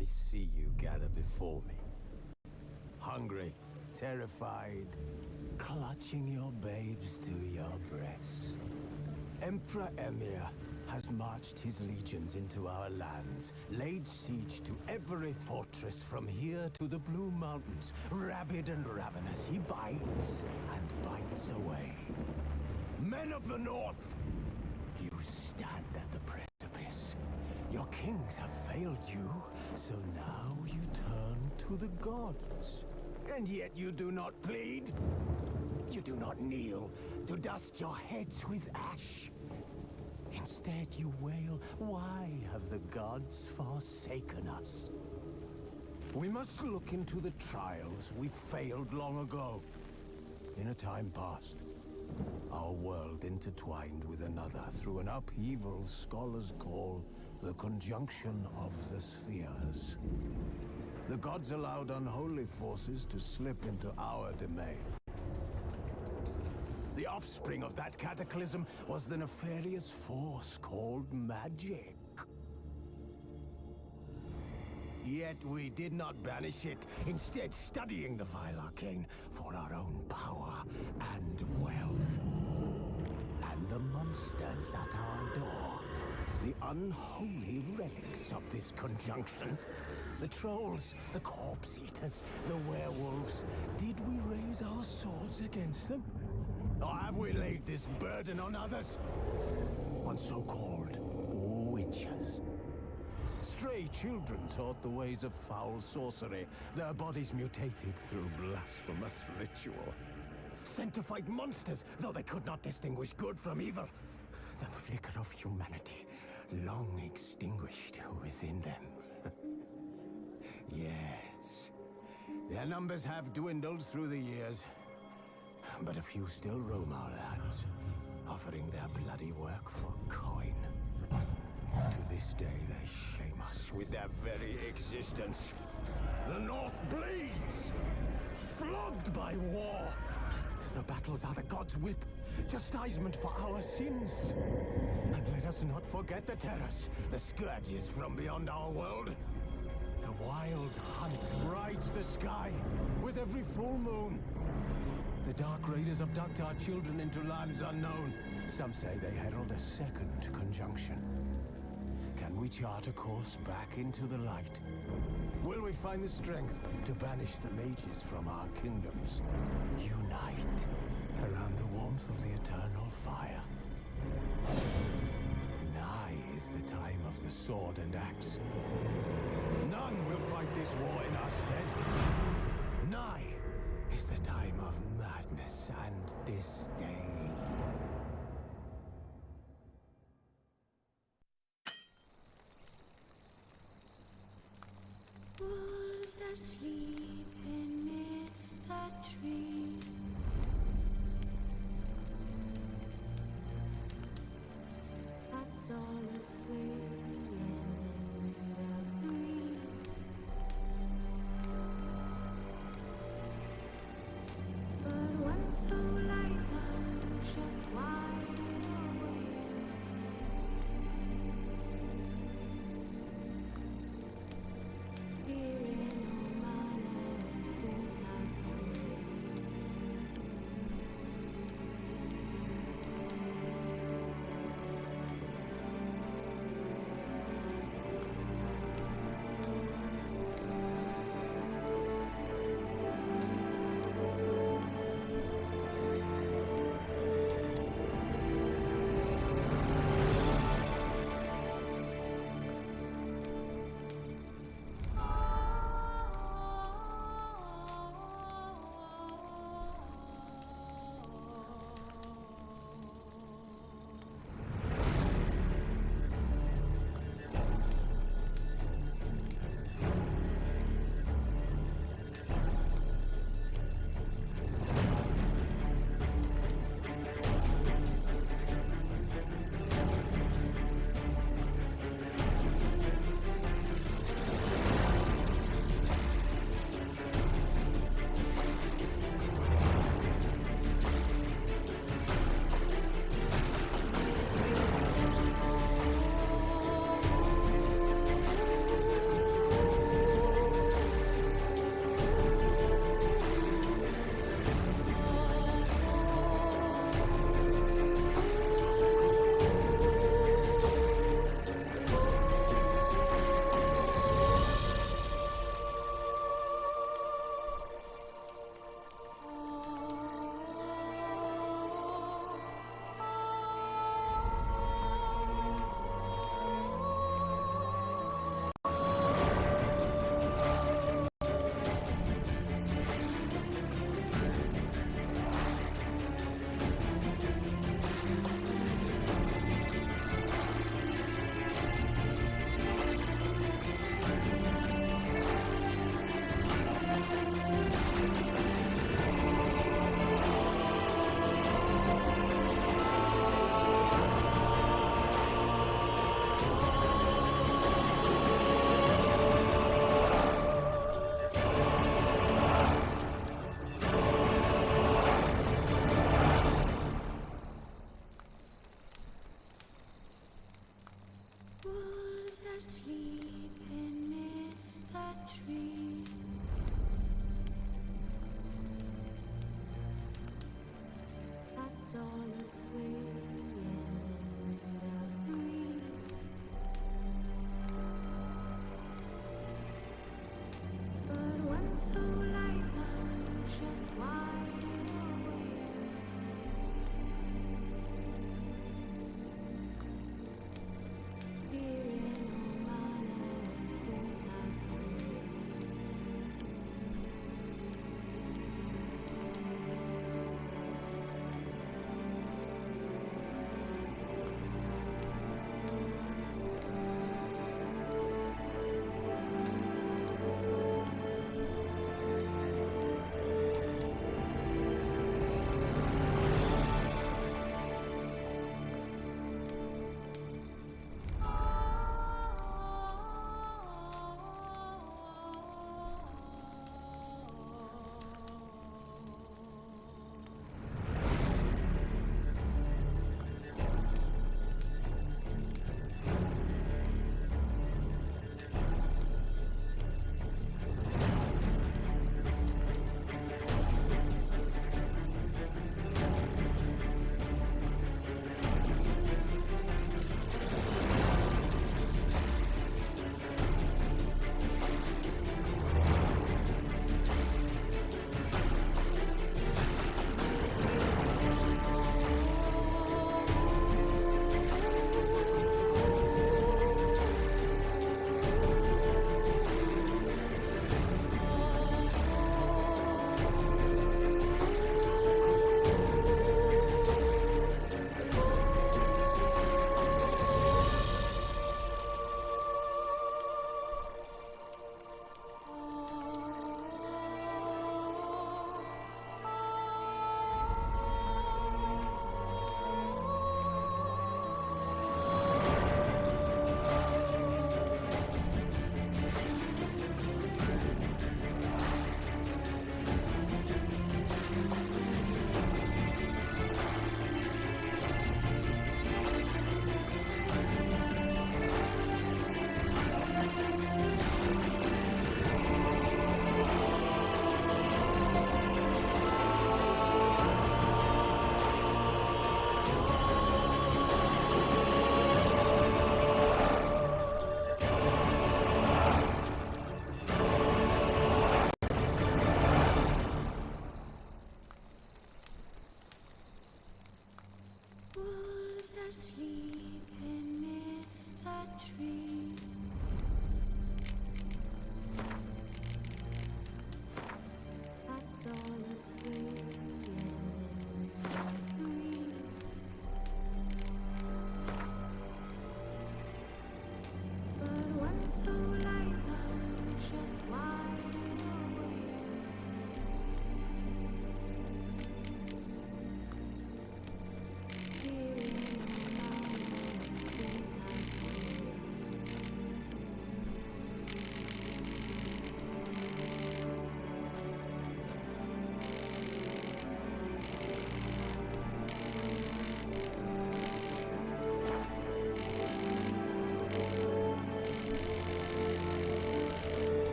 I see you gather before me. Hungry, terrified, clutching your babes to your breast. Emperor Emir has marched his legions into our lands, laid siege to every fortress from here to the Blue Mountains. Rabid and ravenous, he bites and bites away. Men of the North, you stand at the precipice. Your kings have failed you, so now you turn to the gods. And yet you do not plead. You do not kneel to dust your heads with ash. Instead you wail, why have the gods forsaken us? We must look into the trials we failed long ago. In a time past, our world intertwined with another through an upheaval scholars call the conjunction of the spheres. The gods allowed unholy forces to slip into our domain. The offspring of that cataclysm was the nefarious force called magic. Yet we did not banish it, instead studying the vile arcane for our own power and wealth. And the monsters at our door, the unholy relics of this conjunction. The trolls, the corpse eaters, the werewolves. Did we raise our swords against them? Or have we laid this burden on others? On so-called witches. Stray children taught the ways of foul sorcery, their bodies mutated through blasphemous ritual. Sent to fight monsters, though they could not distinguish good from evil. The flicker of humanity, long extinguished within them. Yes, their numbers have dwindled through the years, but a few still roam our lands, offering their bloody work for coin. To this day, they shame us with their very existence. The North bleeds, flogged by war. The battles are the gods' whip, chastisement for our sins. And let us not forget the terrors, the scourges from beyond our world. The wild hunt rides the sky with every full moon. The Dark Raiders abduct our children into lands unknown. Some say they herald a second conjunction. Can we chart a course back into the light? Will we find the strength to banish the mages from our kingdoms? Unite around the warmth of the eternal fire. Nigh is the time of the sword and axe. None will fight this war in our stead. Nigh is the time of madness and disdain. Wolves asleep amidst the trees. That's all swaying in the breeze. But one so light, just wide awake. Fearing no man whose mouth trees. That's all a swaying in the breeze. But when so light, I'm just wide awake. Fearing all manner of things that's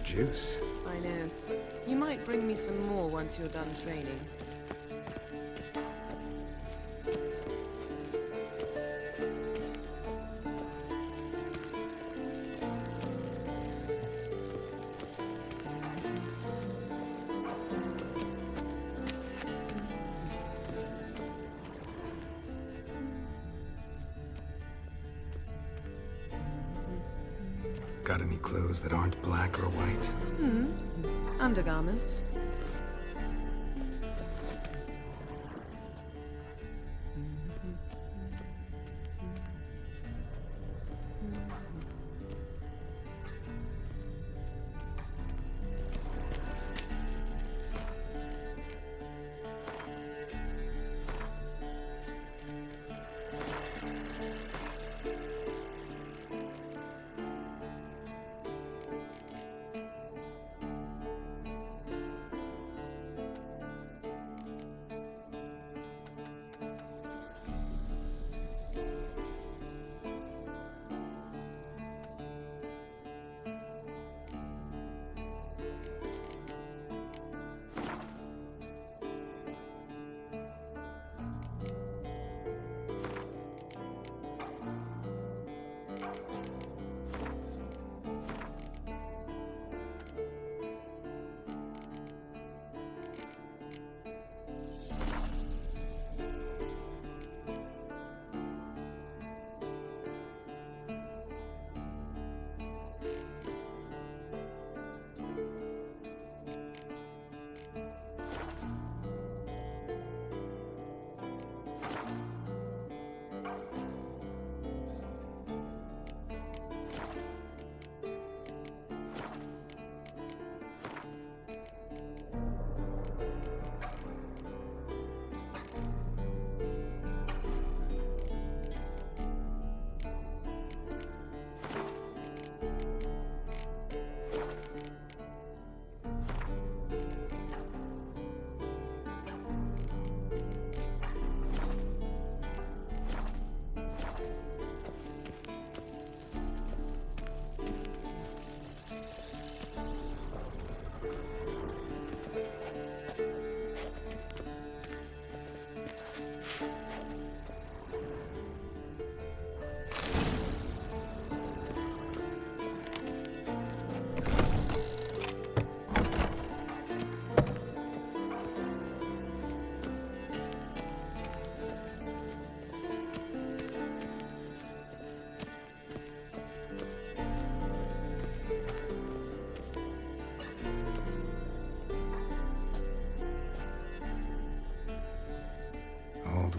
juice. I know. You might bring me some more once you're done training. Got any clothes that aren't black or white? Undergarments.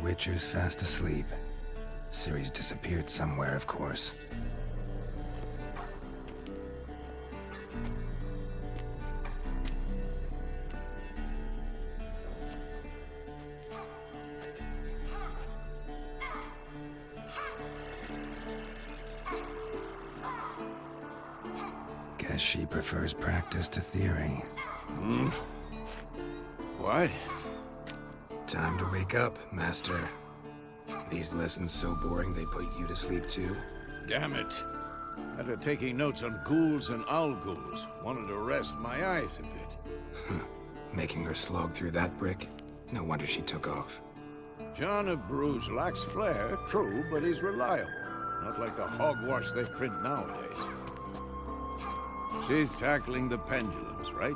Witcher's fast asleep. Ciri's disappeared somewhere, of course. Guess she prefers practice to theory. What? Time to wake up, Master. These lessons so boring they put you to sleep too? Damn it. After taking notes on ghouls and owl ghouls, wanted to rest my eyes a bit. Making her slog through that brick? No wonder she took off. John of Bruges lacks flair, true, but he's reliable. Not like the hogwash they print nowadays. She's tackling the pendulums, right?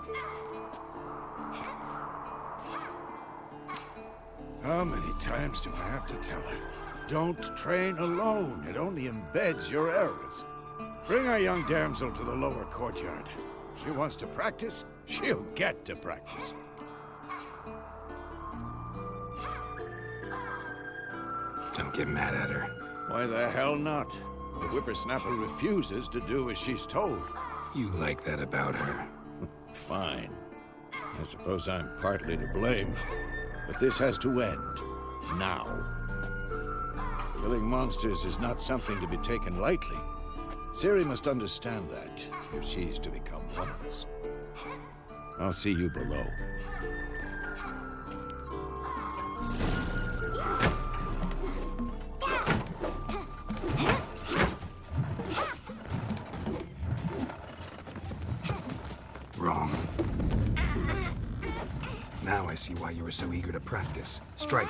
How many times do I have to tell her? Don't train alone. It only embeds your errors. Bring our young damsel to the lower courtyard. She wants to practice, she'll get to practice. Don't get mad at her. Why the hell not? The whippersnapper refuses to do as she's told. You like that about her. Fine. I suppose I'm partly to blame. But this has to end. Now. Killing monsters is not something to be taken lightly. Ciri must understand that, if she's to become one of us. I'll see you below. see why you were so eager to practice. Strike.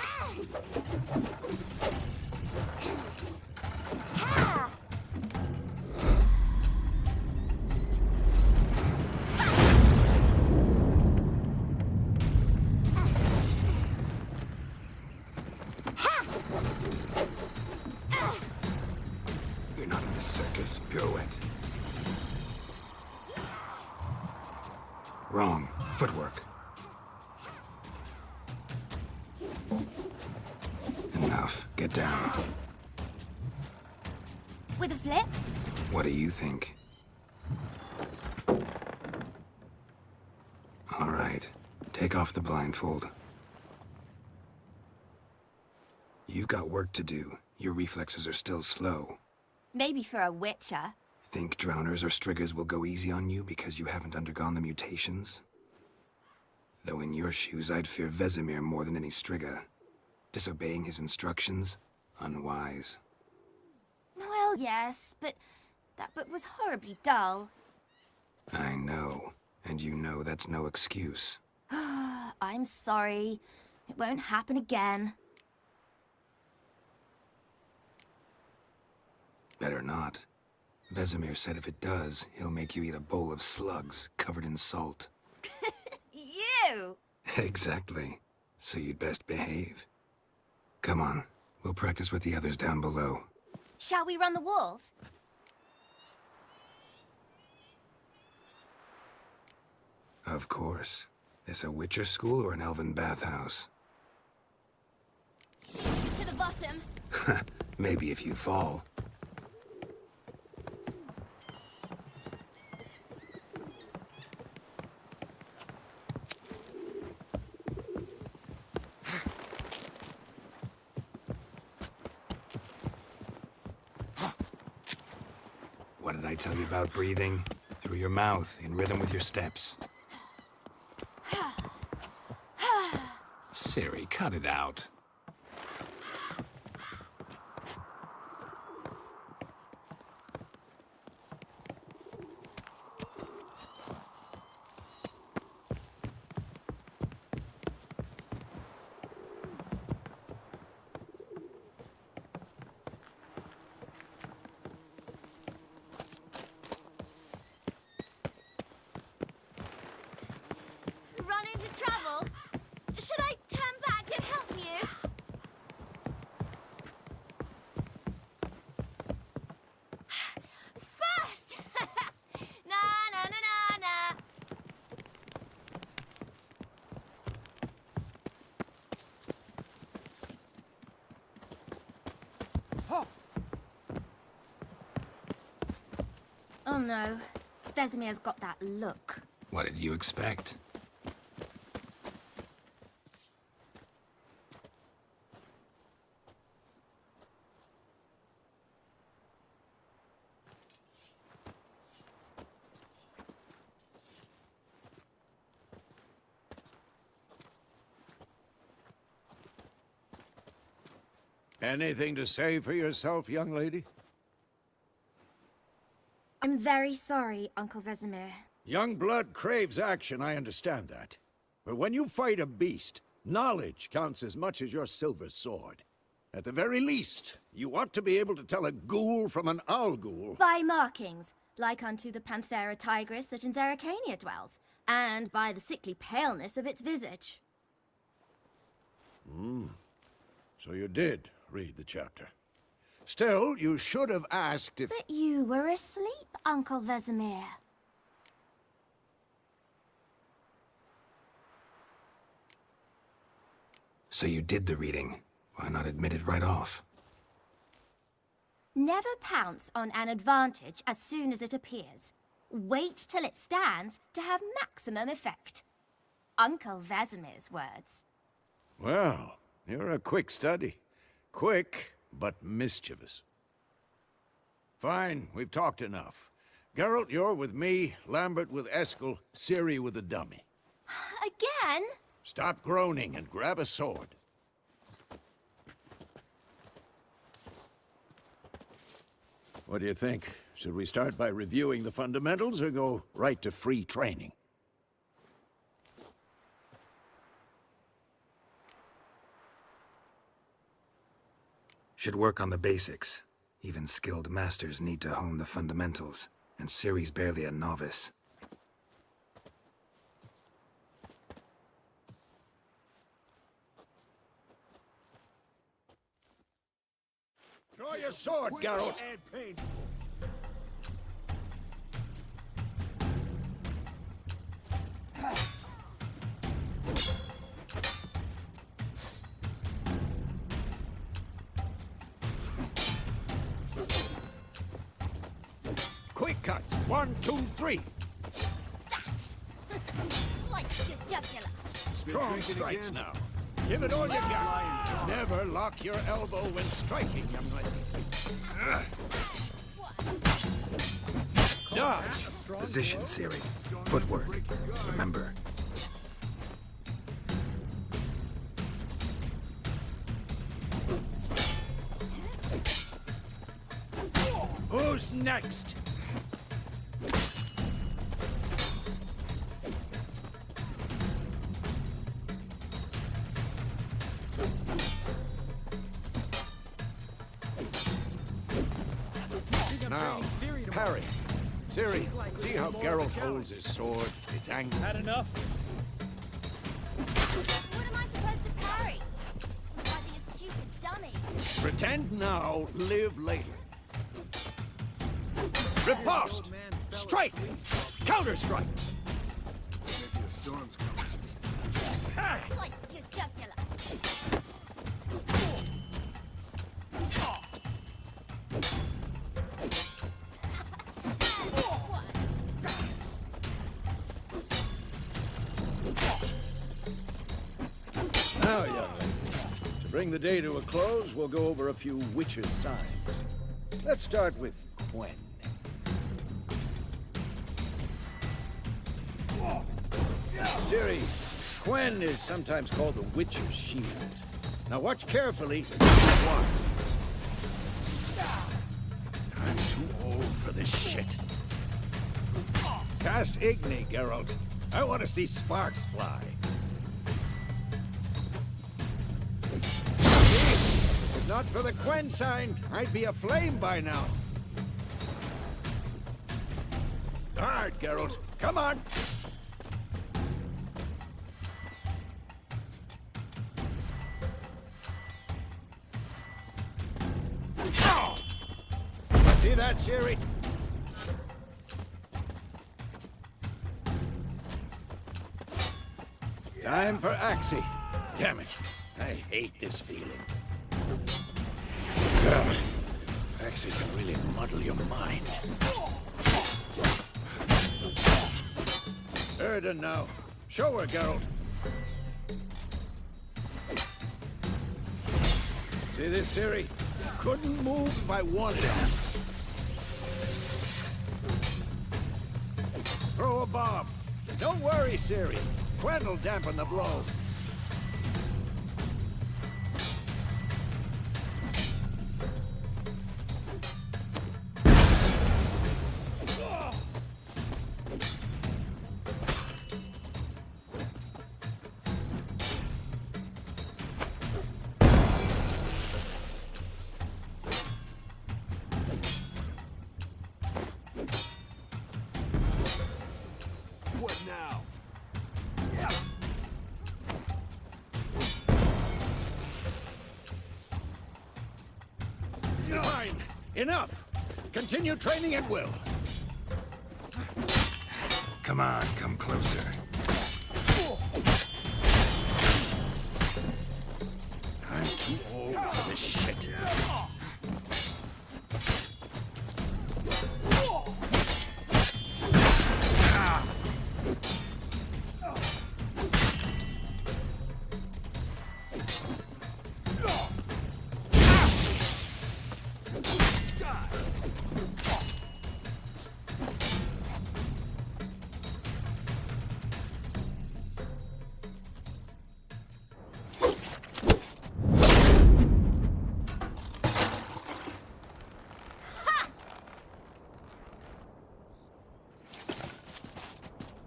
You're not in this circus. Pirouette. Wrong. Footwork. Enough. Get down. With a flip? What do you think? All right. Take off the blindfold. You've got work to do. Your reflexes are still slow. Maybe for a witcher. Think drowners or striggers will go easy on you because you haven't undergone the mutations? Though in your shoes, I'd fear Vesemir more than any strigger. Disobeying his instructions? Unwise. Well, yes, but that book was horribly dull. I know. And you know that's no excuse. I'm sorry. It won't happen again. Better not. Vesemir said if it does, he'll make you eat a bowl of slugs covered in salt. You! Exactly. So you'd best behave. Come on. We'll practice with the others down below. Shall we run the walls? Of course. This a Witcher school or an elven bathhouse? To the bottom. Maybe if you fall. What did I tell you about breathing? Through your mouth, in rhythm with your steps. Siri, cut it out. Run into trouble? Should I turn back and help you? First! Na na na na na. Oh no. Vesemir's got that look. What did you expect? Anything to say for yourself, young lady? I'm very sorry, Uncle Vesemir. Young blood craves action, I understand that. But when you fight a beast, knowledge counts as much as your silver sword. At the very least, you ought to be able to tell a ghoul from an owl ghoul. By markings, like unto the Panthera tigris that in Zerrikania dwells, and by the sickly paleness of its visage. So you did read the chapter. Still, you should have asked if... But you were asleep, Uncle Vesemir. So you did the reading. Why not admit it right off? Never pounce on an advantage as soon as it appears. Wait till it stands to have maximum effect. Uncle Vesemir's words. Well, you're a quick study. Quick, but mischievous. Fine, we've talked enough. Geralt, you're with me, Lambert with Eskel, Ciri with the dummy. Again? Stop groaning and grab a sword. What do you think? Should we start by reviewing the fundamentals or go right to free training? Should work on the basics. Even skilled masters need to hone the fundamentals, and Ciri's barely a novice. Draw your sword, Geralt! Quick cuts! 1, 2, 3! Slice your jugular. Strong strikes now. Give it all you got. Never lock your elbow when striking, young lady. Dodge! Position, Ciri. Footwork. Remember. Who's next? Now, parry. Ciri, see how Geralt holds his sword? It's angry. Had enough? What am I supposed to parry? I'm fighting a stupid dummy. Pretend now, live later. Riposte! Strike! Counter-strike! Slice your jugular. Now, young lady, to bring the day to a close, we'll go over a few witches' signs. Let's start with Quen. Ciri, Quen is sometimes called the Witcher's Shield. Now watch carefully. One. I'm too old for this shit. Cast Igni, Geralt. I want to see sparks fly. If not for the Quen sign, I'd be aflame by now. Guard, Geralt. Come on. See that, Ciri? Time for Axie. Damn it. I hate this feeling. Axie can really muddle your mind. Erden now. Show her, Geralt. See this, Ciri? Couldn't move if I wanted it. Throw a bomb. Don't worry, Ciri. Quen'll dampen the blow. What now? Fine. Enough. Continue training at will. Come on, come closer. I'm too old for this shit.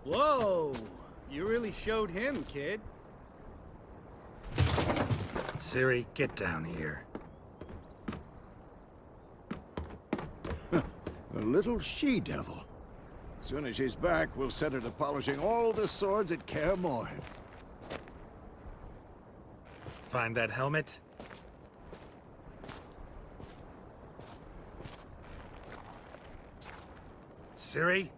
Whoa! You really showed him, kid. Ciri, get down here. A little she-devil. Soon as she's back, we'll set her to polishing all the swords at Kaer Morhen. Find that helmet? Ciri?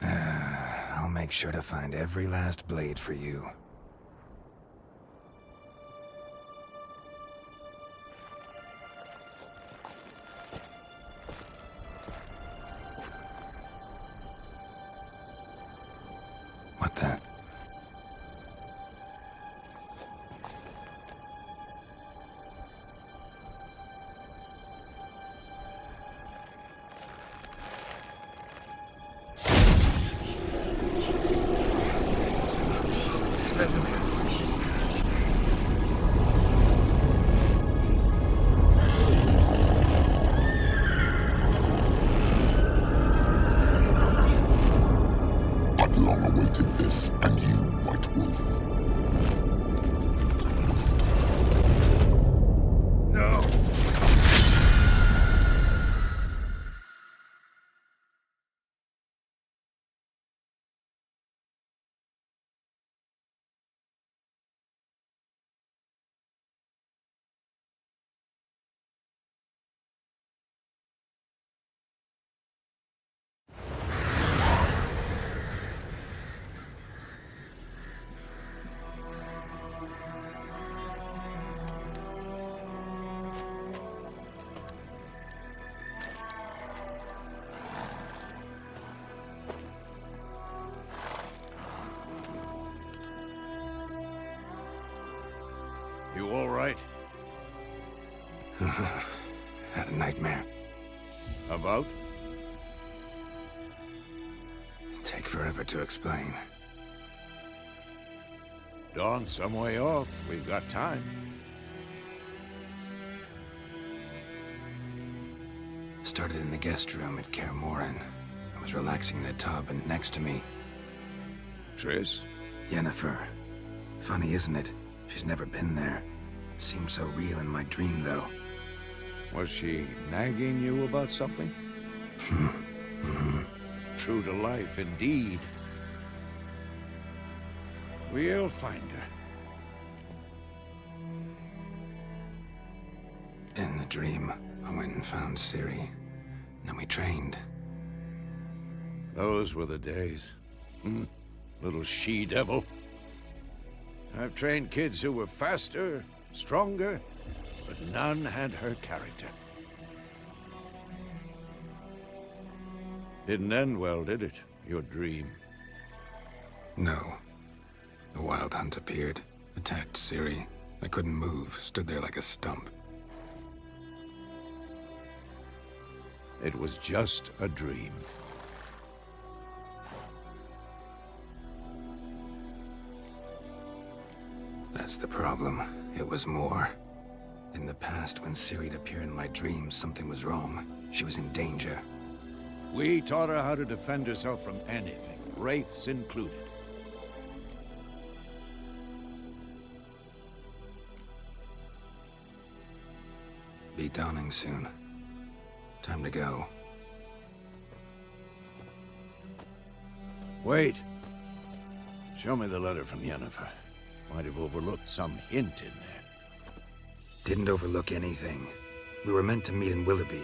I'll make sure to find every last blade for you. What the? Vesemir. I've long awaited this, and you, White Wolf. No! You all right? Had a nightmare. About? Take forever to explain. Dawn's some way off. We've got time. Started in the guest room at Kaer Morhen. I was relaxing in the tub, and next to me, Triss? Yennefer. Funny, isn't it? She's never been there. Seemed so real in my dream, though. Was she nagging you about something? True to life, indeed. We'll find her. In the dream, I went and found Ciri. Then we trained. Those were the days. Little she-devil. I've trained kids who were faster, stronger, but none had her character. Didn't end well, did it? Your dream? No. The Wild Hunt appeared, attacked Ciri. I couldn't move, stood there like a stump. It was just a dream. That's the problem. It was more. In the past, when Ciri'd appear in my dreams, something was wrong. She was in danger. We taught her how to defend herself from anything, wraiths included. Be dawning soon. Time to go. Wait. Show me the letter from Yennefer. Might have overlooked some hint in there. Didn't overlook anything. We were meant to meet in Willoughby.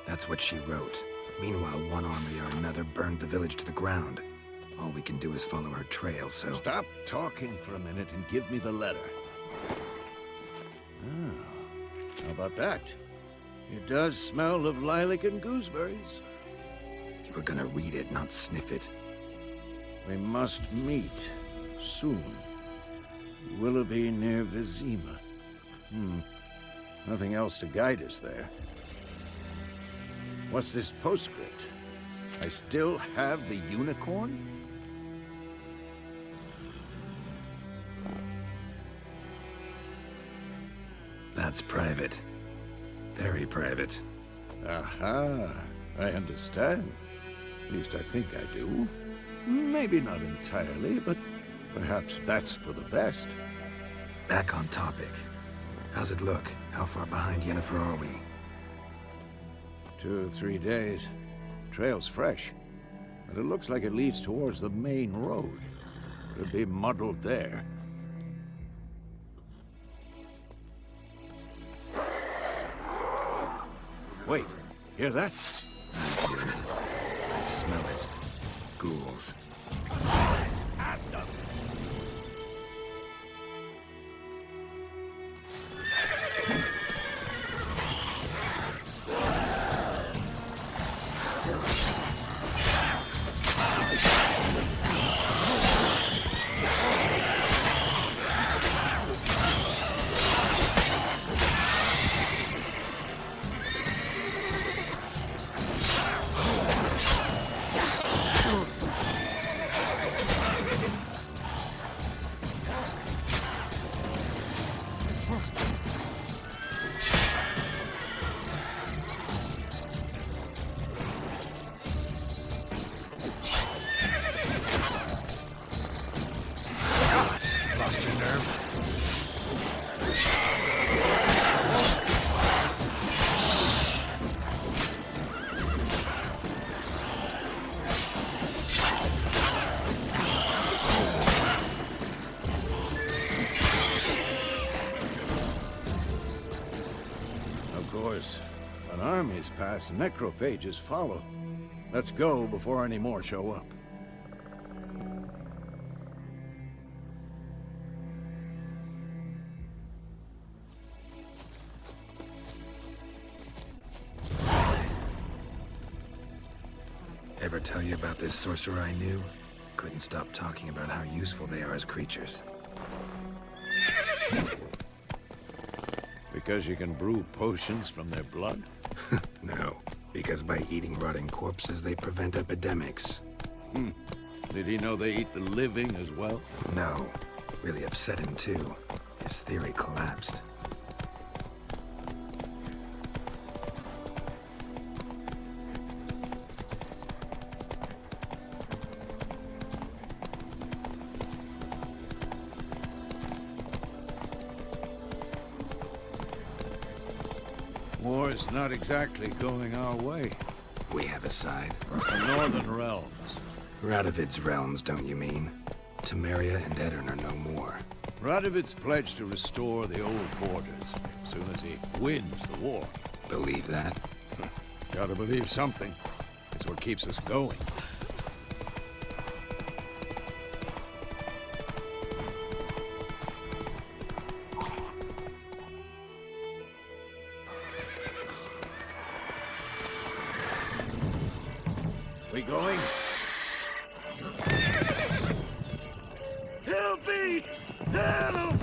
That's what she wrote. Meanwhile, one army or another burned the village to the ground. All we can do is follow her trail, so... Stop talking for a minute and give me the letter. Oh, how about that? It does smell of lilac and gooseberries. You were gonna read it, not sniff it. We must meet soon. Willoughby near Vizima. Nothing else to guide us there. What's this postscript? I still have the unicorn? That's private. Very private. Aha, I understand. At least I think I do. Maybe not entirely, but perhaps that's for the best. Back on topic. How's it look? How far behind Yennefer are we? 2 or 3 days. Trail's fresh, but it looks like it leads towards the main road. Could be muddled there. Wait, hear that? I hear it. I smell it. Ghouls. At them! Lost your nerve? Of course, when armies pass, necrophages follow. Let's go before any more show up. Ever tell you about this sorcerer I knew? Couldn't stop talking about how useful they are as creatures. Because you can brew potions from their blood? No, because by eating rotting corpses, they prevent epidemics. Did he know they eat the living as well? No, really upset him too. His theory collapsed. War's not exactly going our way. We have a side. The Northern Realms. Radovid's realms, don't you mean? Temeria and Edirn are no more. Radovid's pledged to restore the old borders as soon as he wins the war. Believe that? Gotta believe something. It's what keeps us going. We going? Help me! Help!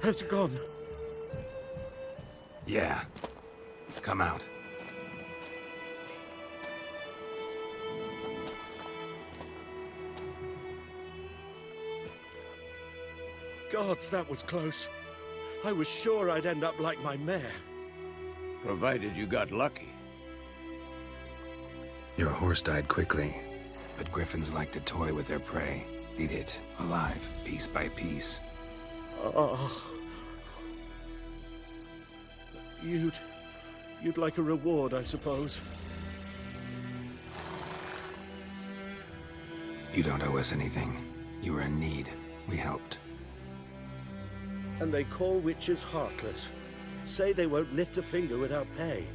Has it gone? Yeah. Come out. Gods, that was close. I was sure I'd end up like my mare. Provided you got lucky. Your horse died quickly, but griffins like to toy with their prey. Eat it, alive, piece by piece. Oh. You'd like a reward, I suppose. You don't owe us anything. You were in need. We helped. And they call witches heartless. Say they won't lift a finger without pay.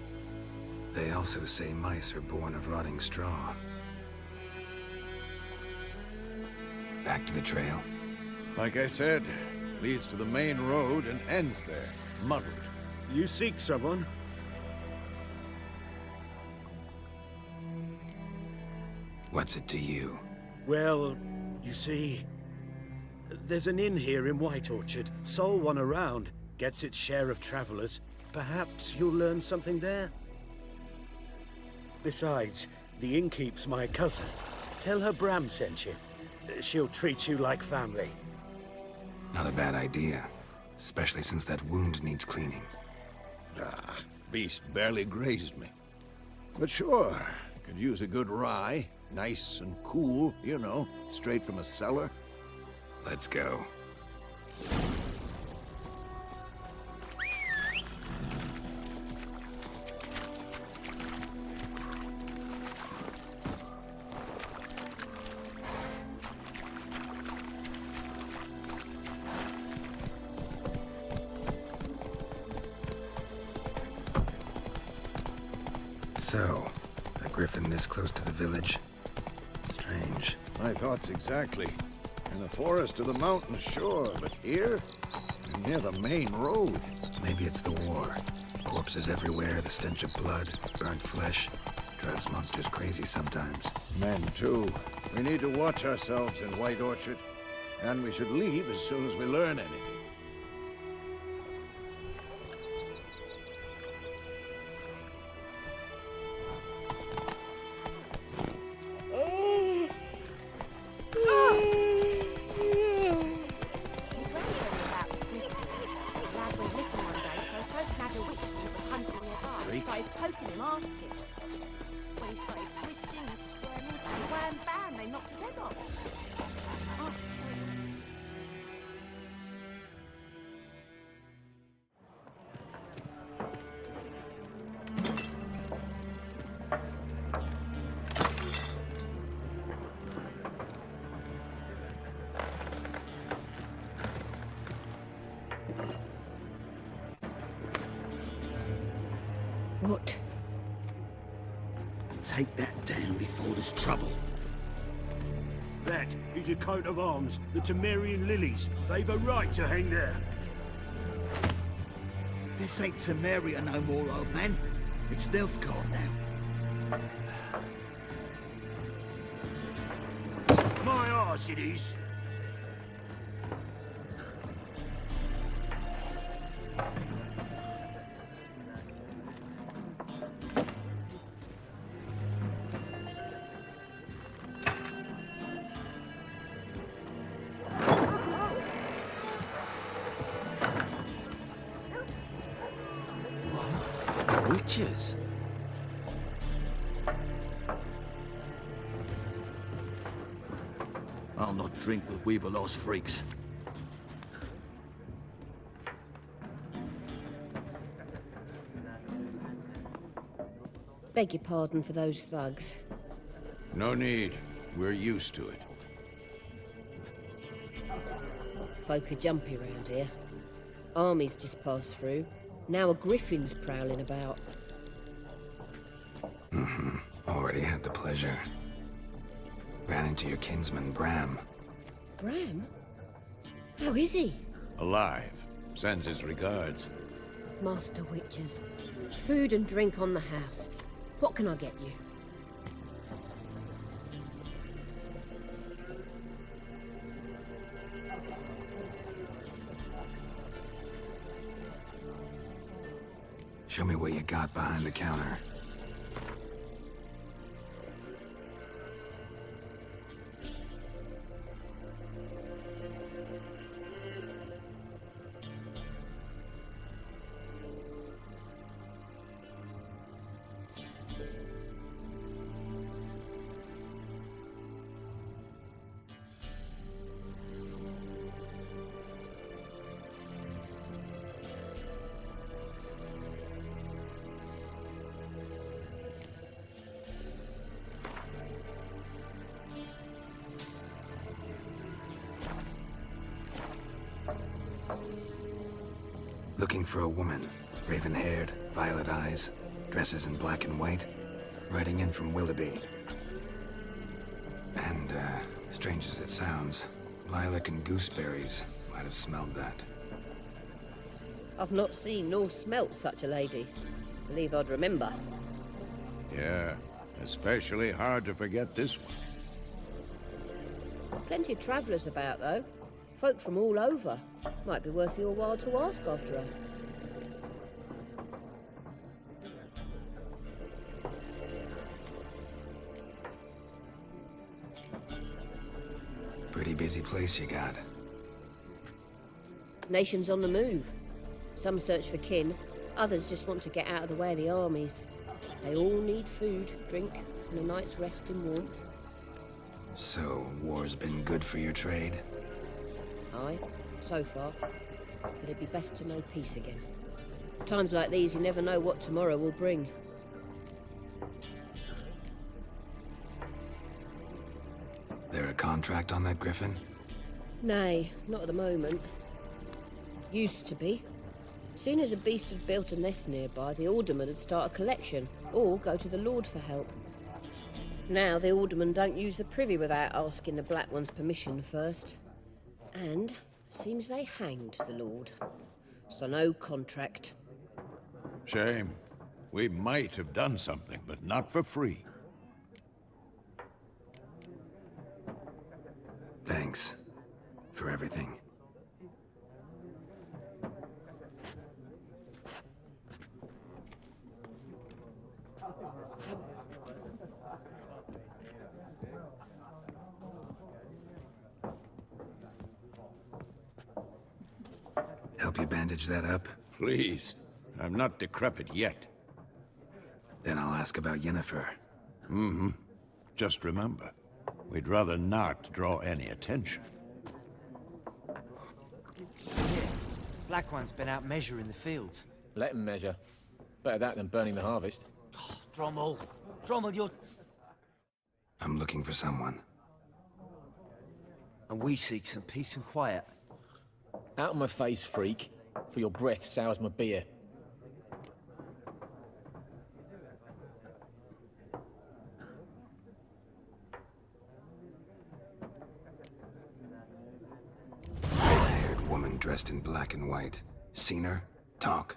They also say mice are born of rotting straw. Back to the trail. Like I said, leads to the main road and ends there, muddled. You seek someone? What's it to you? Well, you see, there's an inn here in White Orchard. Sole one around. Gets its share of travelers. Perhaps you'll learn something there? Besides, the innkeep's my cousin. Tell her Bram sent you. She'll treat you like family. Not a bad idea. Especially since that wound needs cleaning. Ah, beast barely grazed me. But sure, could use a good rye. Nice and cool, you know, straight from a cellar. Let's go. So, a griffin this close to the village? Strange. My thoughts exactly. In the forest or the mountains, sure, but here? Near the main road. Maybe it's the war. Corpses everywhere, the stench of blood, burnt flesh. Drives monsters crazy sometimes. Men, too. We need to watch ourselves in White Orchard. And we should leave as soon as we learn anything. What? Take that down before there's trouble. That is a coat of arms, the Temerian lilies. They've a right to hang there. This ain't Temeria no more, old man. It's Nilfgaard now. My arse it is. Witches? I'll not drink with Weaverlaw's freaks. Beg your pardon for those thugs. No need. We're used to it. Folk are jumpy round here. Armies just passed through. Now a griffin's prowling about. Already had the pleasure. Ran into your kinsman, Bram. Bram? How is he? Alive. Sends his regards. Master Witches. Food and drink on the house. What can I get you? Show me what you got behind the counter. Looking for a woman. Raven-haired, violet eyes, dresses in black and white. Riding in from Willoughby. And, strange as it sounds, lilac and gooseberries Might have smelled that. I've not seen nor smelt such a lady. Believe I'd remember. Yeah, especially hard to forget this one. Plenty of travellers about, though. Folk from all over. Might be worth your while to ask after her. Pretty busy place you got. Nations on the move. Some search for kin, others just want to get out of the way of the armies. They all need food, drink, and a night's rest in warmth. So, war's been good for your trade? Aye, so far. But it'd be best to know peace again. Times like these, you never know what tomorrow will bring. There a contract on that griffin? Nay, not at the moment. Used to be. Soon as a beast had built a nest nearby, the alderman would start a collection, or go to the Lord for help. Now the aldermen don't use the privy without asking the Black One's permission first. And seems they hanged the Lord. So no contract. Shame. We might have done something, but not for free. Thanks for everything. Help you bandage that up? Please. I'm not decrepit yet. Then I'll ask about Yennefer. Mm-hmm. Just remember, we'd rather not draw any attention. Black One's been out measuring the fields. Let him measure. Better that than burning the harvest. Oh, Drommel! Drommel, you're... I'm looking for someone. And we seek some peace and quiet. Out of my face, freak. For your breath sours my beer. Red-haired woman dressed in black and white. Seen her? Talk.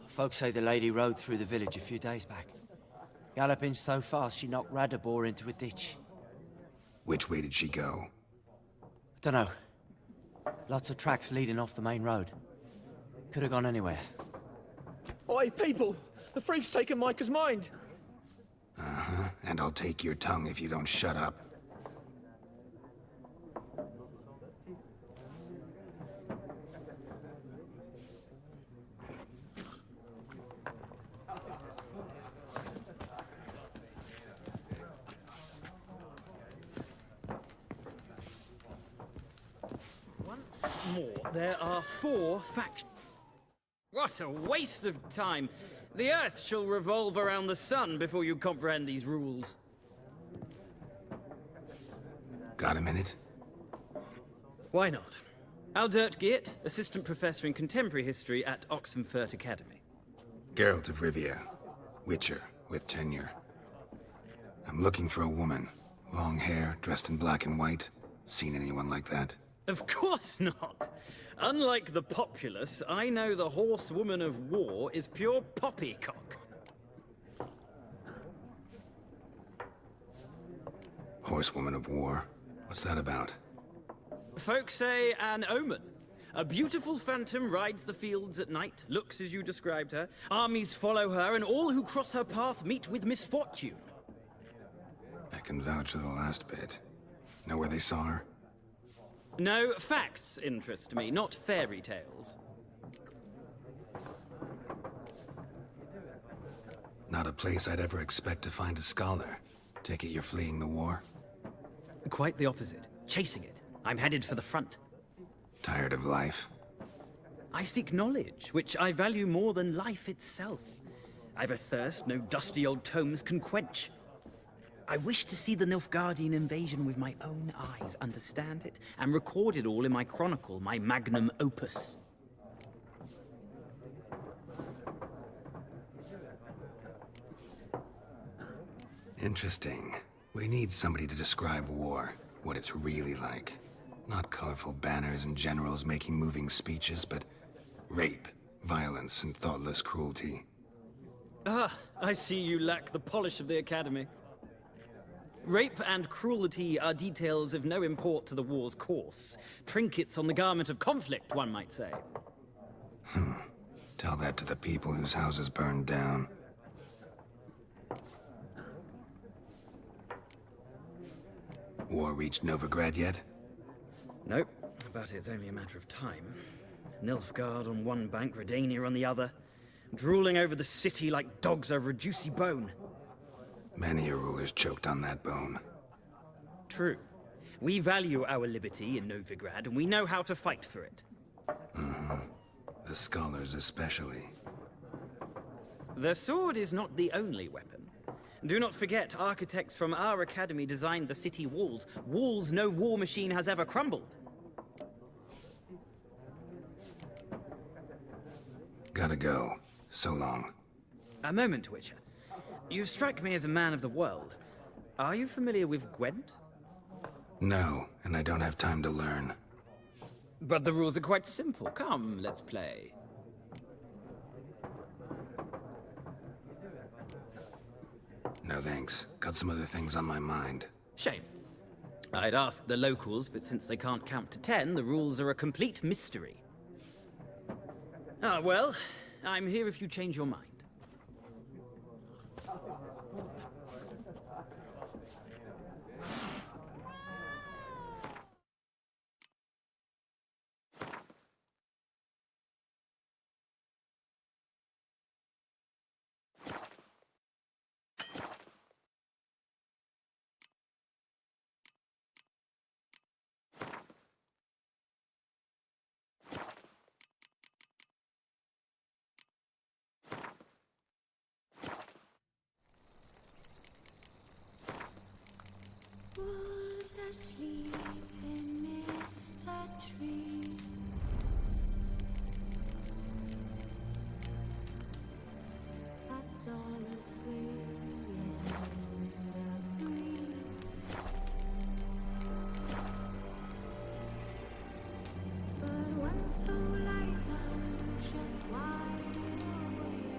Folks say the lady rode through the village a few days back. Galloping so fast she knocked Radabor into a ditch. Which way did she go? Dunno. Lots of tracks leading off the main road. Could have gone anywhere. Oi, people! The freak's taken Micah's mind! Uh-huh. And I'll take your tongue if you don't shut up. Once more, there are 4 factions. What a waste of time! The Earth shall revolve around the sun before you comprehend these rules. Got a minute? Why not? Aldert Geert, Assistant Professor in Contemporary History at Oxenfurt Academy. Geralt of Rivia. Witcher, with tenure. I'm looking for a woman. Long hair, dressed in black and white. Seen anyone like that? Of course not! Unlike the populace, I know the horsewoman of war is pure poppycock. Horsewoman of war? What's that about? Folks say an omen. A beautiful phantom rides the fields at night, looks as you described her. Armies follow her, and all who cross her path meet with misfortune. I can vouch for the last bit. Know where they saw her? No, facts interest me, not fairy tales. Not a place I'd ever expect to find a scholar. Take it you're fleeing the war? Quite the opposite. Chasing it. I'm headed for the front. Tired of life? I seek knowledge, which I value more than life itself. I've a thirst no dusty old tomes can quench. I wish to see the Nilfgaardian invasion with my own eyes, understand it, and record it all in my chronicle, my magnum opus. Interesting. We need somebody to describe war, what it's really like. Not colorful banners and generals making moving speeches, but rape, violence, and thoughtless cruelty. Ah, I see you lack the polish of the Academy. Rape and cruelty are details of no import to the war's course. Trinkets on the garment of conflict, one might say. Tell that to the people whose houses burned down. War reached Novigrad yet? Nope, but it's only a matter of time. Nilfgaard on one bank, Redania on the other, drooling over the city like dogs over a juicy bone. Many a ruler's choked on that bone. True. We value our liberty in Novigrad, and we know how to fight for it. The scholars especially. The sword is not the only weapon. Do not forget, architects from our academy designed the city walls. Walls no war machine has ever crumbled. Gotta go. So long. A moment, Witcher. You strike me as a man of the world. Are you familiar with Gwent? No, and I don't have time to learn. But the rules are quite simple. Come, let's play. No thanks. Got some other things on my mind. Shame. I'd ask the locals, but since they can't count to 10, the rules are a complete mystery. Ah, well, I'm here if you change your mind. Wolves asleep amidst the trees. That's all a swaying in the breeze. But one so light, anxious, wide awake.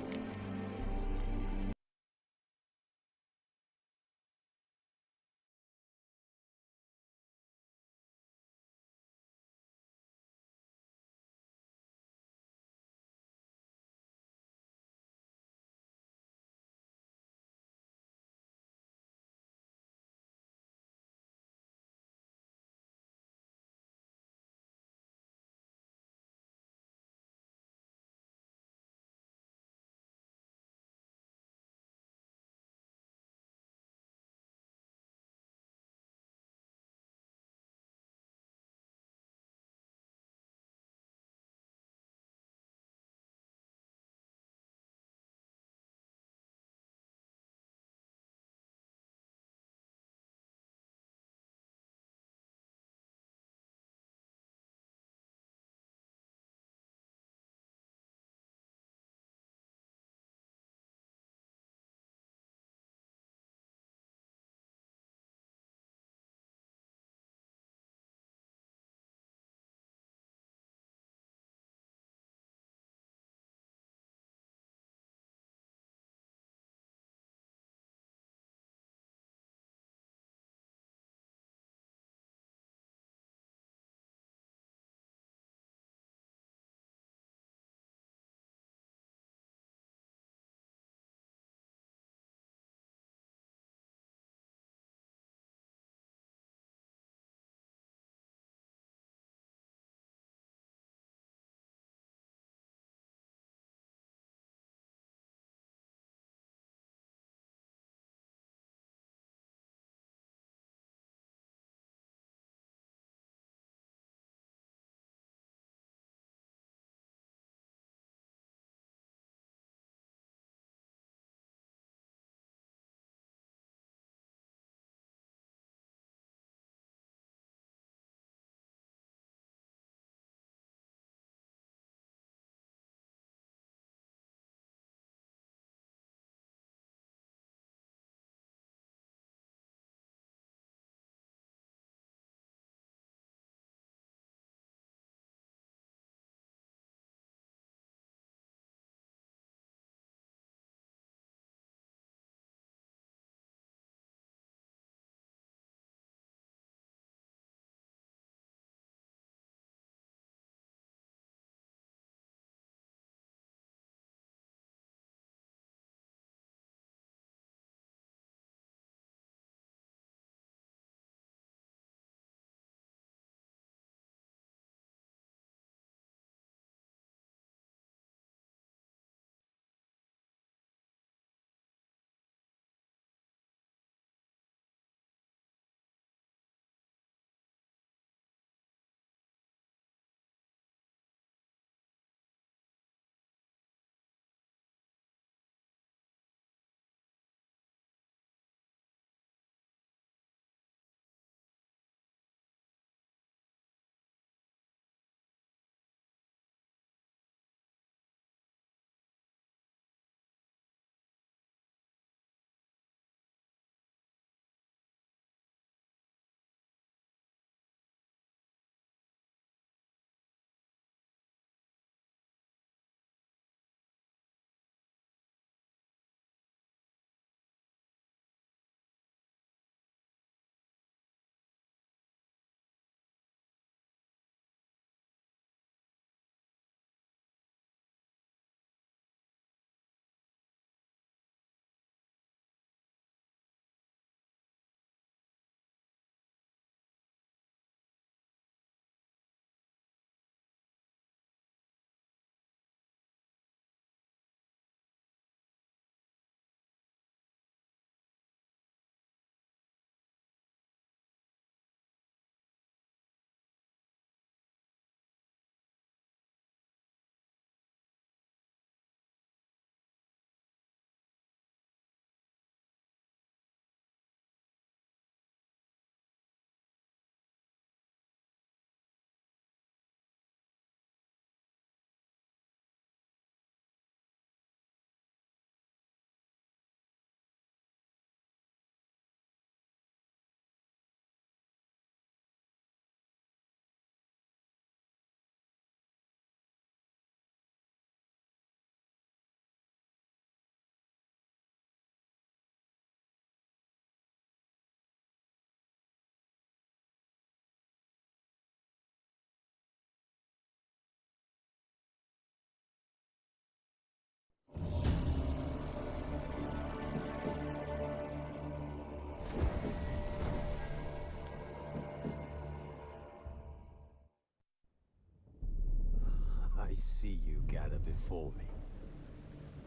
gather before me.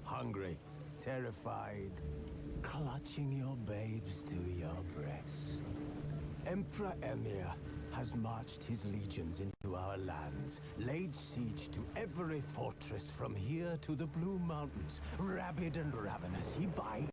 Hungry, terrified, clutching your babes to your breast. Emperor Emir has marched his legions into our lands, laid siege to every fortress from here to the Blue Mountains. Rabid and ravenous, he bites.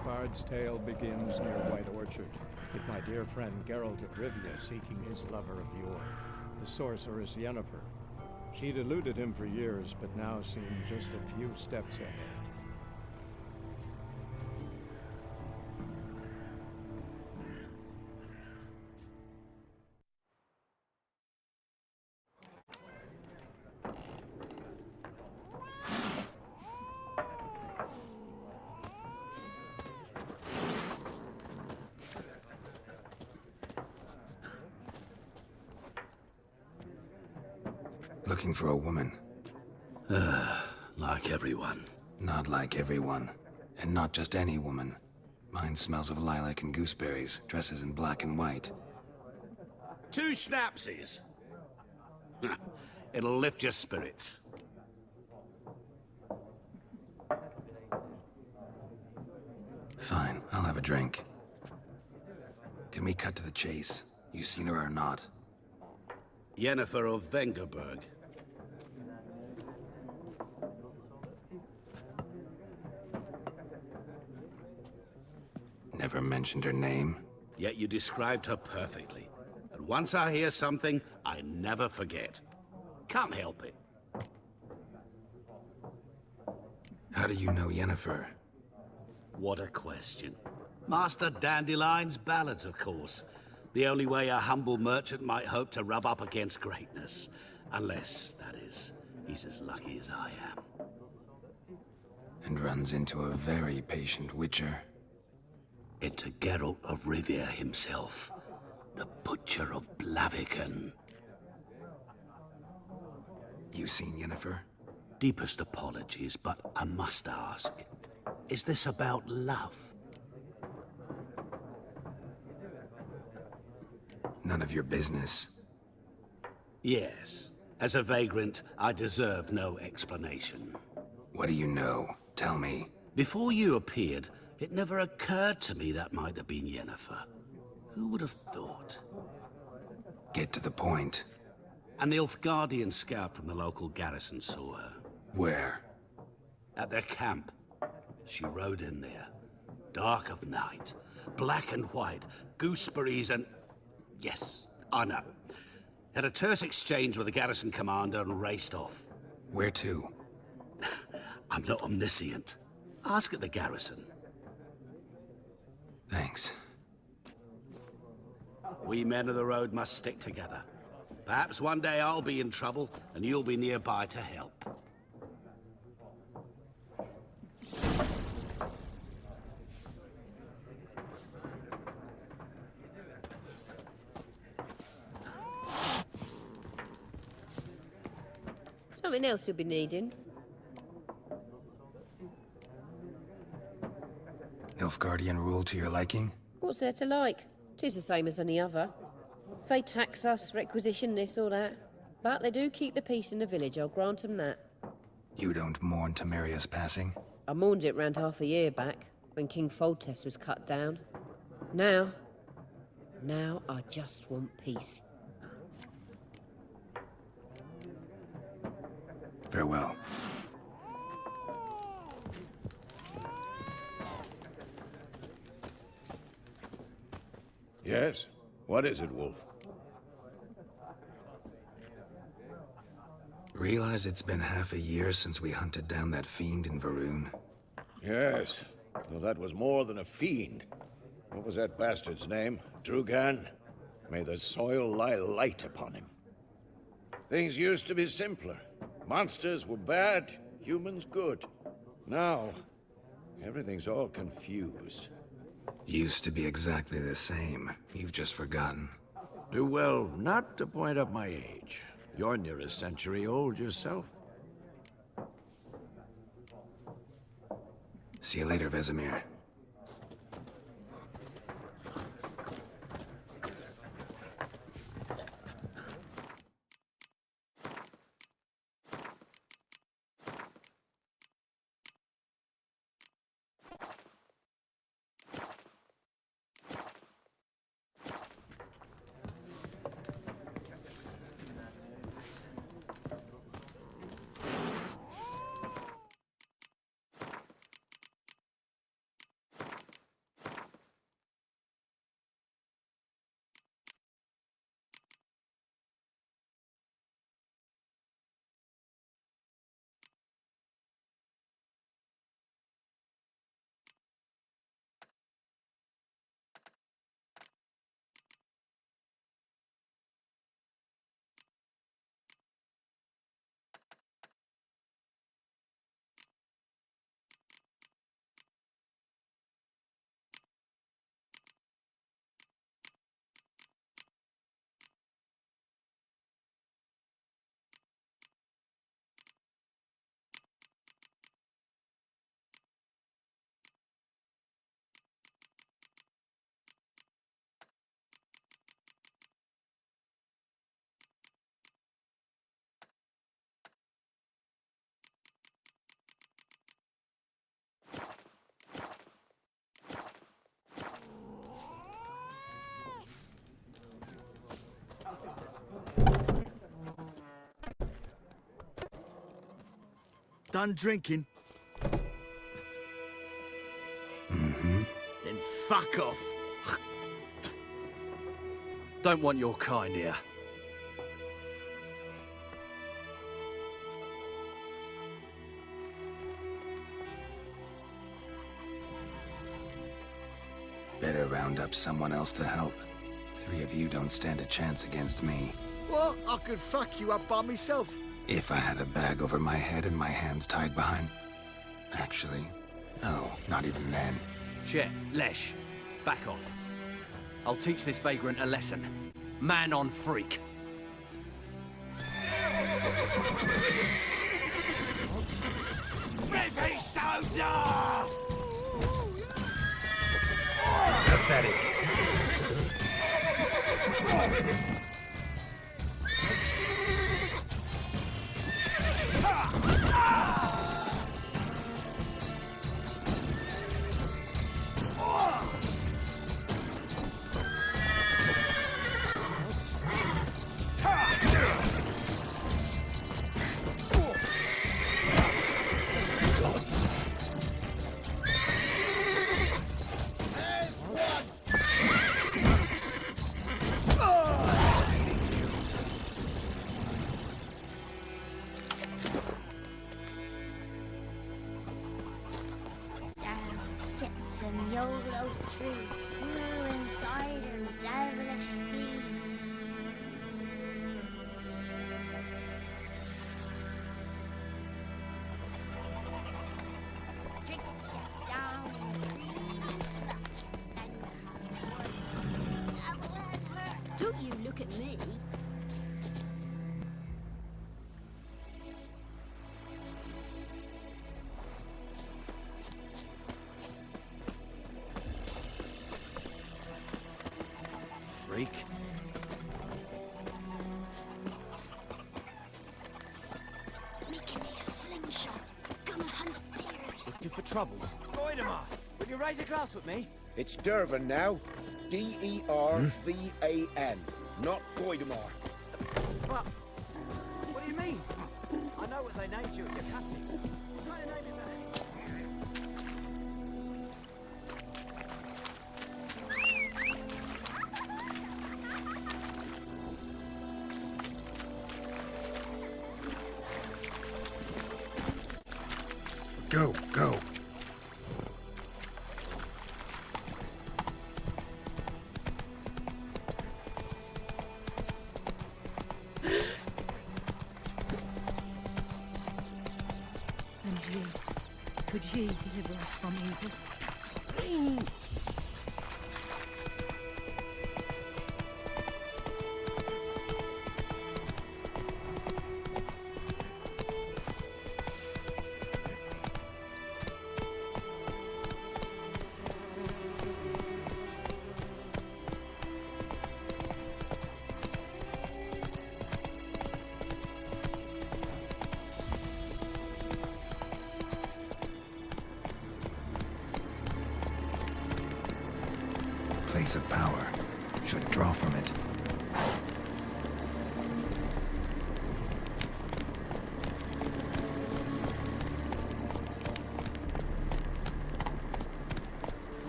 bard's tale begins near White Orchard, with my dear friend Geralt of Rivia seeking his lover of yore, the sorceress Yennefer. She'd eluded him for years, but now seemed just a few steps ahead. Looking for a woman. Like everyone. Not like everyone. And not just any woman. Mine smells of lilac and gooseberries, dresses in black and white. 2 schnapsies. It'll lift your spirits. Fine, I'll have a drink. Can we cut to the chase? You seen her or not? Yennefer of Vengerberg. Never mentioned her name. Yet you described her perfectly. And once I hear something, I never forget. Can't help it. How do you know Yennefer? What a question. Master Dandelion's ballads, of course. The only way a humble merchant might hope to rub up against greatness. Unless, that is, he's as lucky as I am. And runs into a very patient witcher. Into Geralt of Rivia himself. The Butcher of Blaviken. You seen Yennefer? Deepest apologies, but I must ask. Is this about love? None of your business. Yes. As a vagrant, I deserve no explanation. What do you know? Tell me. Before you appeared, it never occurred to me that might have been Yennefer. Who would have thought? Get to the point. An Nilfgaardian scout from the local garrison saw her. Where? At their camp. She rode in there. Dark of night. Black and white. Gooseberries and... Yes, I know. Had a terse exchange with the garrison commander and raced off. Where to? I'm not omniscient. Ask at the garrison. Thanks. We men of the road must stick together. Perhaps one day I'll be in trouble and you'll be nearby to help. Something else you'll be needing. Nilfgaardian rule to your liking? What's there to like? 'Tis the same as any other. They tax us, requisition this or that. But they do keep the peace in the village, I'll grant them that. You don't mourn Temeria's passing? I mourned it round half a year back, when King Foltest was cut down. Now I just want peace. Farewell. Yes? What is it, Wolf? Realize it's been half a year since we hunted down that fiend in Varun? Yes. Well, that was more than a fiend. What was that bastard's name? Drugan? May the soil lie light upon him. Things used to be simpler. Monsters were bad, humans good. Now, everything's all confused. Used to be exactly the same. You've just forgotten. Do well not to point up my age. You're near a century old yourself. See you later, Vesemir. done drinking? Mm-hmm. Then fuck off. Don't want your kind here. Better round up someone else to help. 3 of you don't stand a chance against me. What? I could fuck you up by myself. If I had a bag over my head and my hands tied behind... Actually, no, not even then. Chet, Lesh, back off. I'll teach this vagrant a lesson. Man on freak. Repeat soldier! Pathetic. Sits in the old oak tree, grew inside her devilish glee. Drink you down in the greedy slut, then come one double and hurt. Don't you look at me. Freak. Making me a slingshot. Gonna hunt bears. Looking for trouble? Goidemar, will you raise a glass with me? It's Dervan now. D-E-R-V-A-N, not Goidemar. What? What do you mean? I know what they named you at your cutting. What kind of name is that? Go, go. And ye, could ye deliver us from evil? Place of power. Should draw from it.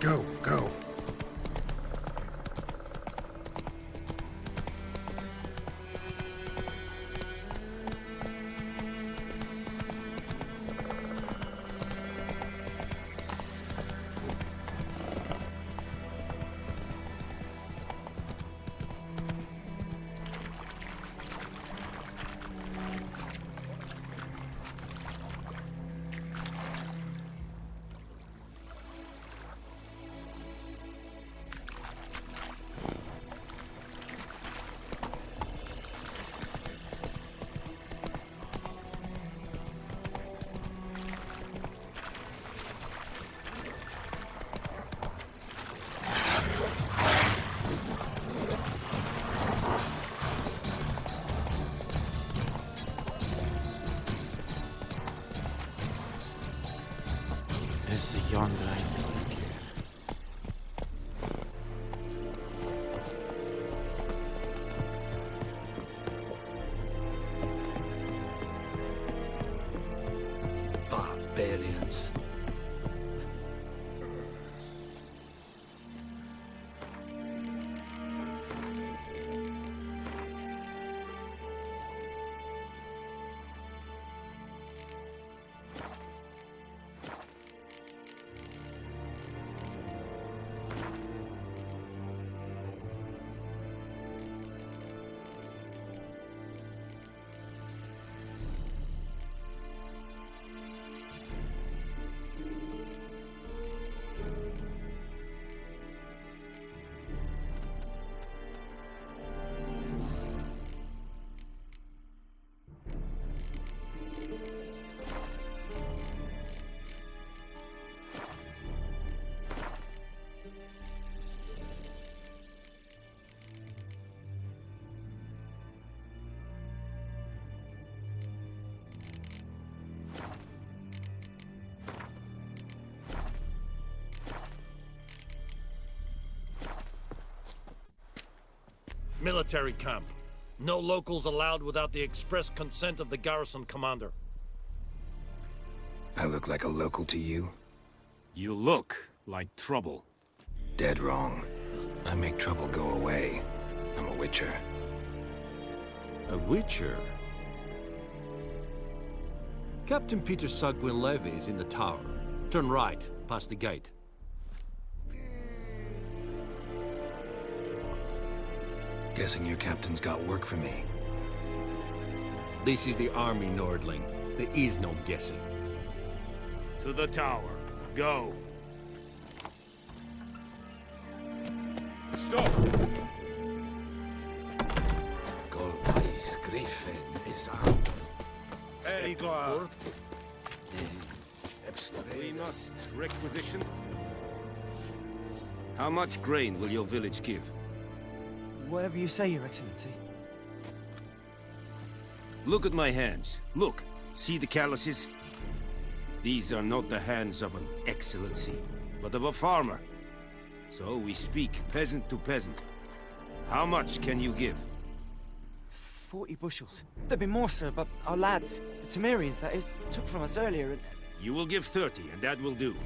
Go, go. Esse yonder ain't Military camp. No locals allowed without the express consent of the garrison commander. I look like a local to you? You look like trouble. Dead wrong. I make trouble go away. I'm a witcher. A witcher? Captain Peter Sagwin Levy is in the tower. Turn right, past the gate. Guessing your captain's got work for me. This is the army, Nordling. There is no guessing. To the tower. Go. Stop! Goltais Griffin is out. Very glad. We must requisition. How much grain will your village give? Whatever you say, Your Excellency. Look at my hands. Look. See the calluses? These are not the hands of an excellency, but of a farmer. So we speak peasant to peasant. How much can you give? 40 bushels. There'd be more, sir, but our lads, the Temerians, that is, took from us earlier and... You will give 30, and that will do.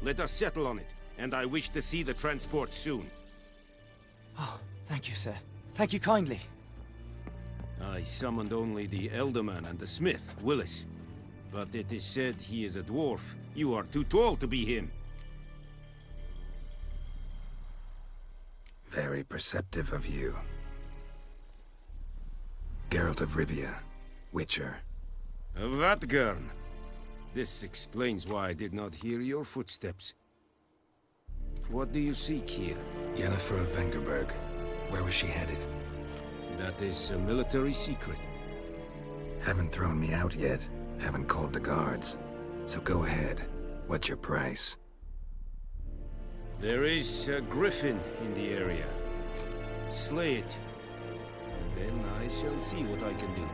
Let us settle on it, and I wish to see the transport soon. Oh, thank you, sir. Thank you kindly. I summoned only the Elderman and the smith, Willis. But it is said he is a dwarf. You are too tall to be him. Very perceptive of you. Geralt of Rivia, Witcher. Vatgern. This explains why I did not hear your footsteps. What do you seek here? Yennefer of Vengerberg. Where was she headed? That is a military secret. Haven't thrown me out yet. Haven't called the guards. So go ahead. What's your price? There is a griffin in the area. Slay it. And then I shall see what I can do.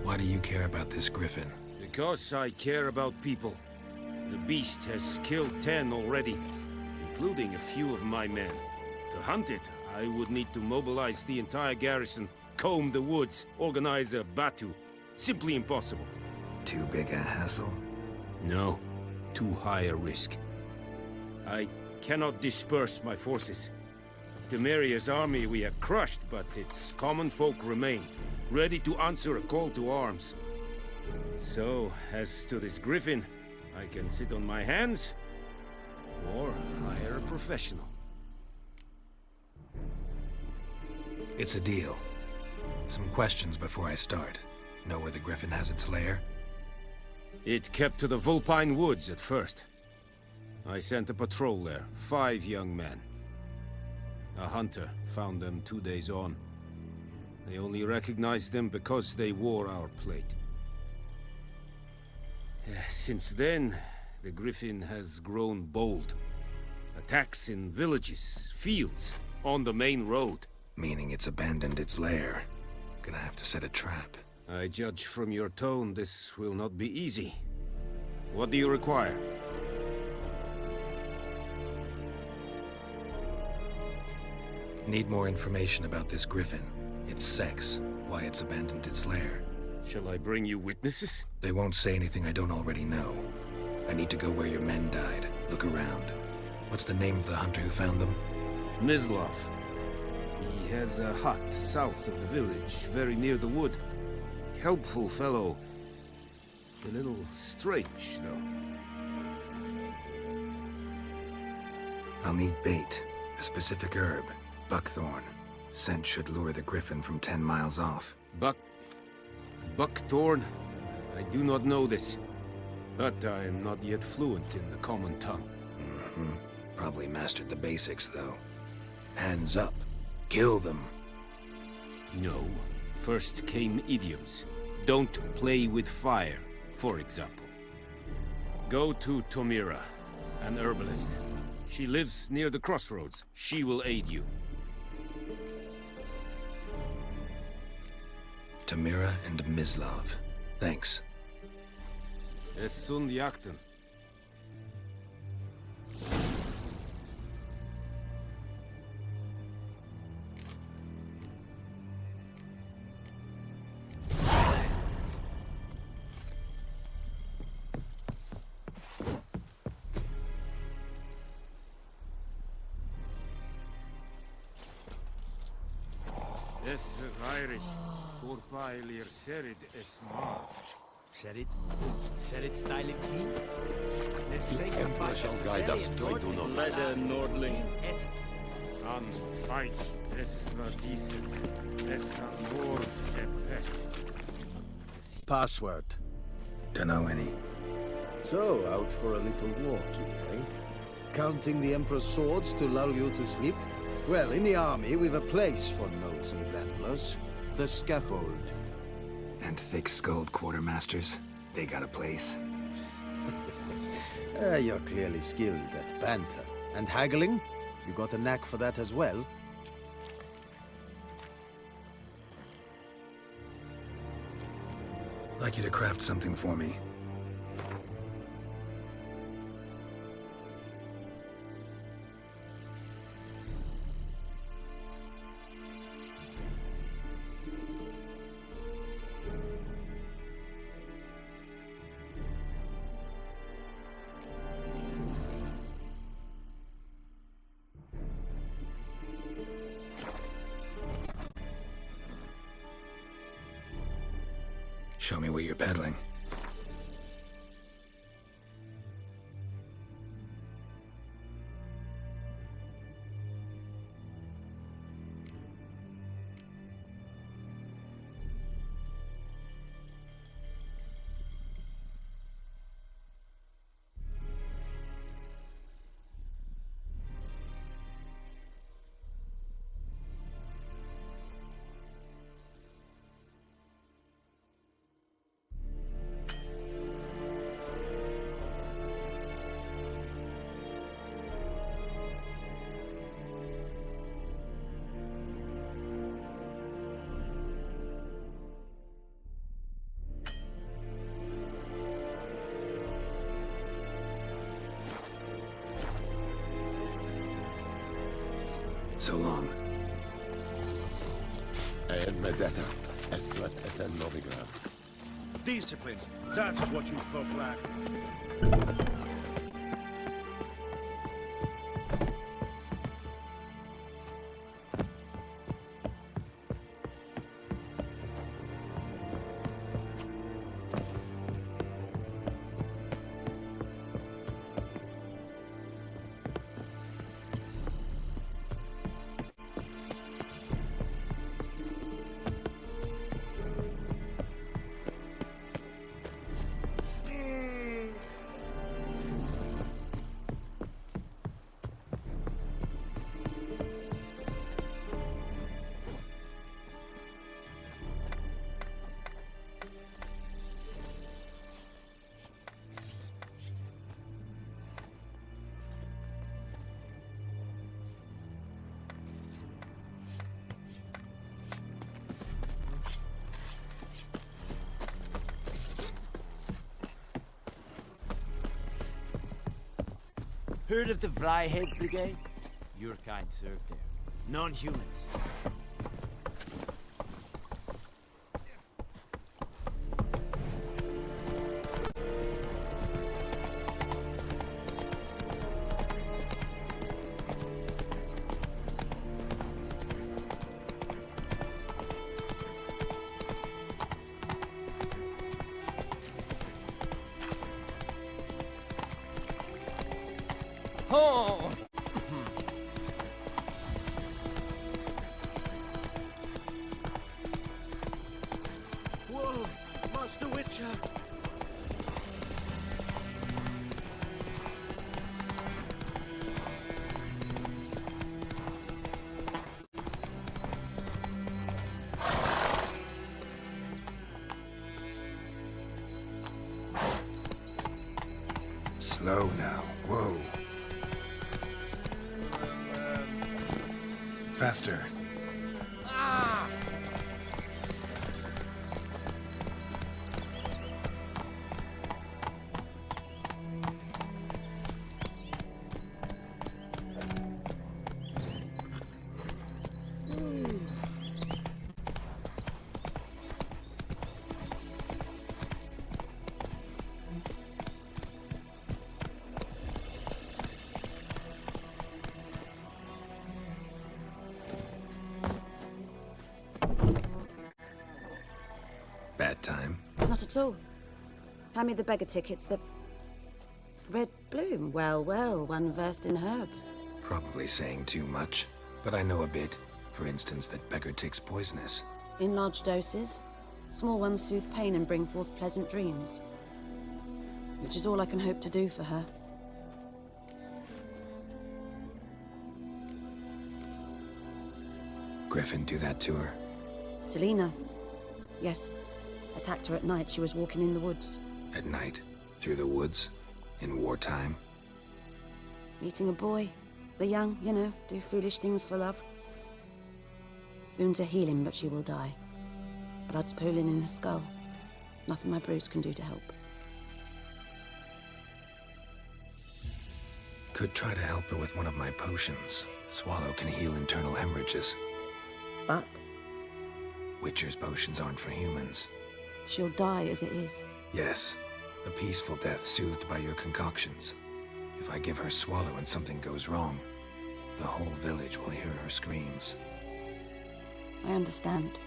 Why do you care about this griffin? Because I care about people. The beast has killed 10 already, including a few of my men. To hunt it, I would need to mobilize the entire garrison, comb the woods, organize a batu. Simply impossible. Too big a hassle? No. Too high a risk. I cannot disperse my forces. Temeria's army we have crushed, but its common folk remain, ready to answer a call to arms. So, as to this griffin, I can sit on my hands, or hire a professional. It's a deal. Some questions before I start. Know where the griffin has its lair? It kept to the Vulpine Woods at first. I sent a patrol there, 5 young men. A hunter found them 2 days on. They only recognized them because they wore our plate. Since then, the griffin has grown bold. Attacks in villages, fields, on the main road. Meaning it's abandoned its lair. Gonna have to set a trap. I judge from your tone this will not be easy. What do you require? Need more information about this griffin. Its sex, why it's abandoned its lair. Shall I bring you witnesses? They won't say anything I don't already know. I need to go where your men died. Look around. What's the name of the hunter who found them? Mislav. He has a hut south of the village, very near the wood. Helpful fellow. A little strange, though. I'll need bait. A specific herb. Buckthorn. Scent should lure the griffin from 10 miles off. Buckthorn? I do not know this. But I am not yet fluent in the common tongue. Probably mastered the basics, though. Hands up. Kill them. No. First came idioms. Don't play with fire, for example. Go to Tomira, an herbalist. She lives near the crossroads. She will aid you. Tamira and Mislav. Thanks. Es sund jakten. Es verweirig. Purpailir serid es mar. Serid? Serid styling king? The Emperor shall guide us straight to Nord. Lede Nordling. An fight. Es verdicen. Es amor de pest. Password. Dunno any. So, out for a little walkie, eh? Counting the Emperor's swords to lull you to sleep? Well, in the army, we've a place for nosy ramblers. The scaffold. And thick-skulled quartermasters, they got a place. You're clearly skilled at banter. And haggling? You got a knack for that as well? Like you to craft something for me. Show me what you're peddling. So long. And Medetta, Estret Esen Novigrad. Discipline. That is what you folk lack. Heard of the Vryhead Brigade? Your kind served there. Non-humans. Oh! Whoa! Master Witcher! Slow now. Whoa. Faster. Ah! Bad time? Not at all. Hand me the beggar tickets, the... Red bloom. Well, well, one versed in herbs. Probably saying too much, but I know a bit. For instance, that beggar tick's poisonous. In large doses. Small ones soothe pain and bring forth pleasant dreams. Which is all I can hope to do for her. Griffin do that to her? Delina. Yes. Attacked her at night. She was walking in the woods. At night? Through the woods? In wartime? Meeting a boy. The young, you know, do foolish things for love. Wounds are healing, but she will die. Blood's pooling in her skull. Nothing my brews can do to help. Could try to help her with one of my potions. Swallow can heal internal hemorrhages. But? Witcher's potions aren't for humans. She'll die as it is. Yes. A peaceful death soothed by your concoctions. If I give her Swallow and something goes wrong, the whole village will hear her screams. I understand.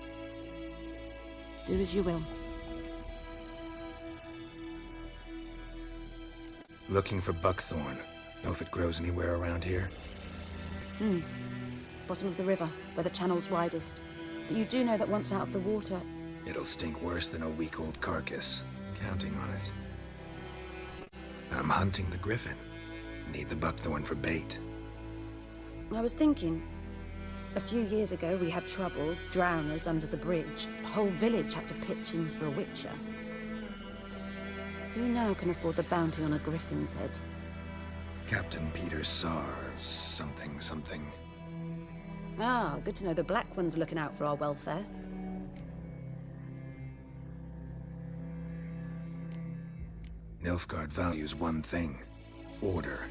Do as you will. Looking for buckthorn. Know if it grows anywhere around here? Bottom of the river, where the channel's widest. But you do know that once out of the water... It'll stink worse than a week-old carcass. Counting on it. I'm hunting the griffin. Need the buckthorn for bait. I was thinking... A few years ago, we had trouble, drowners under the bridge. The whole village had to pitch in for a witcher. Who now can afford the bounty on a griffin's head? Captain Peter Sars, something. Ah, good to know the Black One's looking out for our welfare. Nilfgaard values one thing. Order.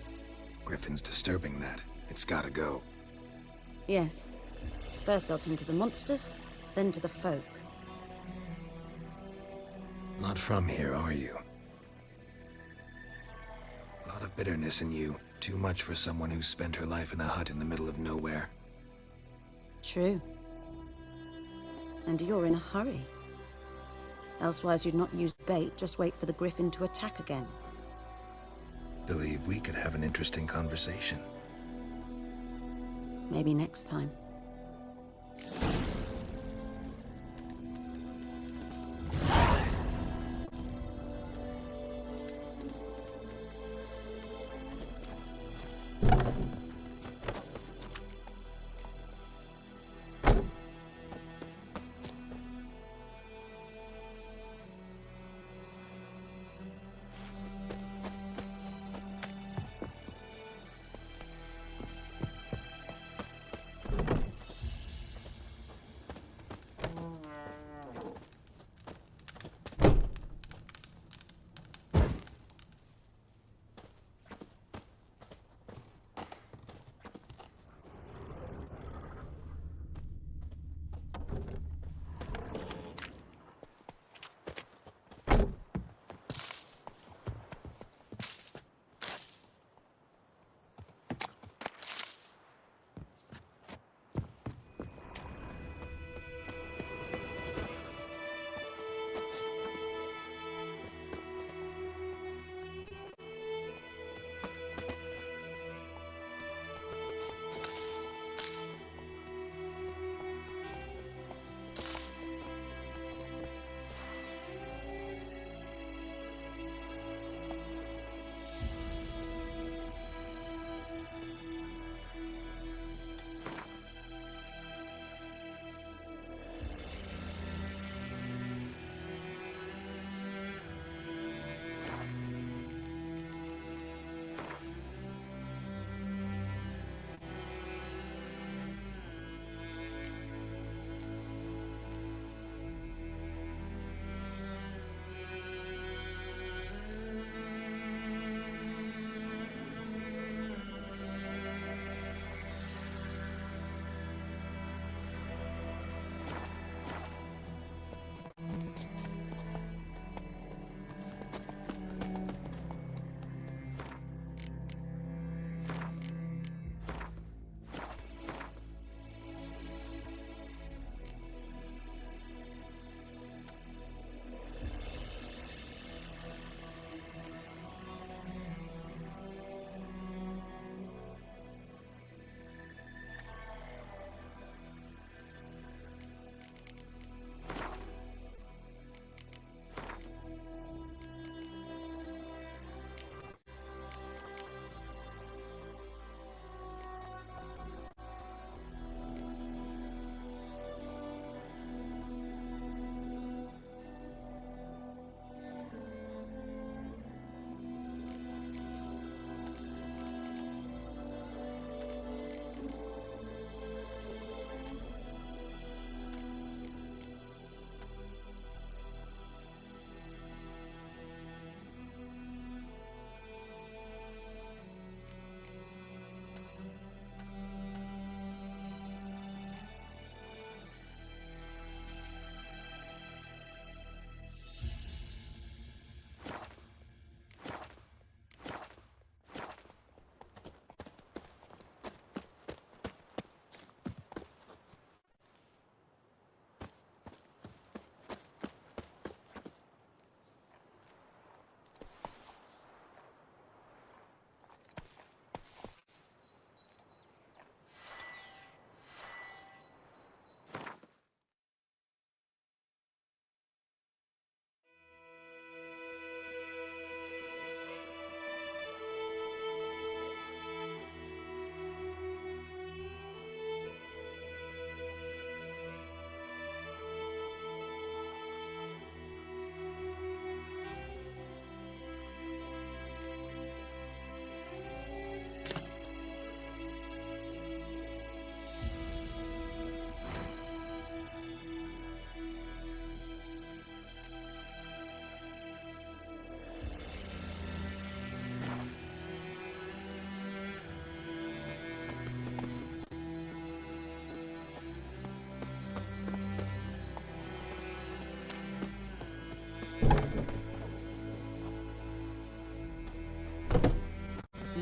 Griffin's disturbing that. It's gotta go. Yes. First they'll tend to the monsters, then to the folk. Not from here, are you? A lot of bitterness in you. Too much for someone who's spent her life in a hut in the middle of nowhere. True. And you're in a hurry. Elsewise you'd not use bait, just wait for the griffin to attack again. Believe we could have an interesting conversation. Maybe next time.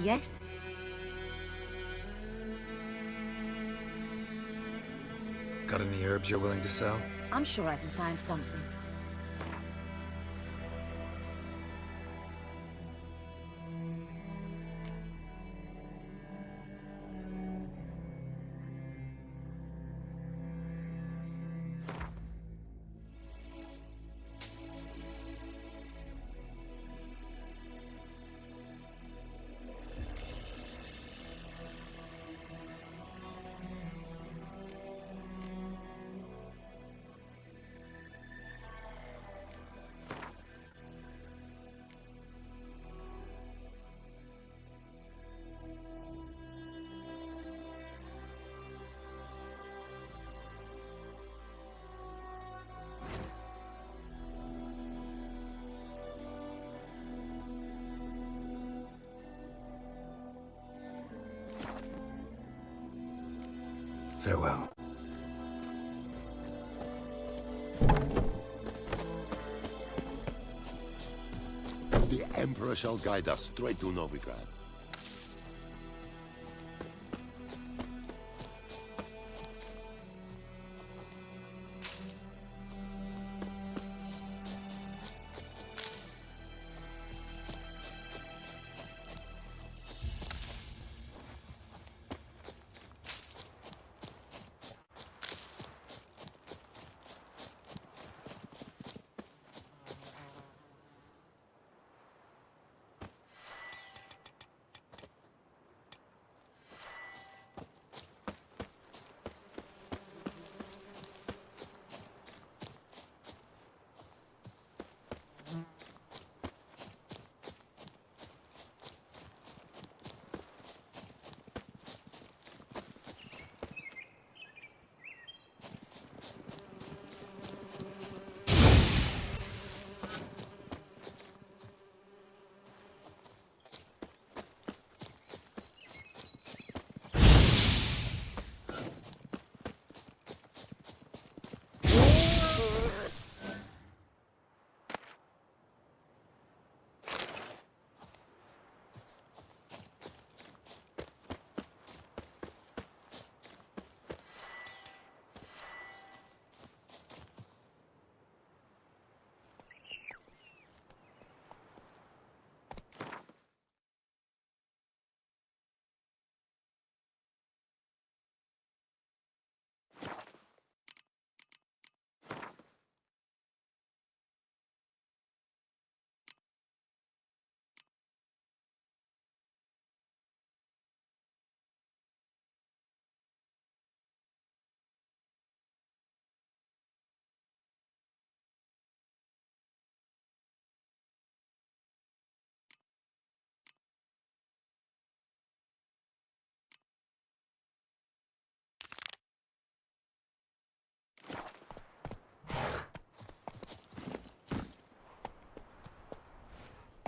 yes? Got any herbs you're willing to sell? I'm sure I can find something. Farewell. The Emperor shall guide us straight to Novigrad.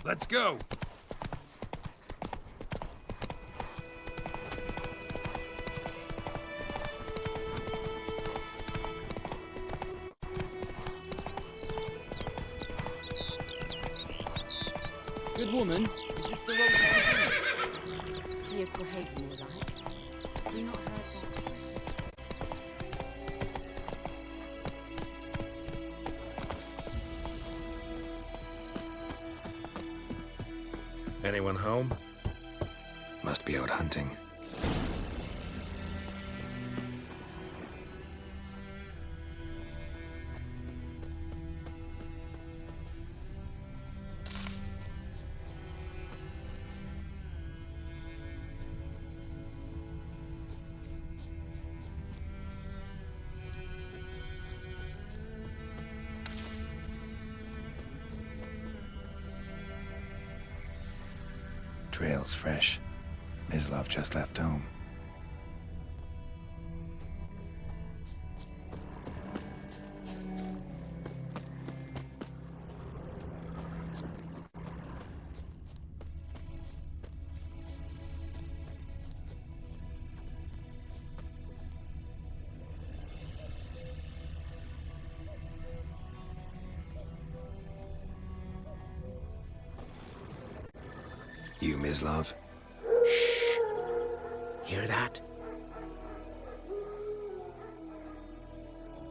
Let's go! Good woman, is this the road to Brazil? Clear Cohaven, all right. We not heard that. Anyone home? Must be out hunting. Trail's fresh. Mislav just left home. You, Mislav? Hear that?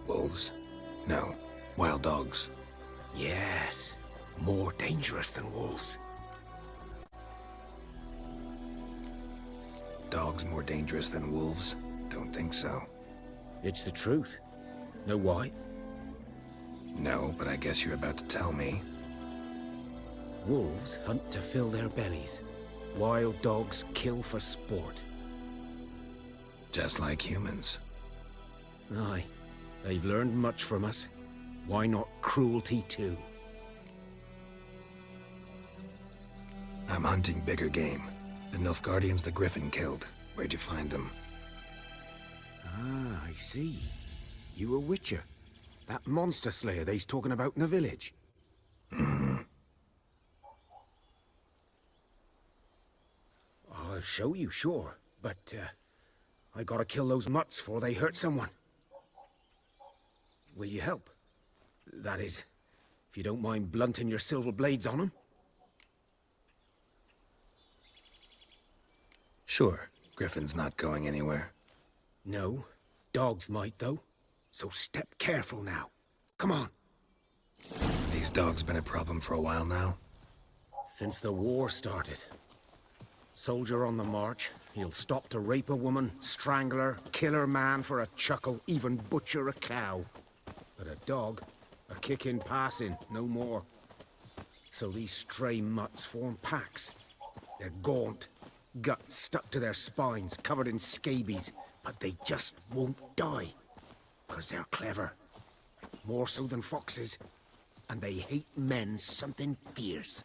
Wolves? No. Wild dogs. Yes. More dangerous than wolves. Dogs more dangerous than wolves? Don't think so. It's the truth. Know why? No, but I guess you're about to tell me. Wolves hunt to fill their bellies. Wild dogs kill for sport. Just like humans. Aye. They've learned much from us. Why not cruelty too? I'm hunting bigger game. The Nilfgaardians the Griffin killed. Where'd you find them? Ah, I see. You a witcher. That monster slayer they's talking about in the village. I'll show you, sure. But, I gotta kill those mutts before they hurt someone. Will you help? That is, if you don't mind blunting your silver blades on them. Sure. Griffin's not going anywhere. No. Dogs might, though. So step careful now. Come on. These dogs been a problem for a while now? Since the war started. Soldier on the march, he'll stop to rape a woman, strangle her, kill her man for a chuckle, even butcher a cow. But a dog, a kick in passing, no more. So these stray mutts form packs. They're gaunt, guts stuck to their spines, covered in scabies, but they just won't die. 'Cause they're clever. More so than foxes. And they hate men something fierce.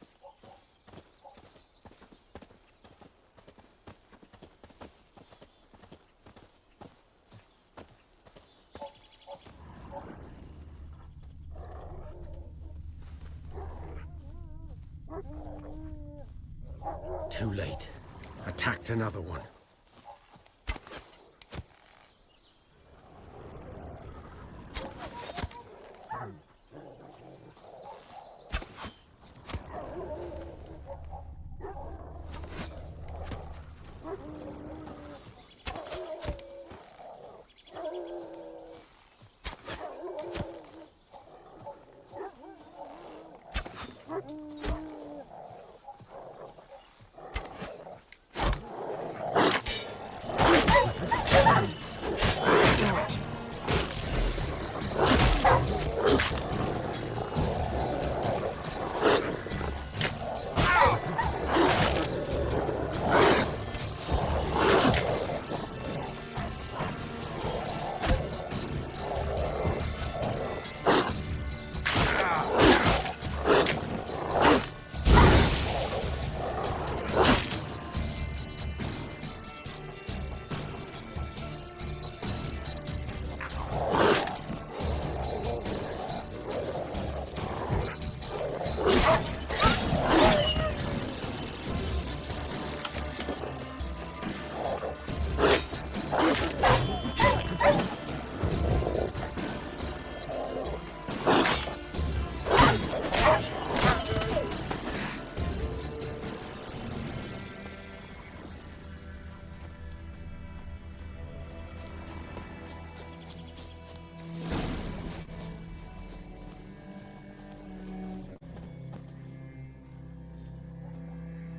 Too late. Attacked another one.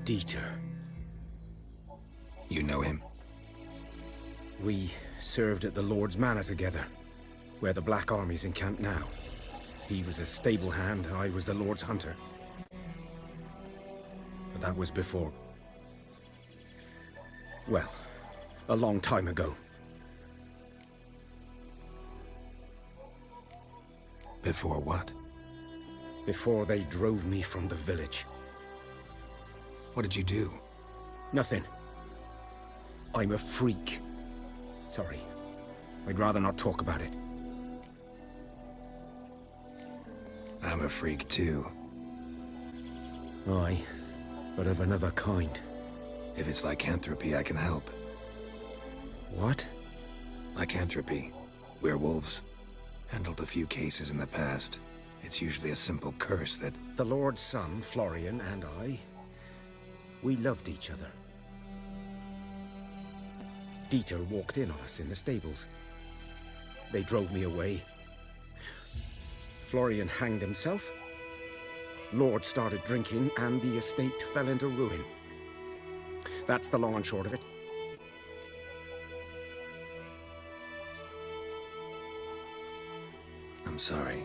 Dieter. You know him? We served at the Lord's Manor together, where the Black Army's encamped now. He was a stable hand, I was the Lord's hunter. But that was before... well, a long time ago. Before what? Before they drove me from the village. What did you do? Nothing. I'm a freak. Sorry. I'd rather not talk about it. I'm a freak too. Aye, but of another kind. If it's lycanthropy, I can help. What? Lycanthropy. Werewolves. Handled a few cases in the past. It's usually a simple curse that... The Lord's son, Florian, and I... we loved each other. Dieter walked in on us in the stables. They drove me away. Florian hanged himself. Lord started drinking, and the estate fell into ruin. That's the long and short of it. I'm sorry.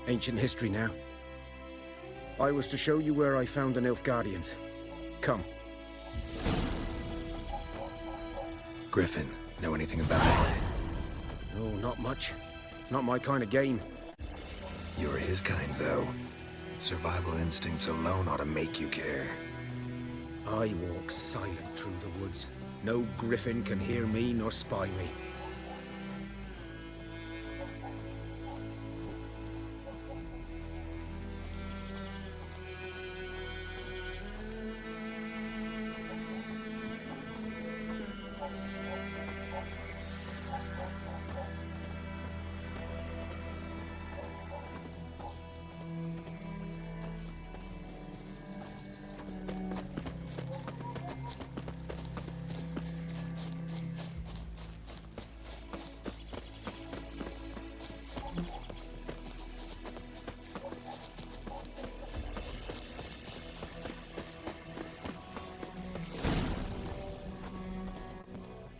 Ancient history now. I was to show you where I found the Nilfgaardians. Come. Griffin, know anything about it? No, not much. It's not my kind of game. You're his kind, though. Survival instincts alone ought to make you care. I walk silent through the woods. No griffin can hear me nor spy me.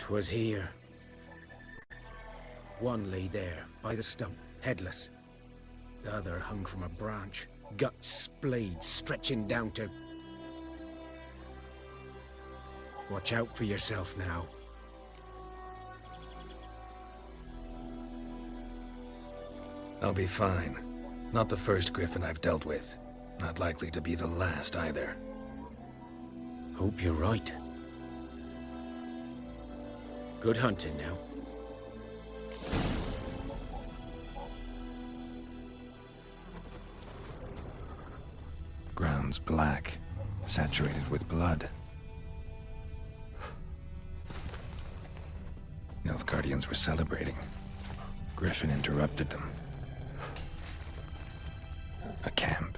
Was here. One lay there, by the stump, headless. The other hung from a branch, guts splayed, stretching down to... Watch out for yourself now. I'll be fine. Not the first griffin I've dealt with. Not likely to be the last either. Hope you're right. Good hunting now. Ground's black, saturated with blood. Nilfgaardians were celebrating. Griffin interrupted them. A camp.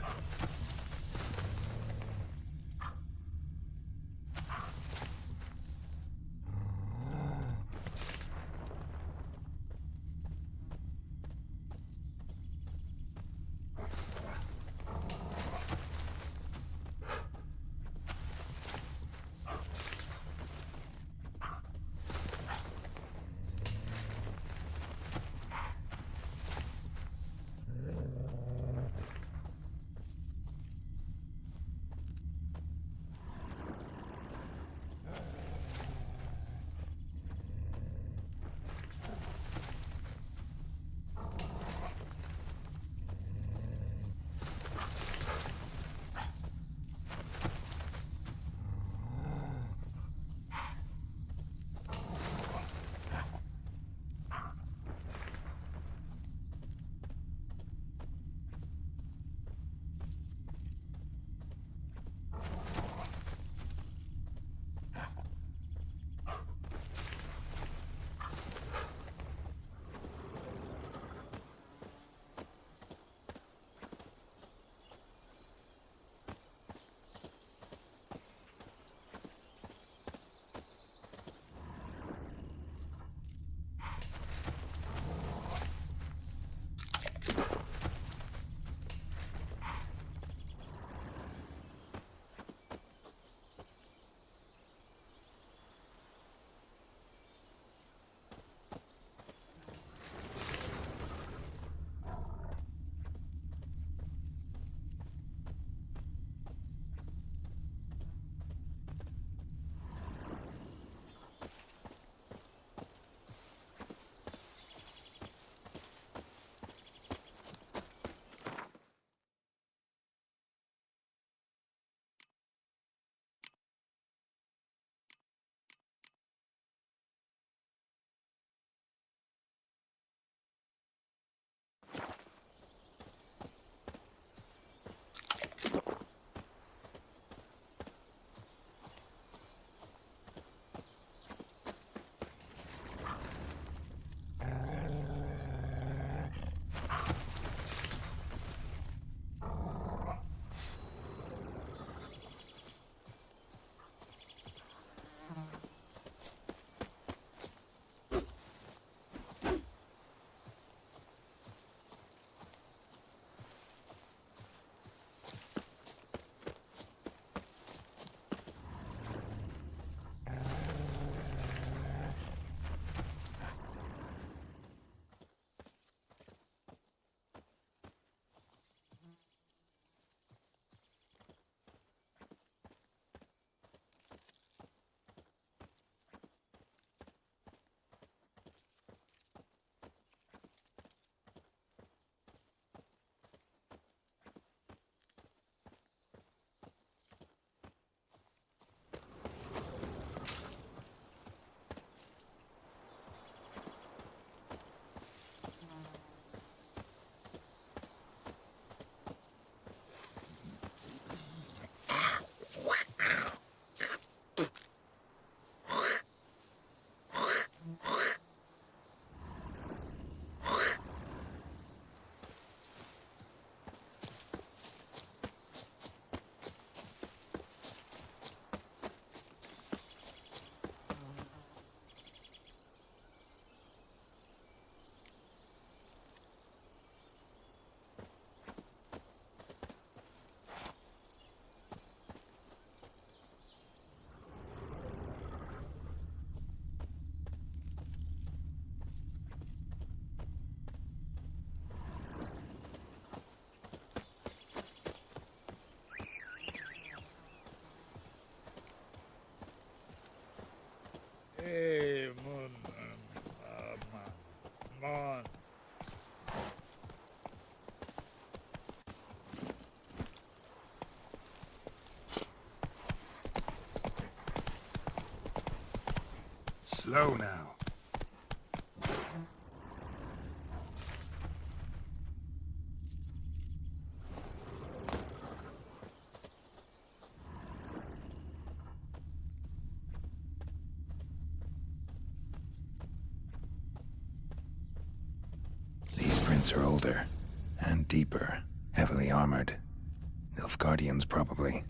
Low now. These prints are older and deeper, heavily armored. Nilfgaardians, probably.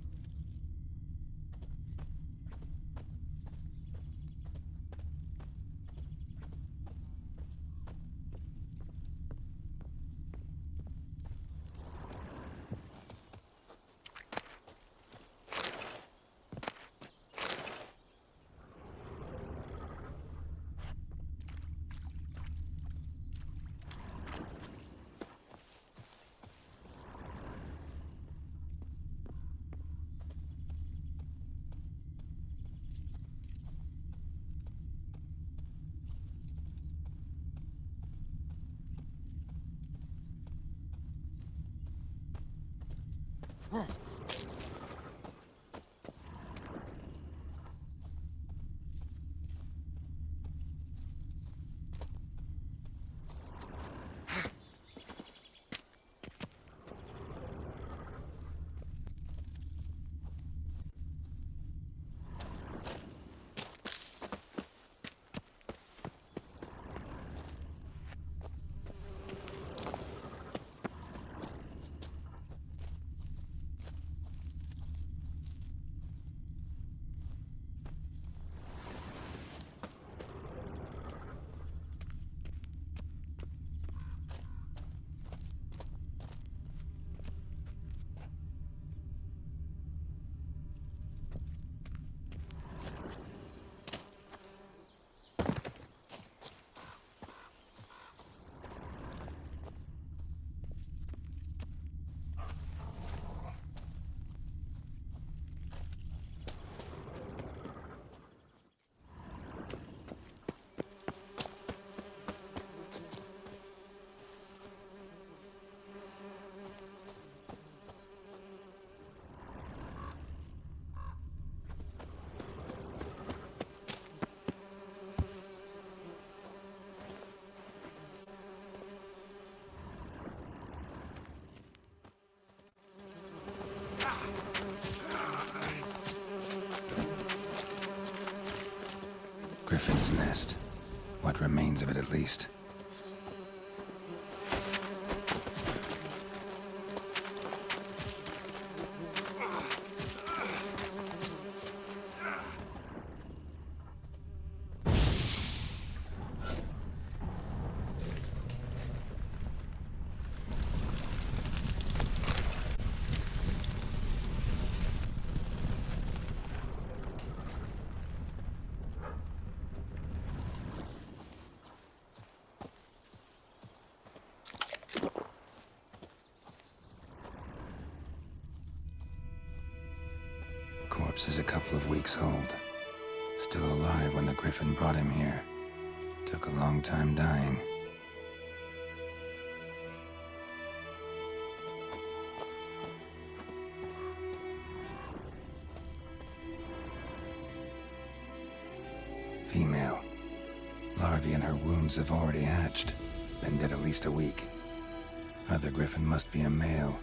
Griffin's nest. What remains of it, at least. Corpse is a couple of weeks old. Still alive when the Griffin brought him here. Took a long time dying. Female. Larvae in her wounds have already hatched. Been dead at least a week. Other Griffin must be a male.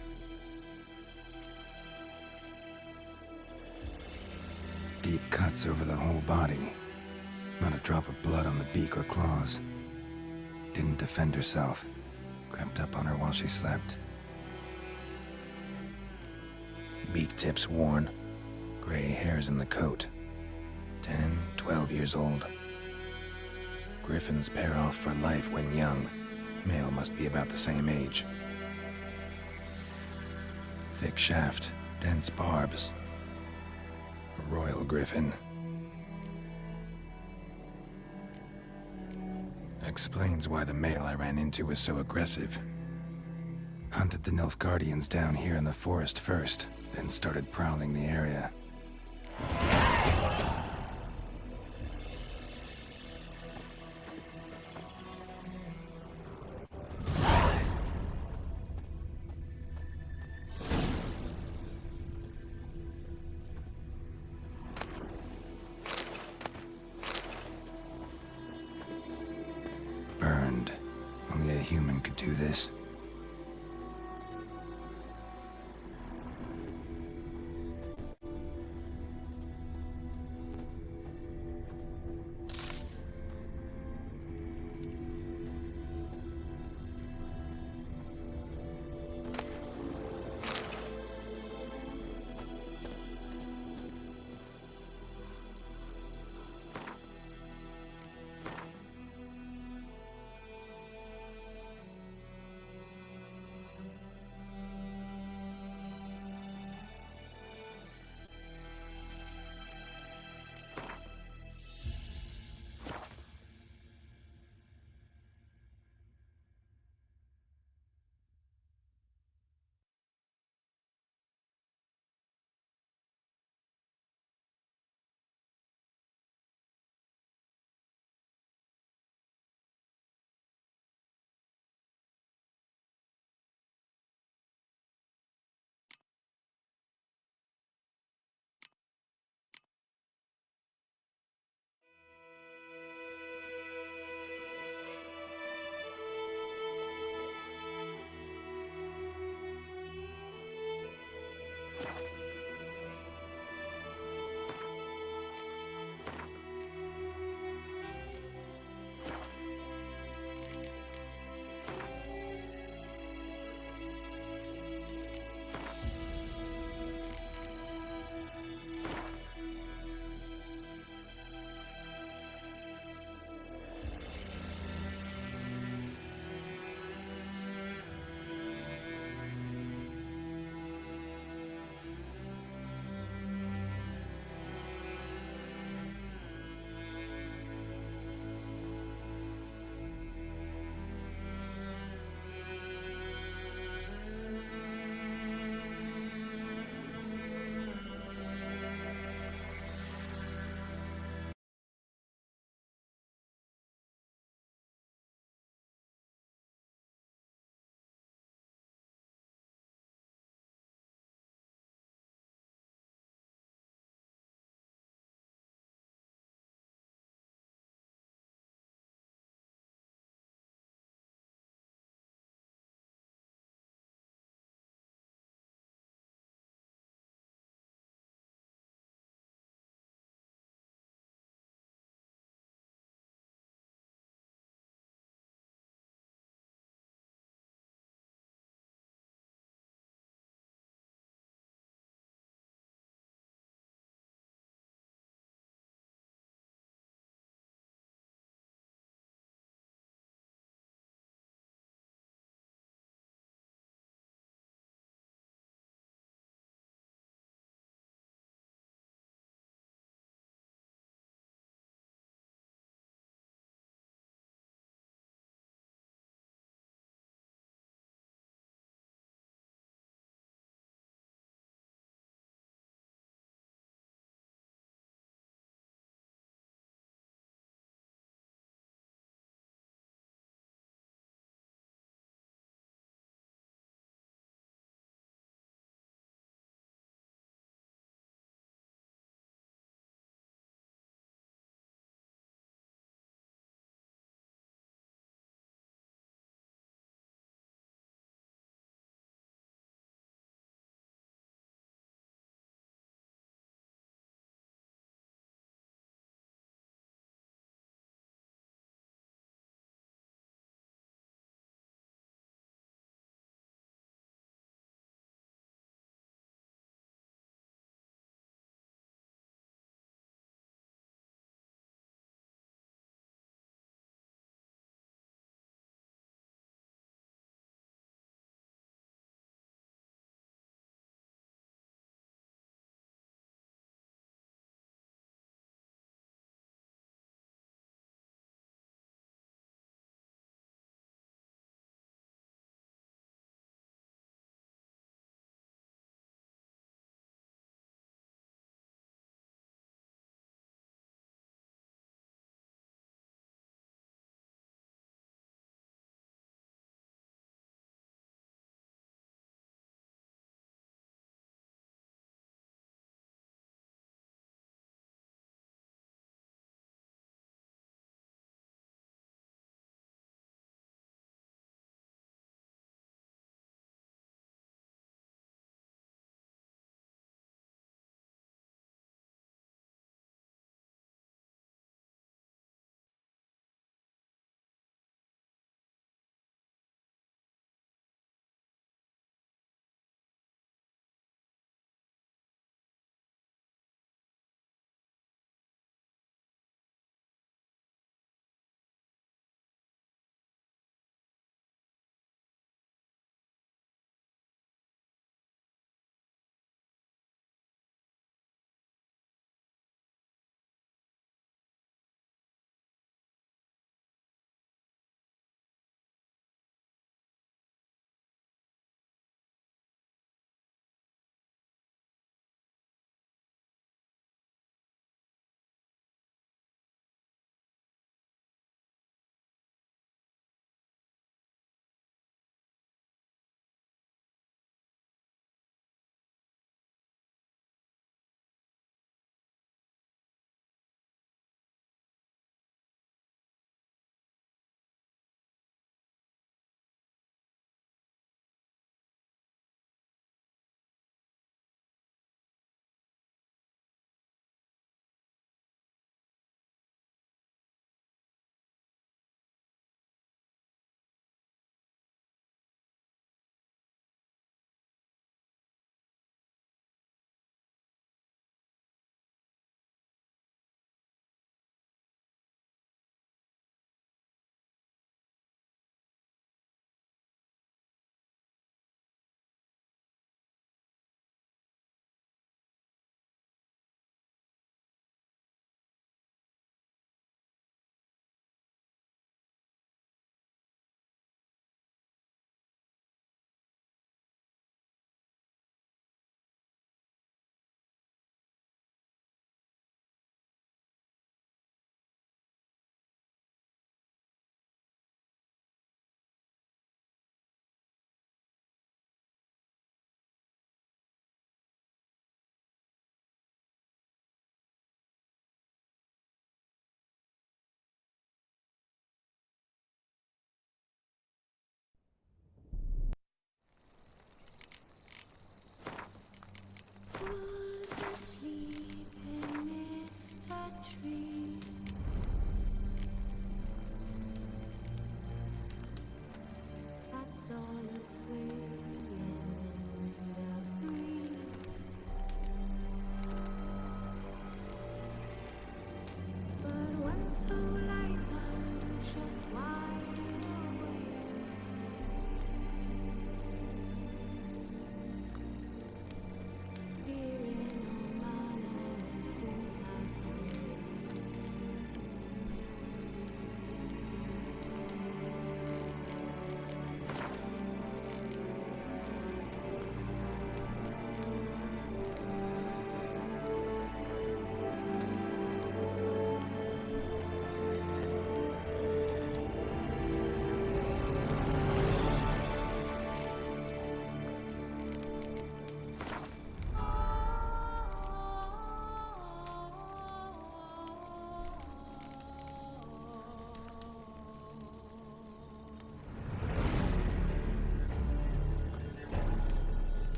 Deep cuts over the whole body. Not a drop of blood on the beak or claws. Didn't defend herself. Crept up on her while she slept. Beak tips worn. Gray hairs in the coat. 10, 12 years old. Griffins pair off for life when young. Male must be about the same age. Thick shaft, dense barbs. A royal griffin. Explains why the male I ran into was so aggressive. Hunted the Nilfgaardians down here in the forest first, then started prowling the area. through this.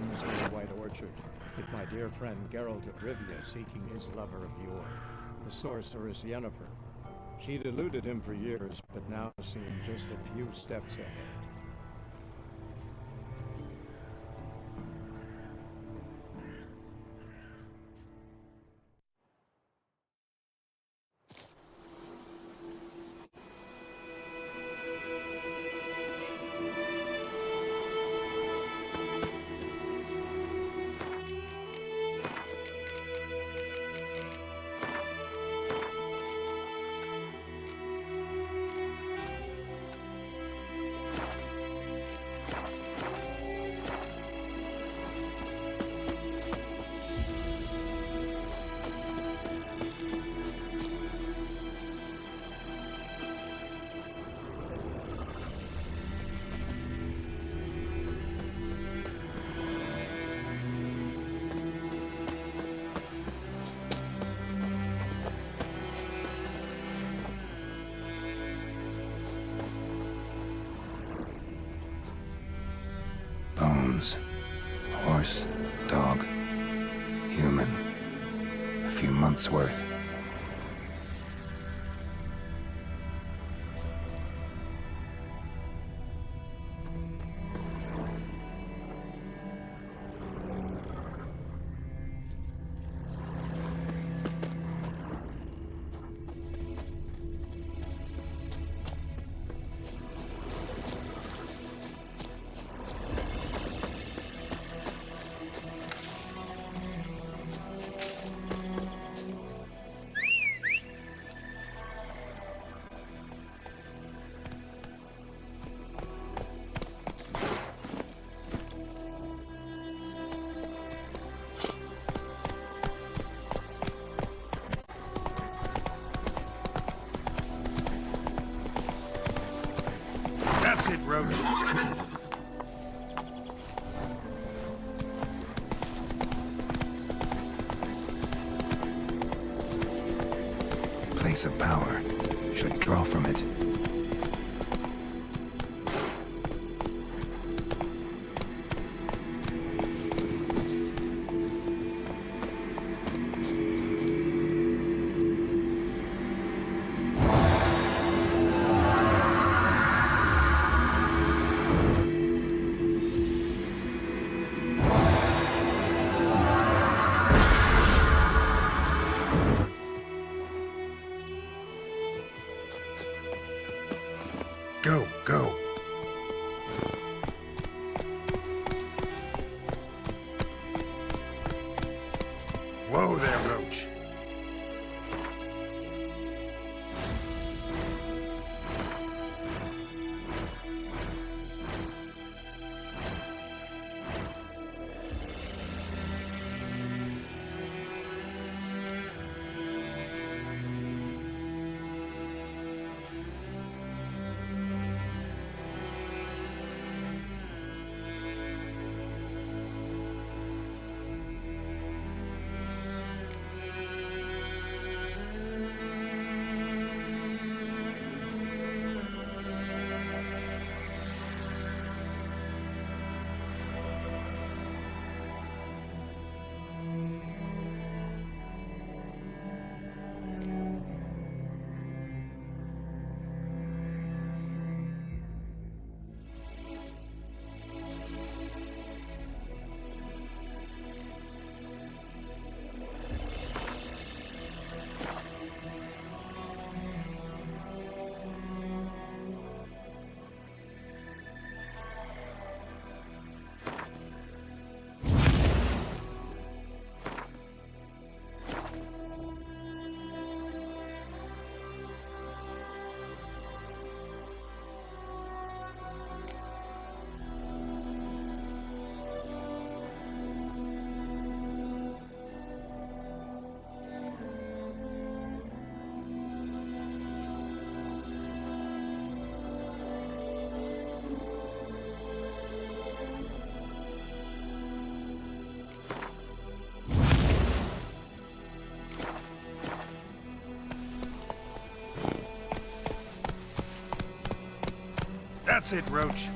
Indians near White Orchard, with my dear friend Geralt of Rivia seeking his lover of yore, the sorceress Yennefer. She'd eluded him for years, but now seemed just a few steps ahead. Bones. Horse, dog, human. A few months' worth. That's it, Roach. Place of power. Should draw from it. Go, go. Whoa there, Roach. That's it, Roach.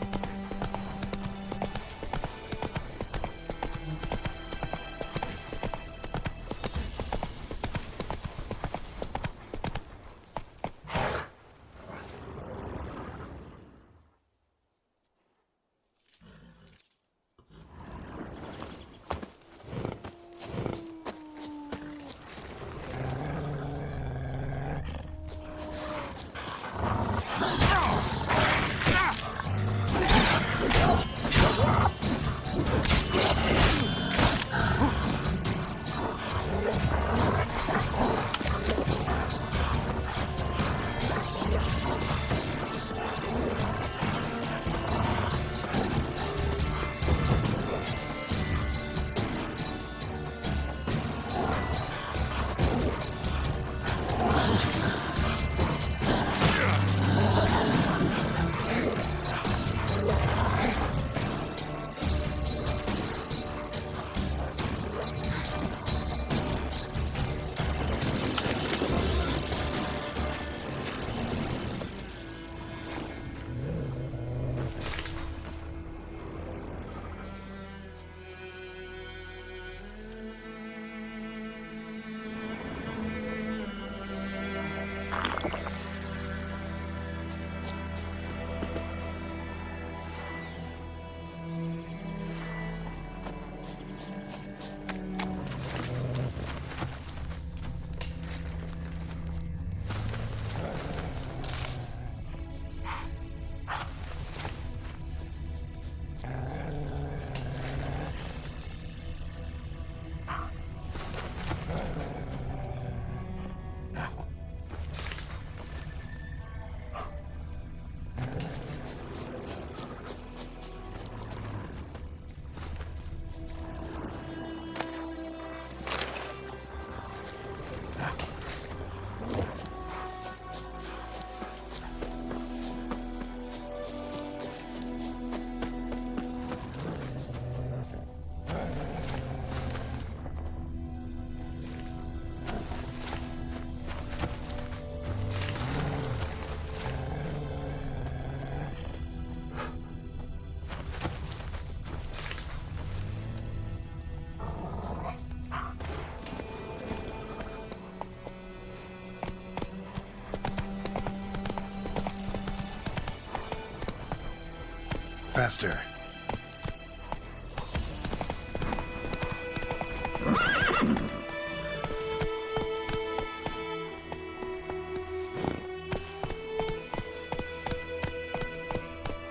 faster.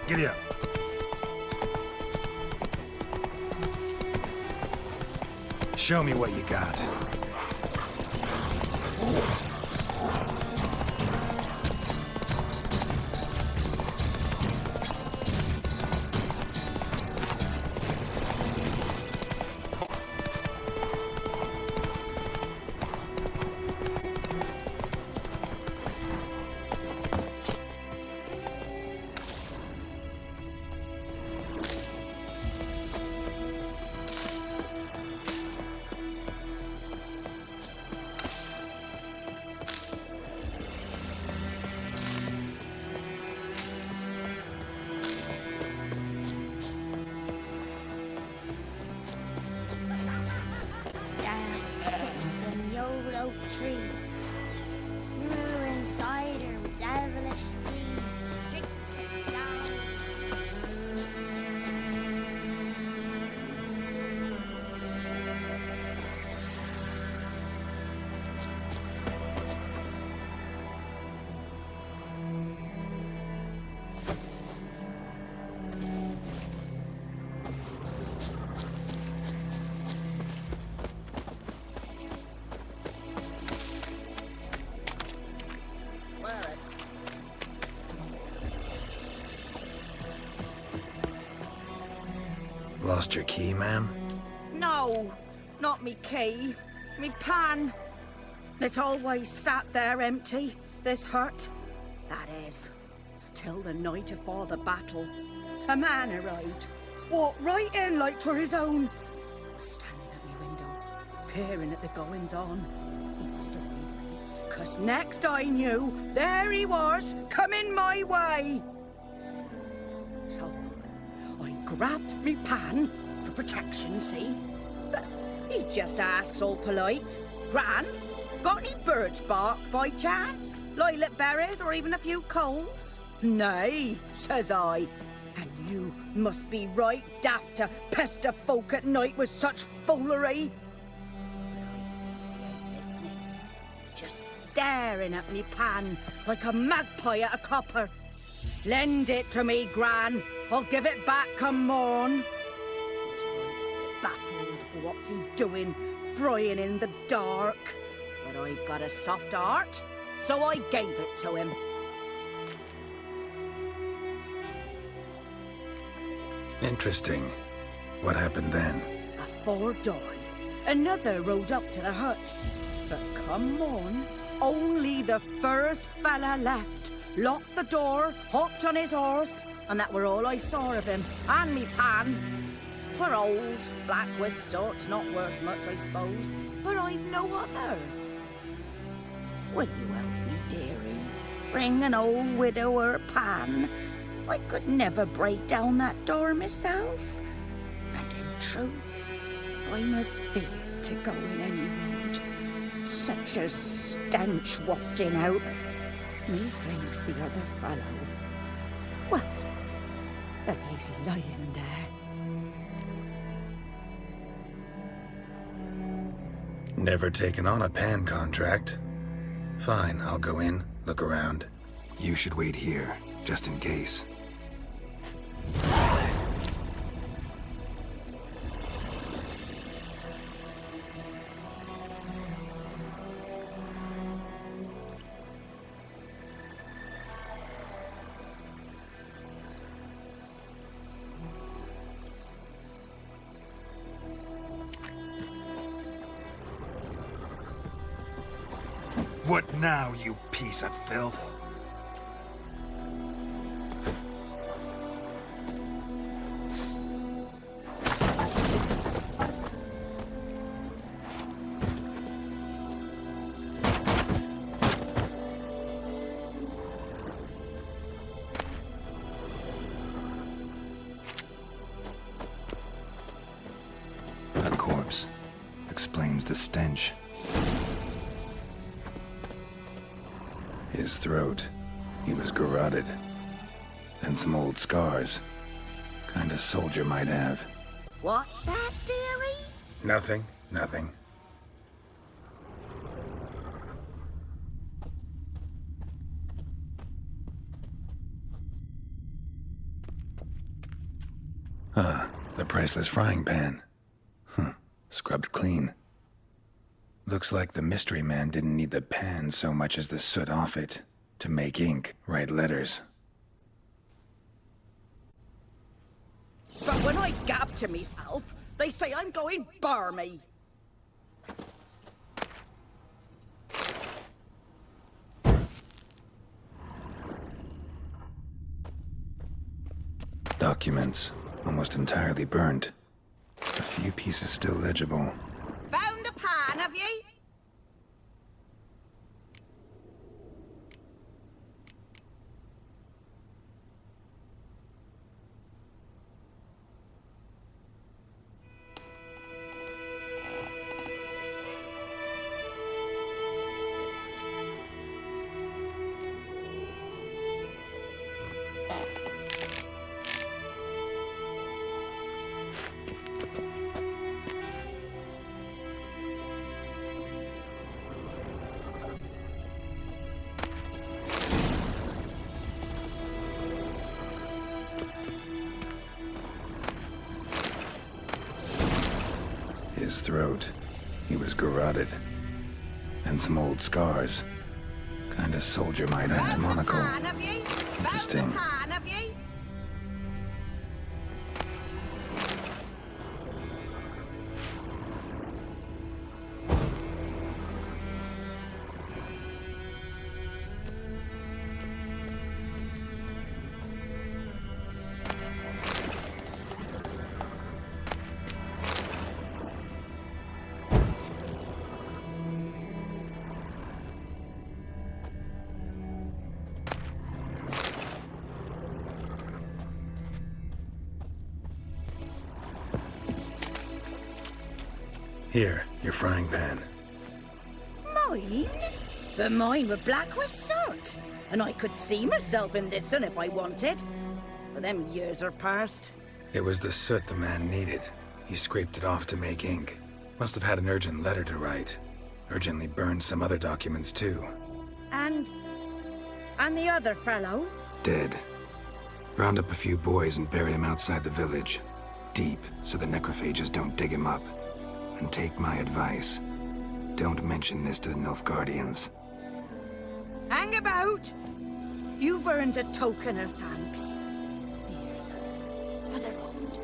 Giddy up. Show me what you got. Sits in the old oak tree, brewing cider with devilish glee. Drinks it down. Lost your key, ma'am? No, not me key. Me pan. It's always sat there empty, this hut. That is, till the night afore the battle. A man arrived, walked right in like 'twere his own. Was standing at me window, peering at the goings-on. He must have read me, 'cause next I knew, there he was, coming my way. So I grabbed me pan for protection, see? But he just asks all polite, Gran, got any birch bark by chance? Lilac berries or even a few coals? Nay, says I. And you must be right daft to pester folk at night with such foolery. But I sees he ain't listening, just staring at me pan like a magpie at a copper. Lend it to me, Gran. I'll give it back come morn. He's right baffled for what's he doing, frying in the dark. But I've got a soft heart, so I gave it to him. Interesting. What happened then? Afore dawn, another rode up to the hut. But come on, only the first fella left. Locked the door, hopped on his horse, and that were all I saw of him, and me pan. 'Twere old, black with sort, not worth much, I suppose, but I've no other. Will you help me, dearie? Bring an old widower pan. I could never break down that door myself. And in truth, I'm afeard to go in any road. Such a stench wafting out. Methinks the other fellow, well, there he's lying there. Never taken on a pan contract. Fine, I'll go in, look around. You should wait here, just in case. What now, you piece of filth? A corpse. Explains the stench. His throat. He was garroted. And some old scars. Kind of soldier might have. What's that, dearie? Nothing, nothing. The priceless frying pan. Scrubbed clean. Looks like the mystery man didn't need the pan so much as the soot off it to make ink, write letters. But when I gab to myself, they say I'm going barmy. Documents, almost entirely burnt. A few pieces still legible. Found the pan, have ye? His throat. He was garroted. And some old scars. Kinda soldier might have monocle. Interesting. Here, your frying pan. Mine? But mine were black with soot, and I could see myself in this one if I wanted. But them years are past. It was the soot the man needed. He scraped it off to make ink. Must have had an urgent letter to write. Urgently burned some other documents too. And the other fellow? Dead. Round up a few boys and bury him outside the village. Deep, so the necrophages don't dig him up. And take my advice. Don't mention this to the Nilfgaardians. Hang about! You've earned a token of thanks. Here's for the road.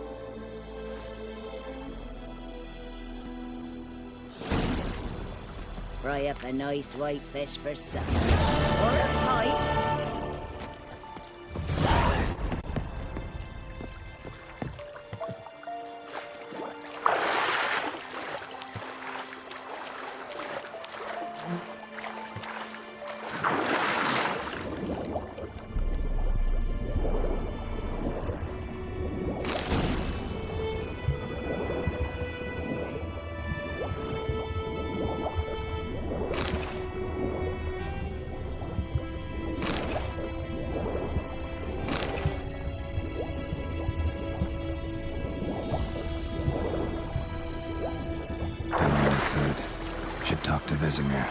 Fry up a nice white fish for supper. Or a pie. Should talk to Vesemir.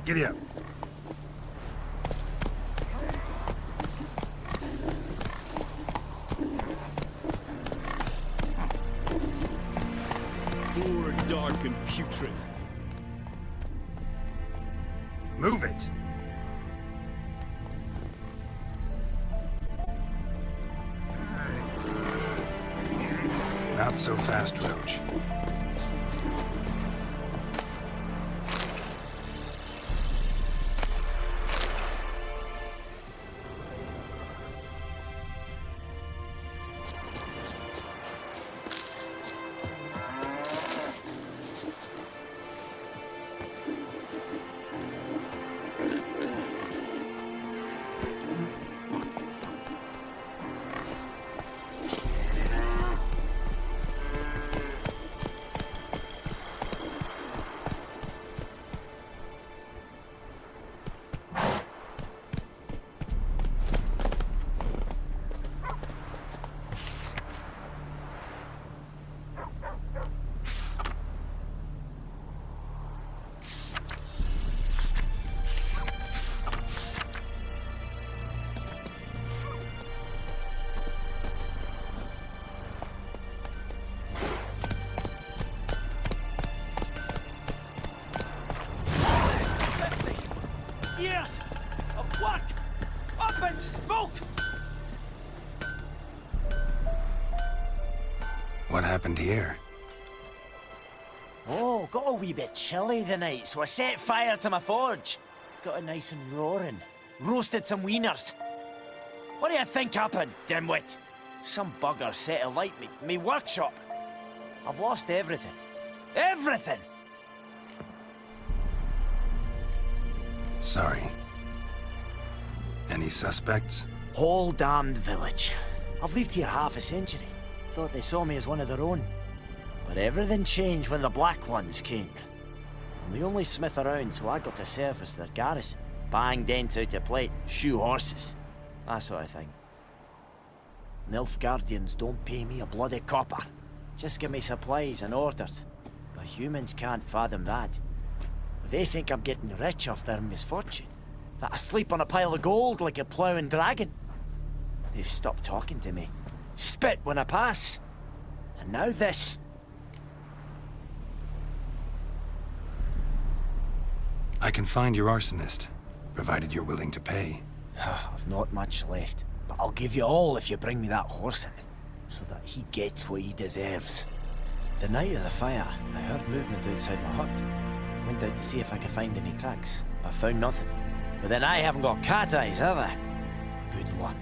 Giddy up. Poor, dark, and putrid. Move it! Not so fast, Roach. Years of work up in smoke! What happened here? Oh, got a wee bit chilly the night, so I set fire to my forge. Got it nice and roaring. Roasted some wieners. What do you think happened, dimwit? Some bugger set alight me workshop. I've lost everything. Everything! Sorry. Any suspects? Whole damned village. I've lived here half a century. Thought they saw me as one of their own. But everything changed when the Black Ones came. I'm the only smith around, so I got to service their garrison. Bang dents out of plate, shoe horses. That sort of thing. Nilfgaardians don't pay me a bloody copper. Just give me supplies and orders. But humans can't fathom that. They think I'm getting rich off their misfortune. That I sleep on a pile of gold like a ploughing dragon. They've stopped talking to me. Spit when I pass. And now this. I can find your arsonist, provided you're willing to pay. I've not much left, but I'll give you all if you bring me that horse in, so that he gets what he deserves. The night of the fire, I heard movement outside my hut. Went out to see if I could find any tracks, but found nothing. But then I haven't got cat eyes, have I? Good luck.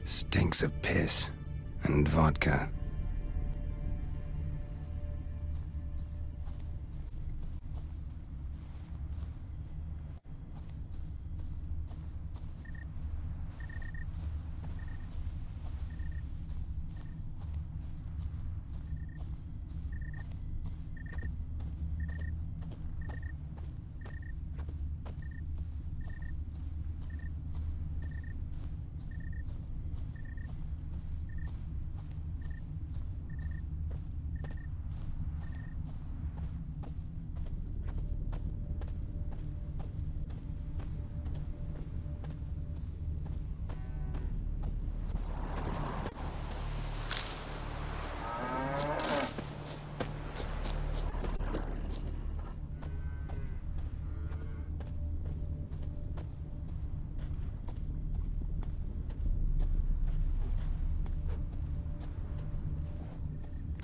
Stinks of piss and vodka.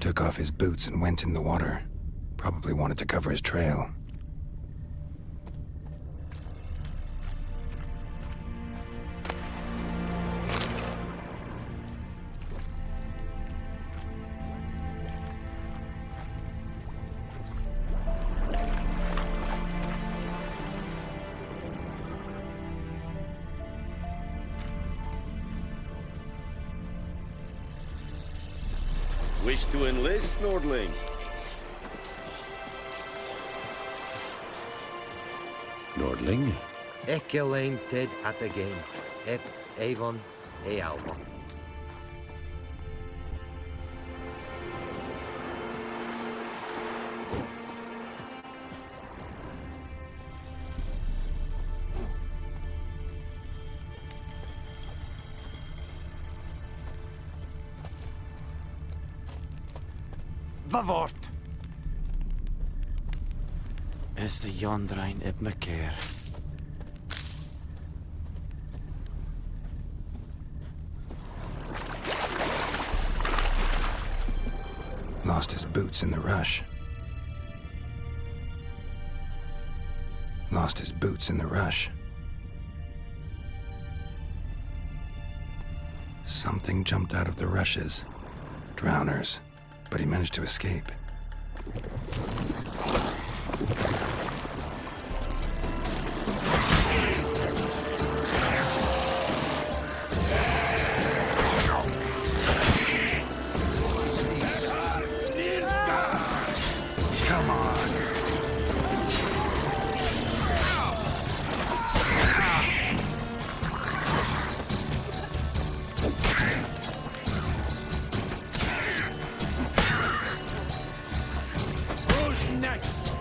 Took off his boots and went in the water. Probably wanted to cover his trail. Wish to enlist, Nordling? Nordling? Ekelain ted at again. Ep.1 Alba. Vavort! Is de Yondrein op mekaar. Lost his boots in the rush. Lost his boots in the rush. Something jumped out of the rushes. Drowners. But he managed to escape. Come on. Next!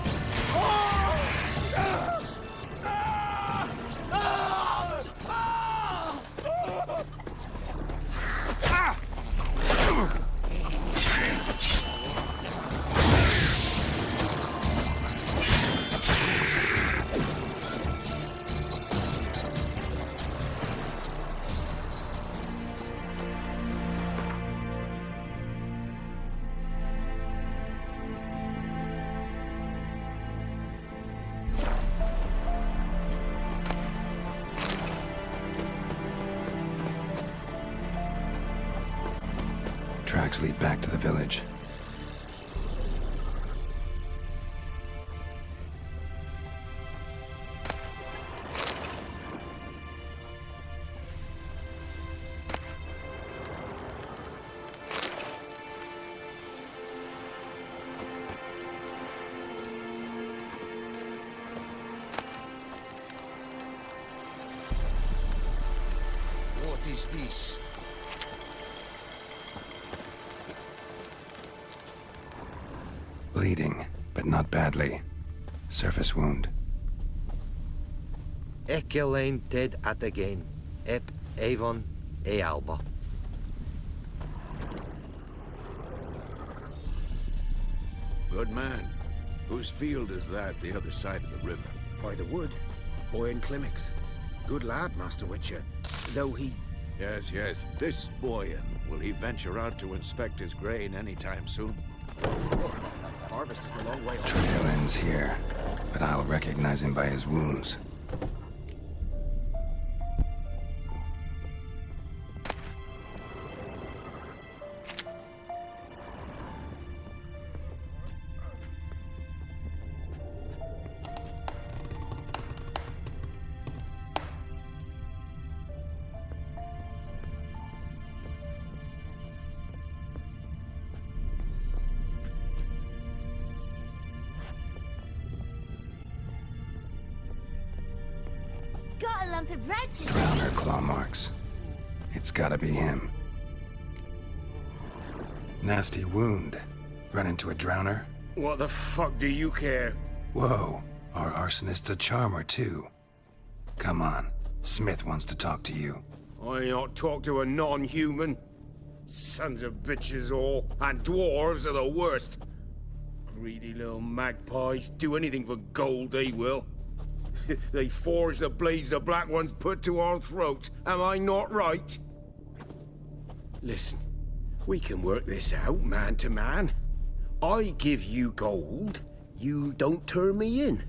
Tracks lead back to the village. What is this? Bleeding, but not badly. Surface wound. Ekelain ted at again. Ep.1 Alba. Good man. Whose field is that, the other side of the river? By the wood. Boy in Climmix. Good lad, Master Witcher. Though he... Yes. This Boyan. Will he venture out to inspect his grain anytime soon? Harvest is a long way off. Trail ends here, but I'll recognize him by his wounds. lump of bread today. Drowner claw marks. It's gotta be him. Nasty wound. Run into a drowner? What the fuck do you care? Whoa, our arsonist's a charmer too. Come on, Smith wants to talk to you. I ain't not talk to a non-human. Sons of bitches all, and dwarves are the worst. Greedy little magpies, do anything for gold, they will. They forge the blades the Black Ones put to our throats, am I not right? Listen, we can work this out, man to man. I give you gold, you don't turn me in.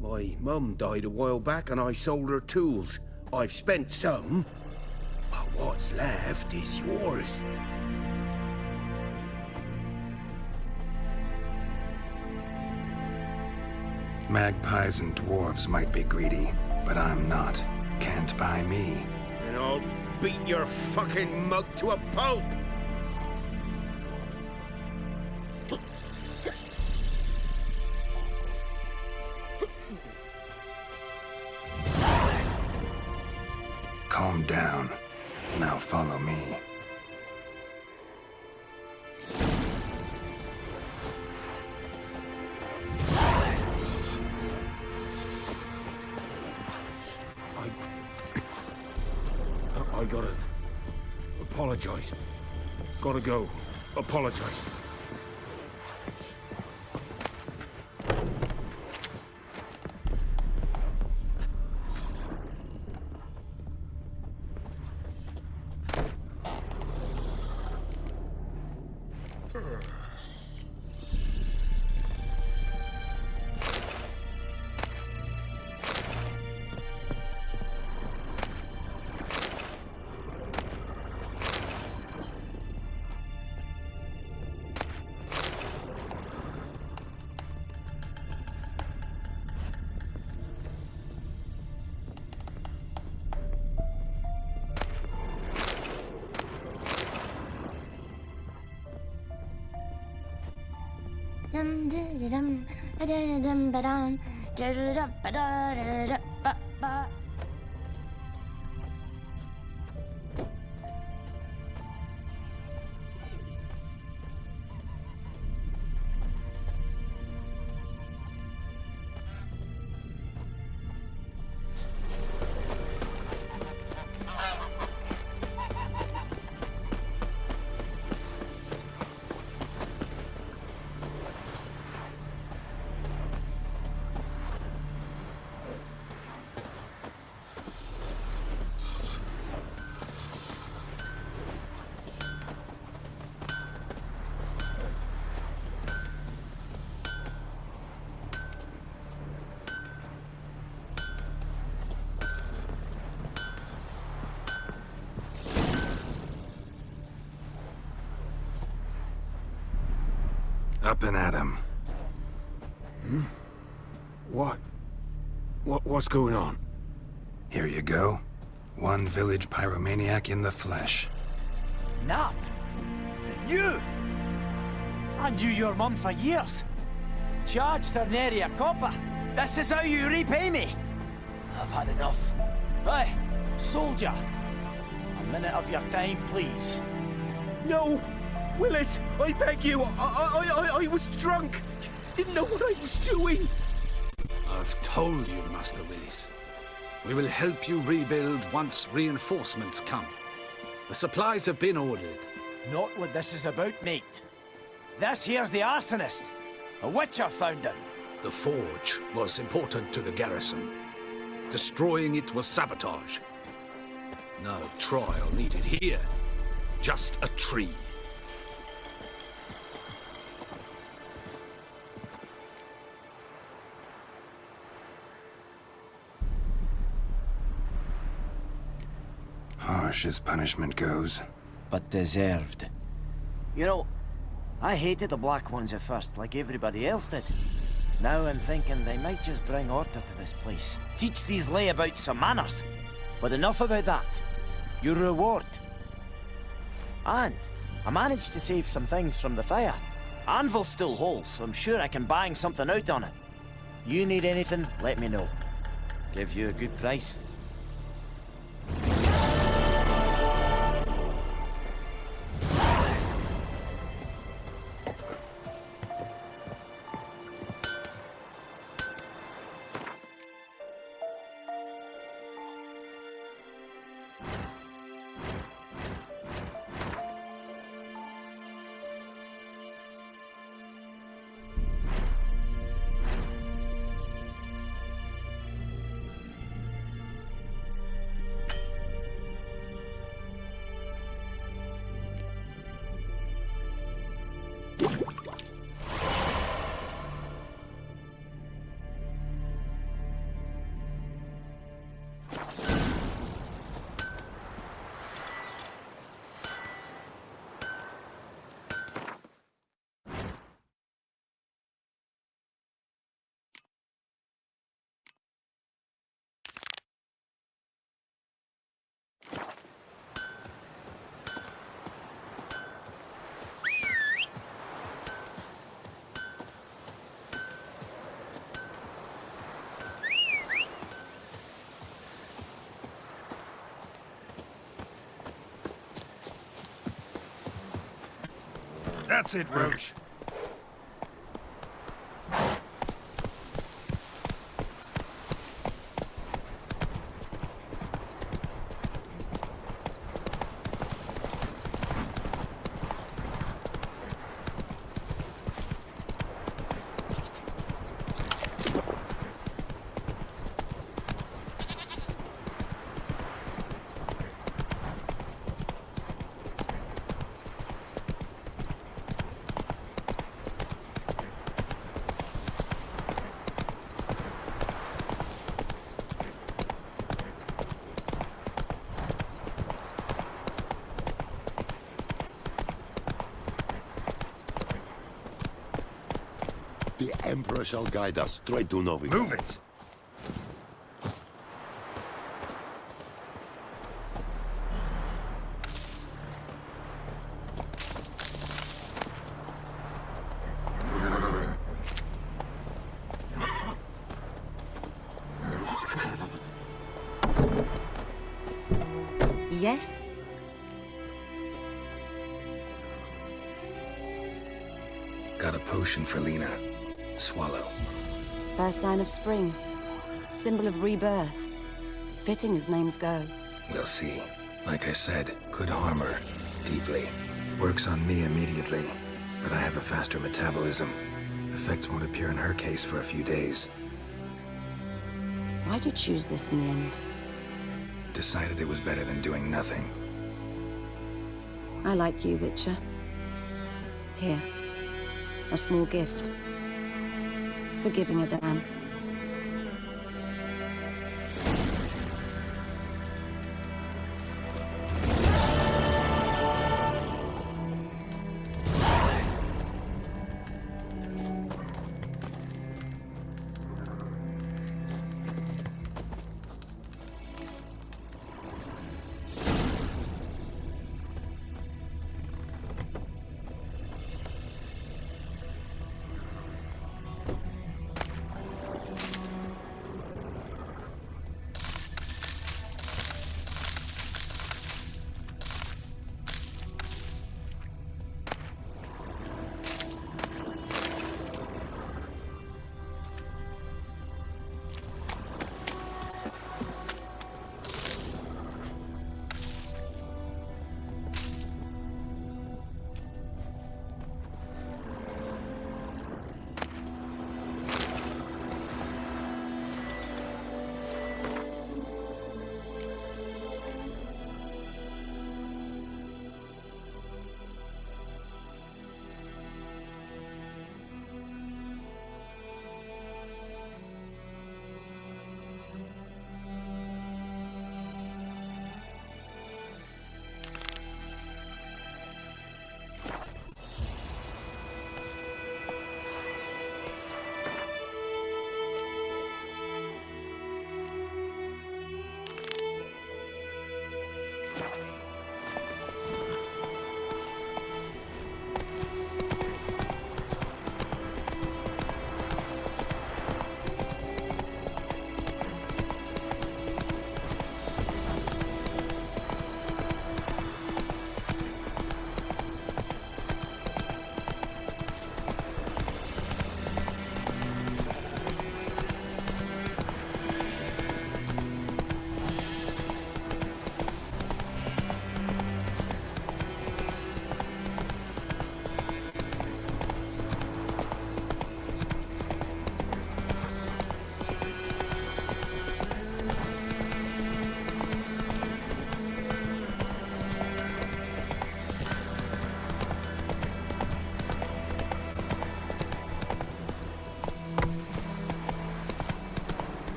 My mum died a while back and I sold her tools. I've spent some, but what's left is yours. Magpies and dwarves might be greedy, but I'm not. Can't buy me. And I'll beat your fucking mug to a pulp! Calm down. Now follow me. I gotta apologize. Gotta go. Apologize. Dum dum dum dum dum dum dum. Up and at him. What's going on? Here you go. One village pyromaniac in the flesh. Nap? You? I knew your mum for years. Charged her nary a copper. This is how you repay me. I've had enough. Hey, soldier. A minute of your time, please. No! Willis, I beg you, I was drunk. Didn't know what I was doing. I've told you, Master Willis. We will help you rebuild once reinforcements come. The supplies have been ordered. Not what this is about, mate. This here's the arsonist. A witcher found him. The forge was important to the garrison. Destroying it was sabotage. No trial needed here. Just a tree. Harsh as punishment goes. But deserved. You know, I hated the Black Ones at first, like everybody else did. Now I'm thinking they might just bring order to this place. Teach these layabouts some manners. But enough about that. Your reward. And I managed to save some things from the fire. Anvil's still whole, so I'm sure I can bang something out on it. You need anything, let me know. Give you a good price. That's it, Roach. The Emperor shall guide us straight to Novigrad. Move it! Yes? Got a potion for Lena. Swallow. First sign of spring. Symbol of rebirth. Fitting as names go. We'll see. Like I said, could harm her. Deeply. Works on me immediately, but I have a faster metabolism. Effects won't appear in her case for a few days. Why'd you choose this in the end? Decided it was better than doing nothing. I like you, Witcher. Here. A small gift. For giving a damn.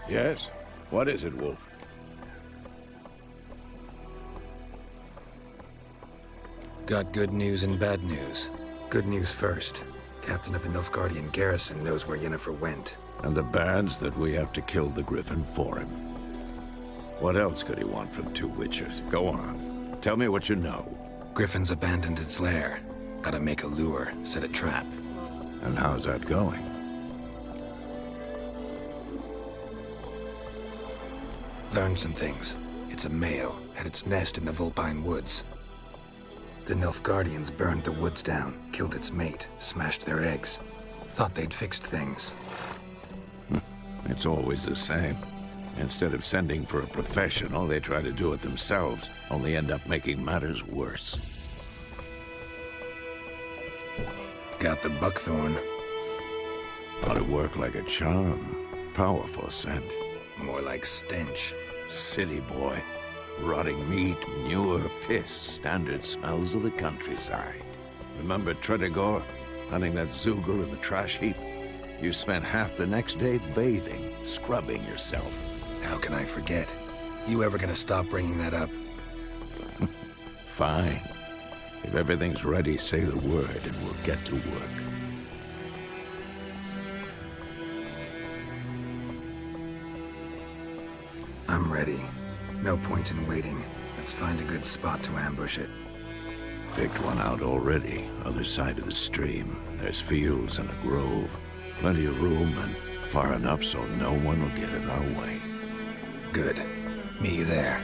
Yes? What is it, Wolf? Got good news and bad news. Good news first. Captain of a Nilfgaardian garrison knows where Yennefer went. And the bad's that we have to kill the Griffin for him. What else could he want from two witchers? Go on. Tell me what you know. Griffin's abandoned its lair. Gotta make a lure, set a trap. And how's that going? Learned some things. It's a male, had its nest in the Vulpine Woods. The Nilfgaardians burned the woods down, killed its mate, smashed their eggs. Thought they'd fixed things. It's always the same. Instead of sending for a professional, they try to do it themselves, only end up making matters worse. Got the buckthorn. Ought to work like a charm. Powerful scent. More like stench. City boy. Rotting meat, manure, piss, standard smells of the countryside. Remember Tredegor? Hunting that Zoogle in the trash heap? You spent half the next day bathing, scrubbing yourself. How can I forget? You ever gonna stop bringing that up? Fine. If everything's ready, say the word and we'll get to work. I'm ready. No point in waiting. Let's find a good spot to ambush it. Picked one out already, other side of the stream. There's fields and a grove. Plenty of room and far enough so no one will get in our way. Good. Meet you there.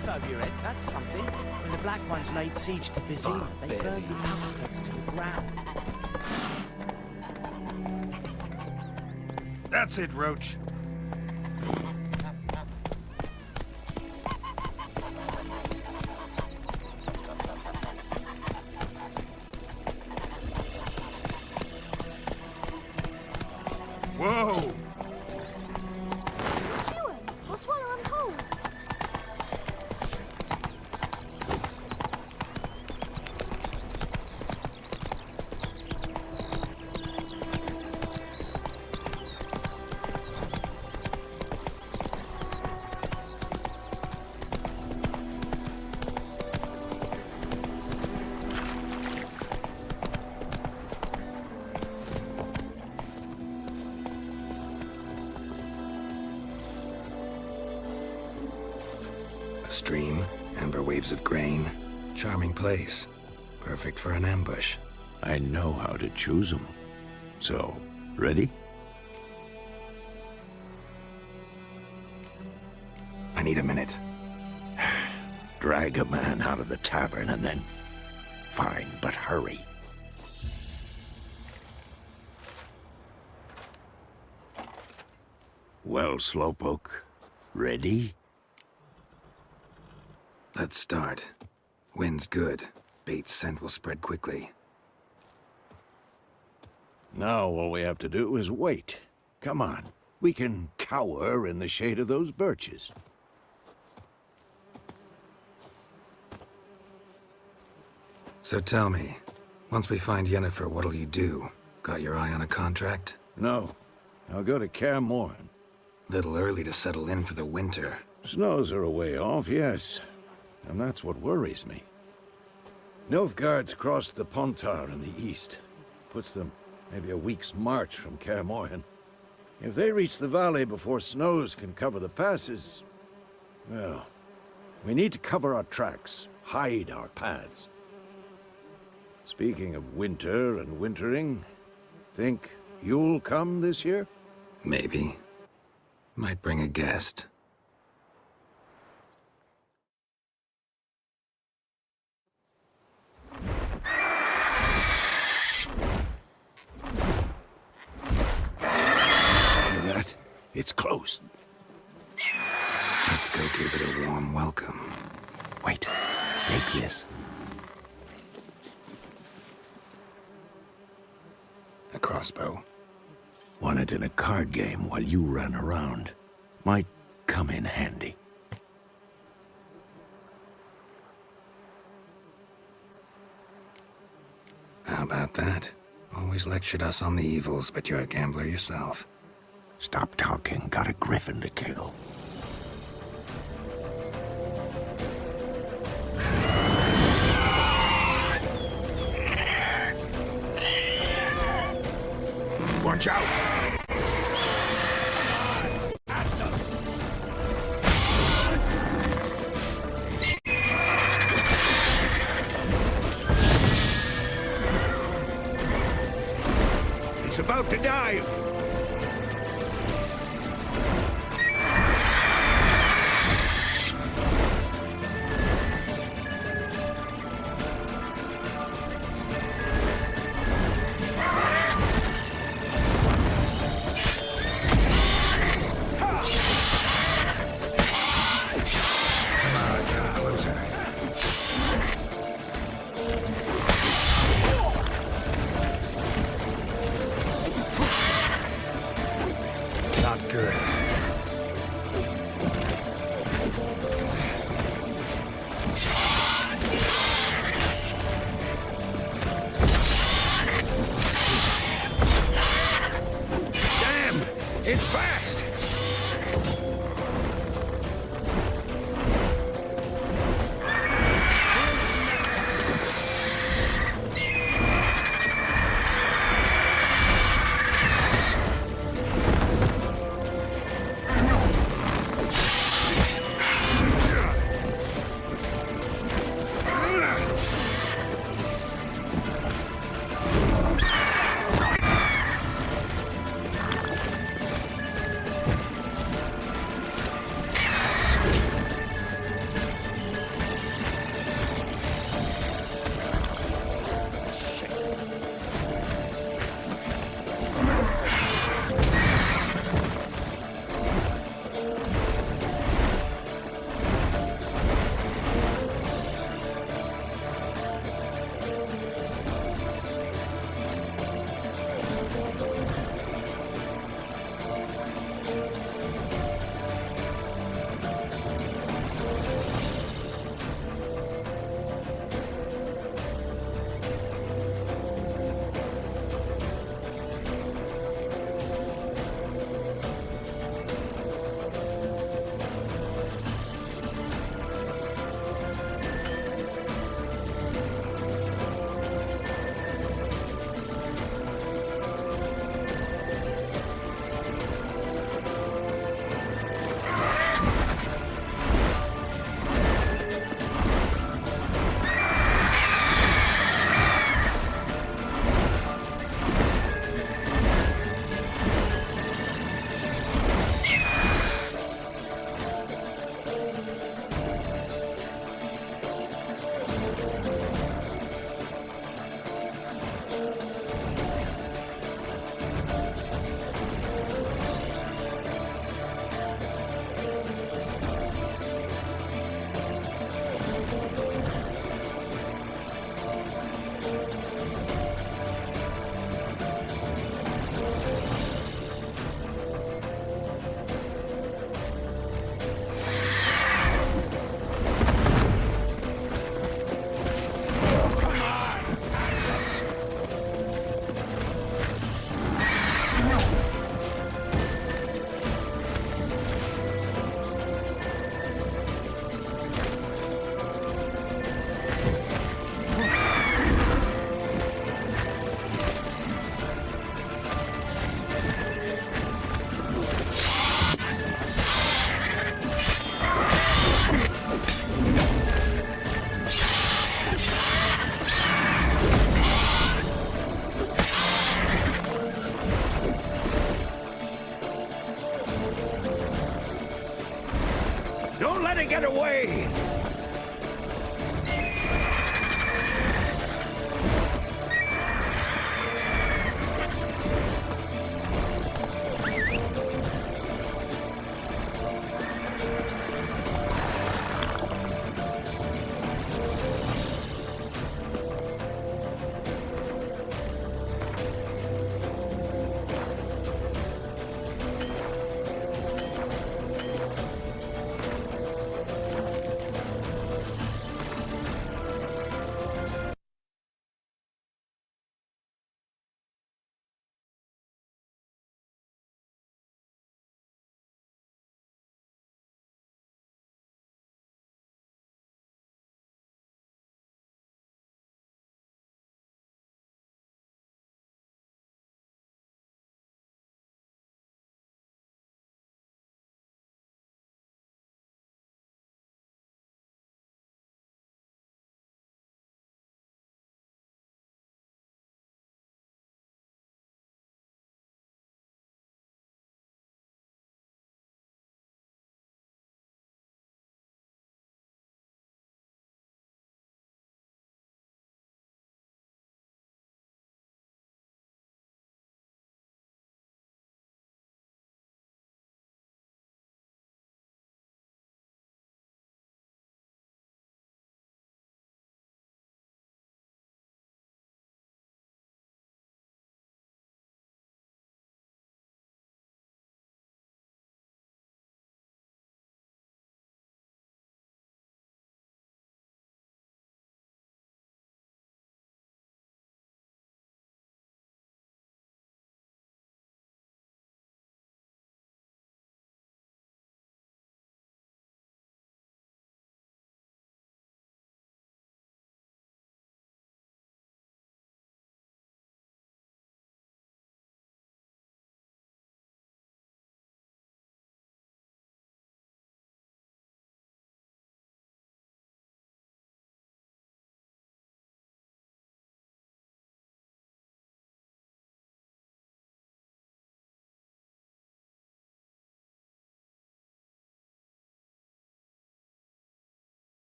roof over your head, that's something. When the Black Ones laid siege to Vizima, they burned the outskirts to the ground. That's it, Roach. Whoa! What's you in? What's while I'm cold? A stream, amber waves of grain. Charming place. Perfect for an ambush. I know how to choose them. So, ready? I need a minute. Drag a man out of the tavern and then... Fine, but hurry. Well, Slowpoke, ready? Let's start. Wind's good. Bait's scent will spread quickly. Now all we have to do is wait. Come on. We can cower in the shade of those birches. So tell me, once we find Yennefer, what'll you do? Got your eye on a contract? No. I'll go to Kaer Morhen. Little early to settle in for the winter. Snows are a way off, yes. And that's what worries me. Nilfgaard's crossed the Pontar in the east. Puts them maybe a week's march from Kaer Morhen. If they reach the valley before snows can cover the passes... well, we need to cover our tracks, hide our paths. Speaking of winter and wintering, think you'll come this year? Maybe. Might bring a guest. Hear that? It's close. Let's go give it a warm welcome. Wait, take this. A crossbow. Won it in a card game while you ran around. Might come in handy. How about that? Always lectured us on the evils, but you're a gambler yourself. Stop talking. Got a griffin to kill. Watch out! It's about to dive!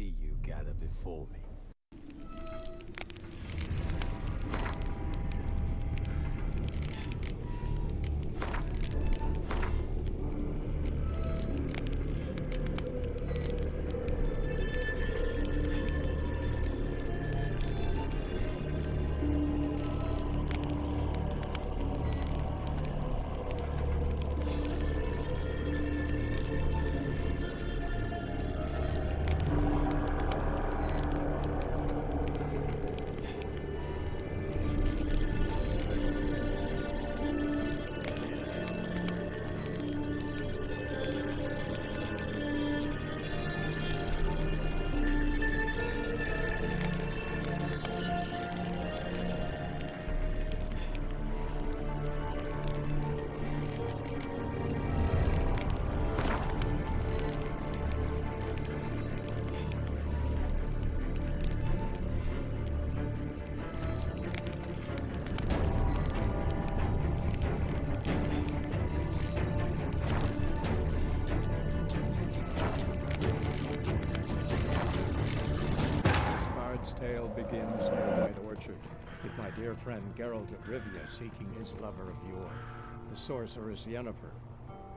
see you gather before me. Tale begins near White Orchard, with my dear friend Geralt of Rivia seeking his lover of yore, the sorceress Yennefer.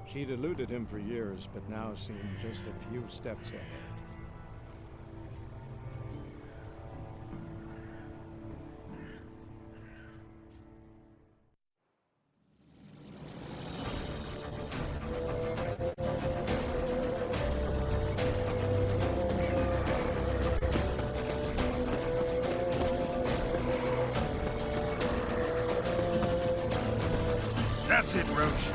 She'd eluded him for years, but now seemed just a few steps ahead. That's it, Roach.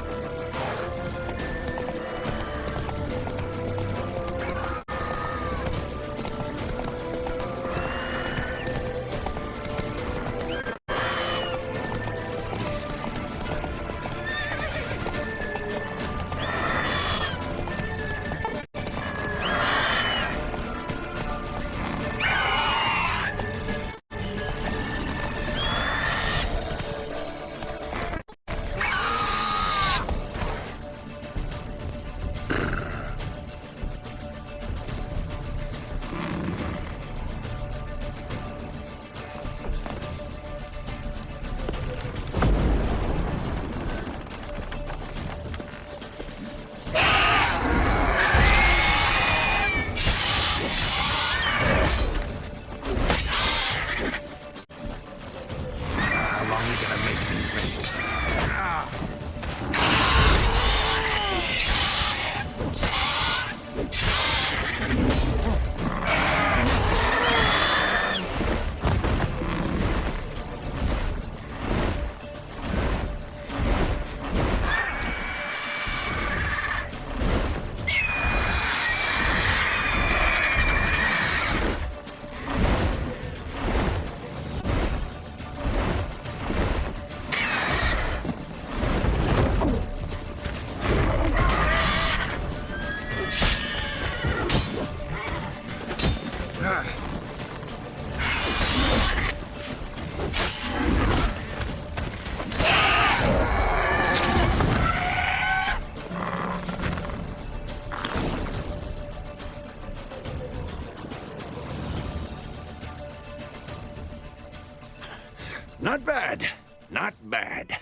Not bad. Not bad.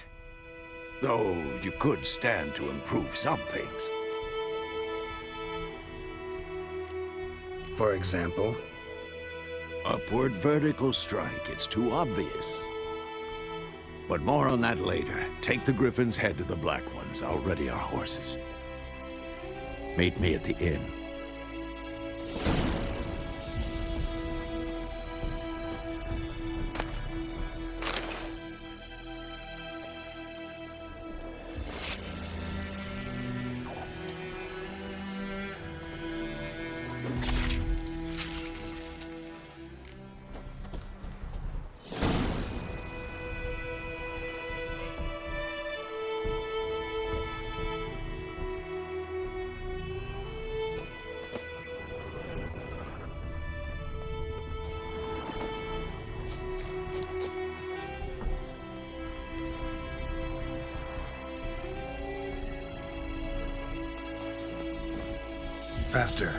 Though you could stand to improve some things. For example? Upward vertical strike. It's too obvious. But more on that later. Take the Griffin's head to the Black Ones. I'll ready our horses. Meet me at the inn. Faster.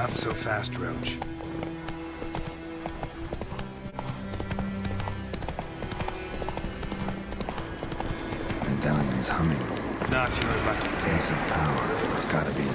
Not so fast, Roach. Medallion's humming. Not your lucky days of power. It's gotta be.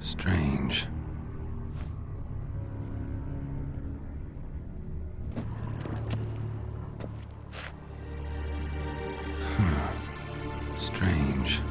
Strange. Strange.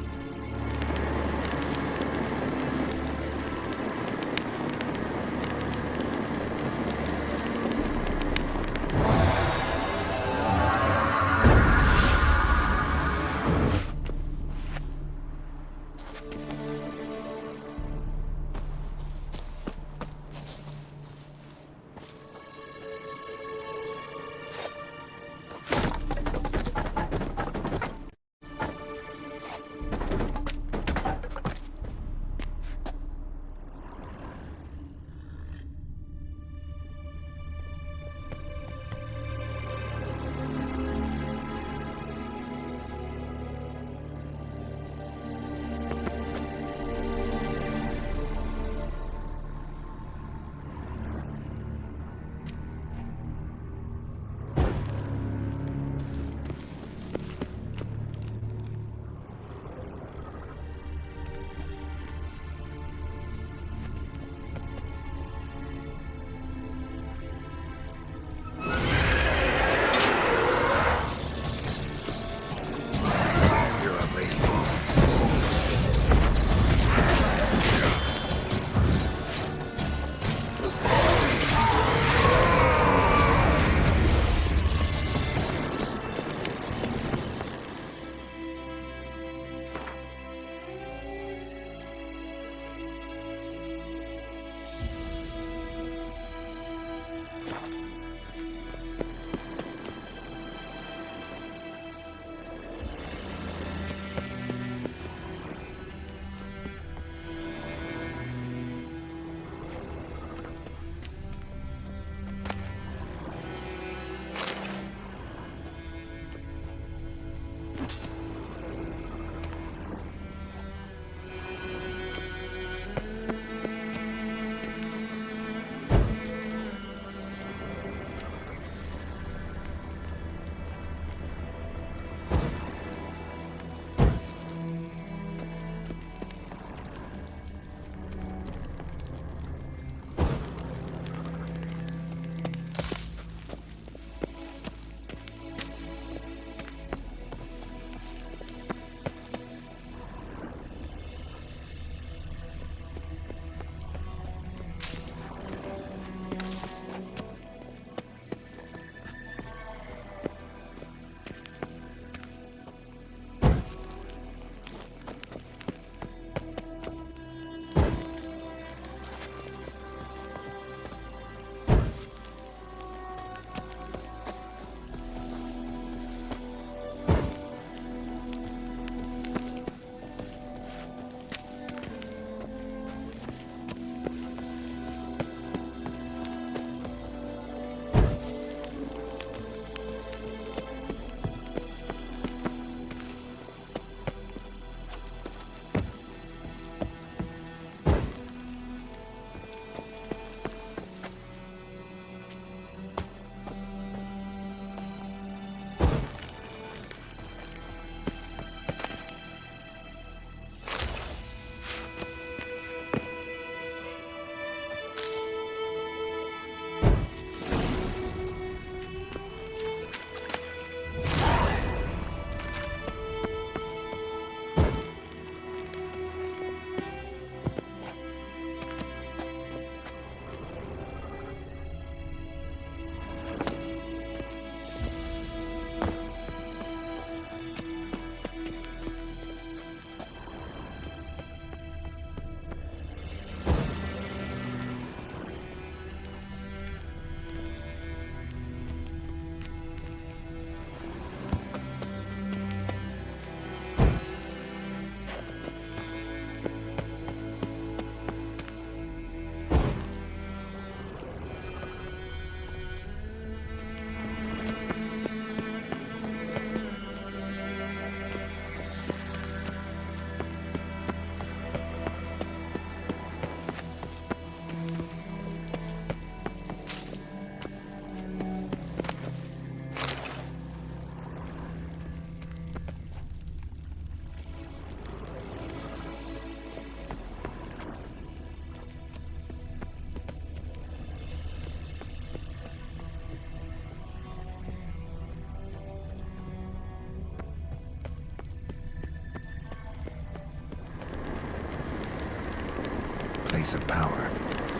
place of power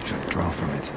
should draw from it.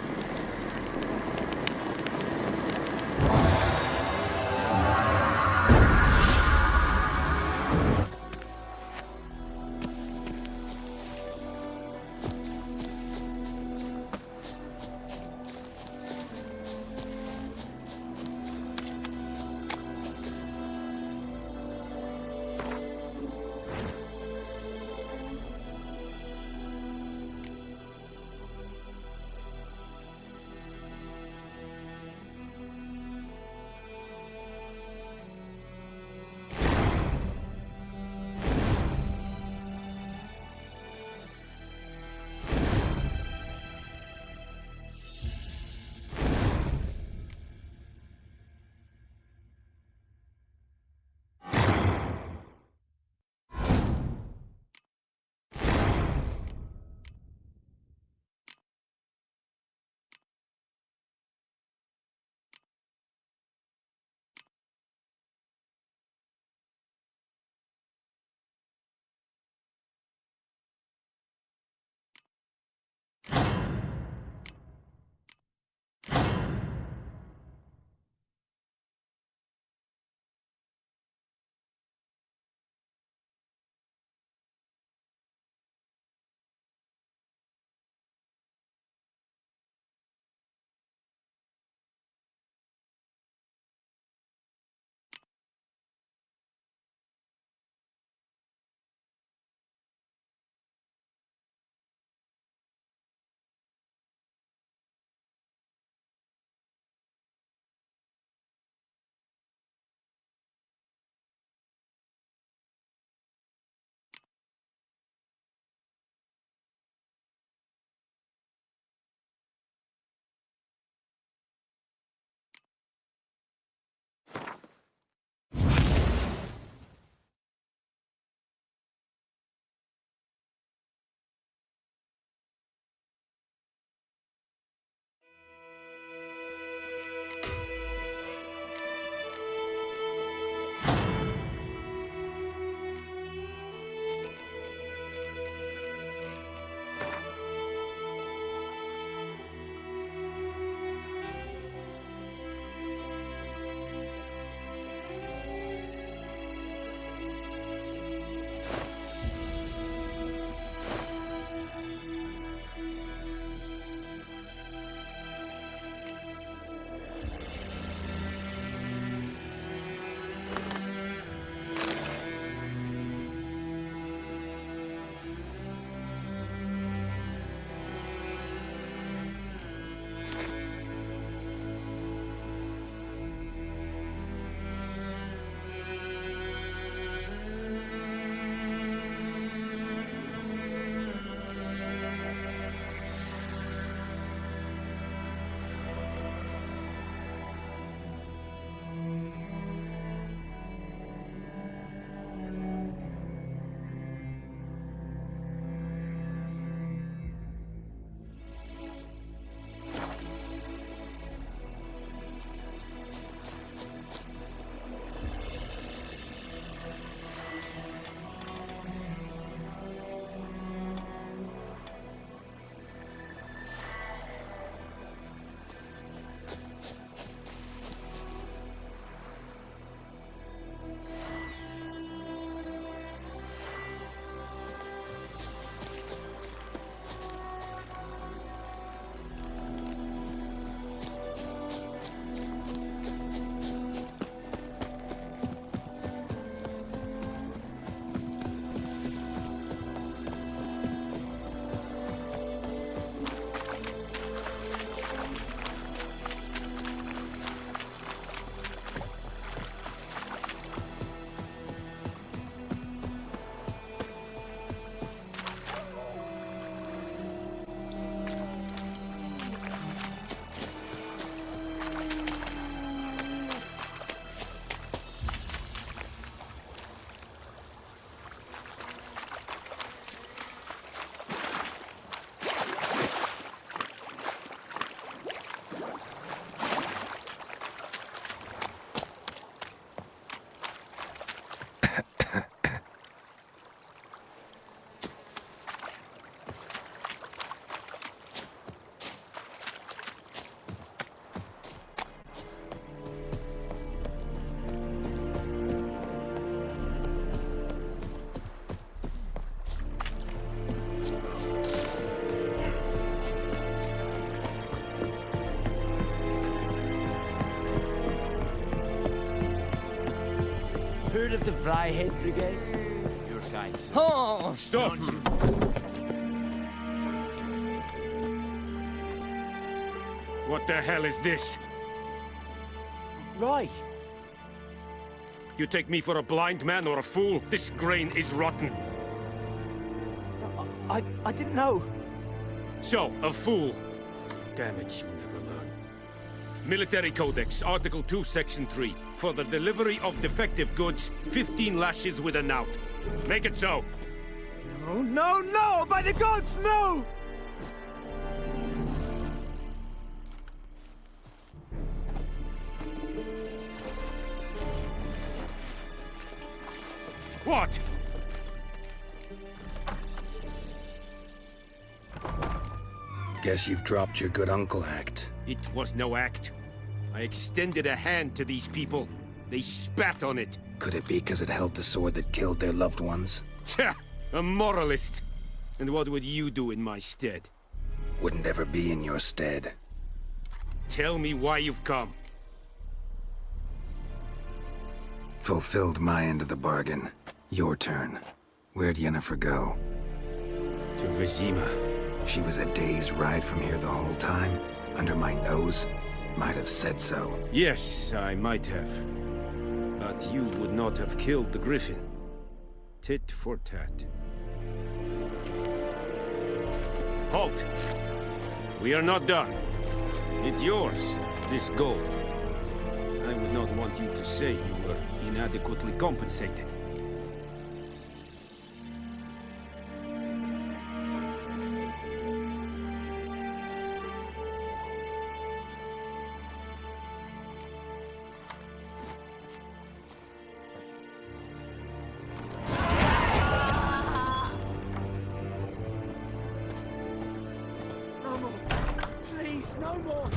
of the Fryhead Brigade? Your kind, sir. Oh, stop! What the hell is this? Roy! You take me for a blind man or a fool? This grain is rotten. I didn't know. So, a fool. Damn it, you never learn. Military Codex, Article 2, Section 3. For the delivery of defective goods, 15 lashes with a knout. Make it so. No, no, no! By the gods, no! What? Guess you've dropped your good uncle act. It was no act. I extended a hand to these people. They spat on it. Could it be because it held the sword that killed their loved ones? Tch, a moralist. And what would you do in my stead? Wouldn't ever be in your stead. Tell me why you've come. Fulfilled my end of the bargain. Your turn. Where'd Yennefer go? To Vizima. She was a day's ride from here the whole time? Under my nose? Might have said so. Yes, I might have. But you would not have killed the griffin. Tit for tat. Halt! We are not done. It's yours, this gold. I would not want you to say you were inadequately compensated. No more. Please, no more.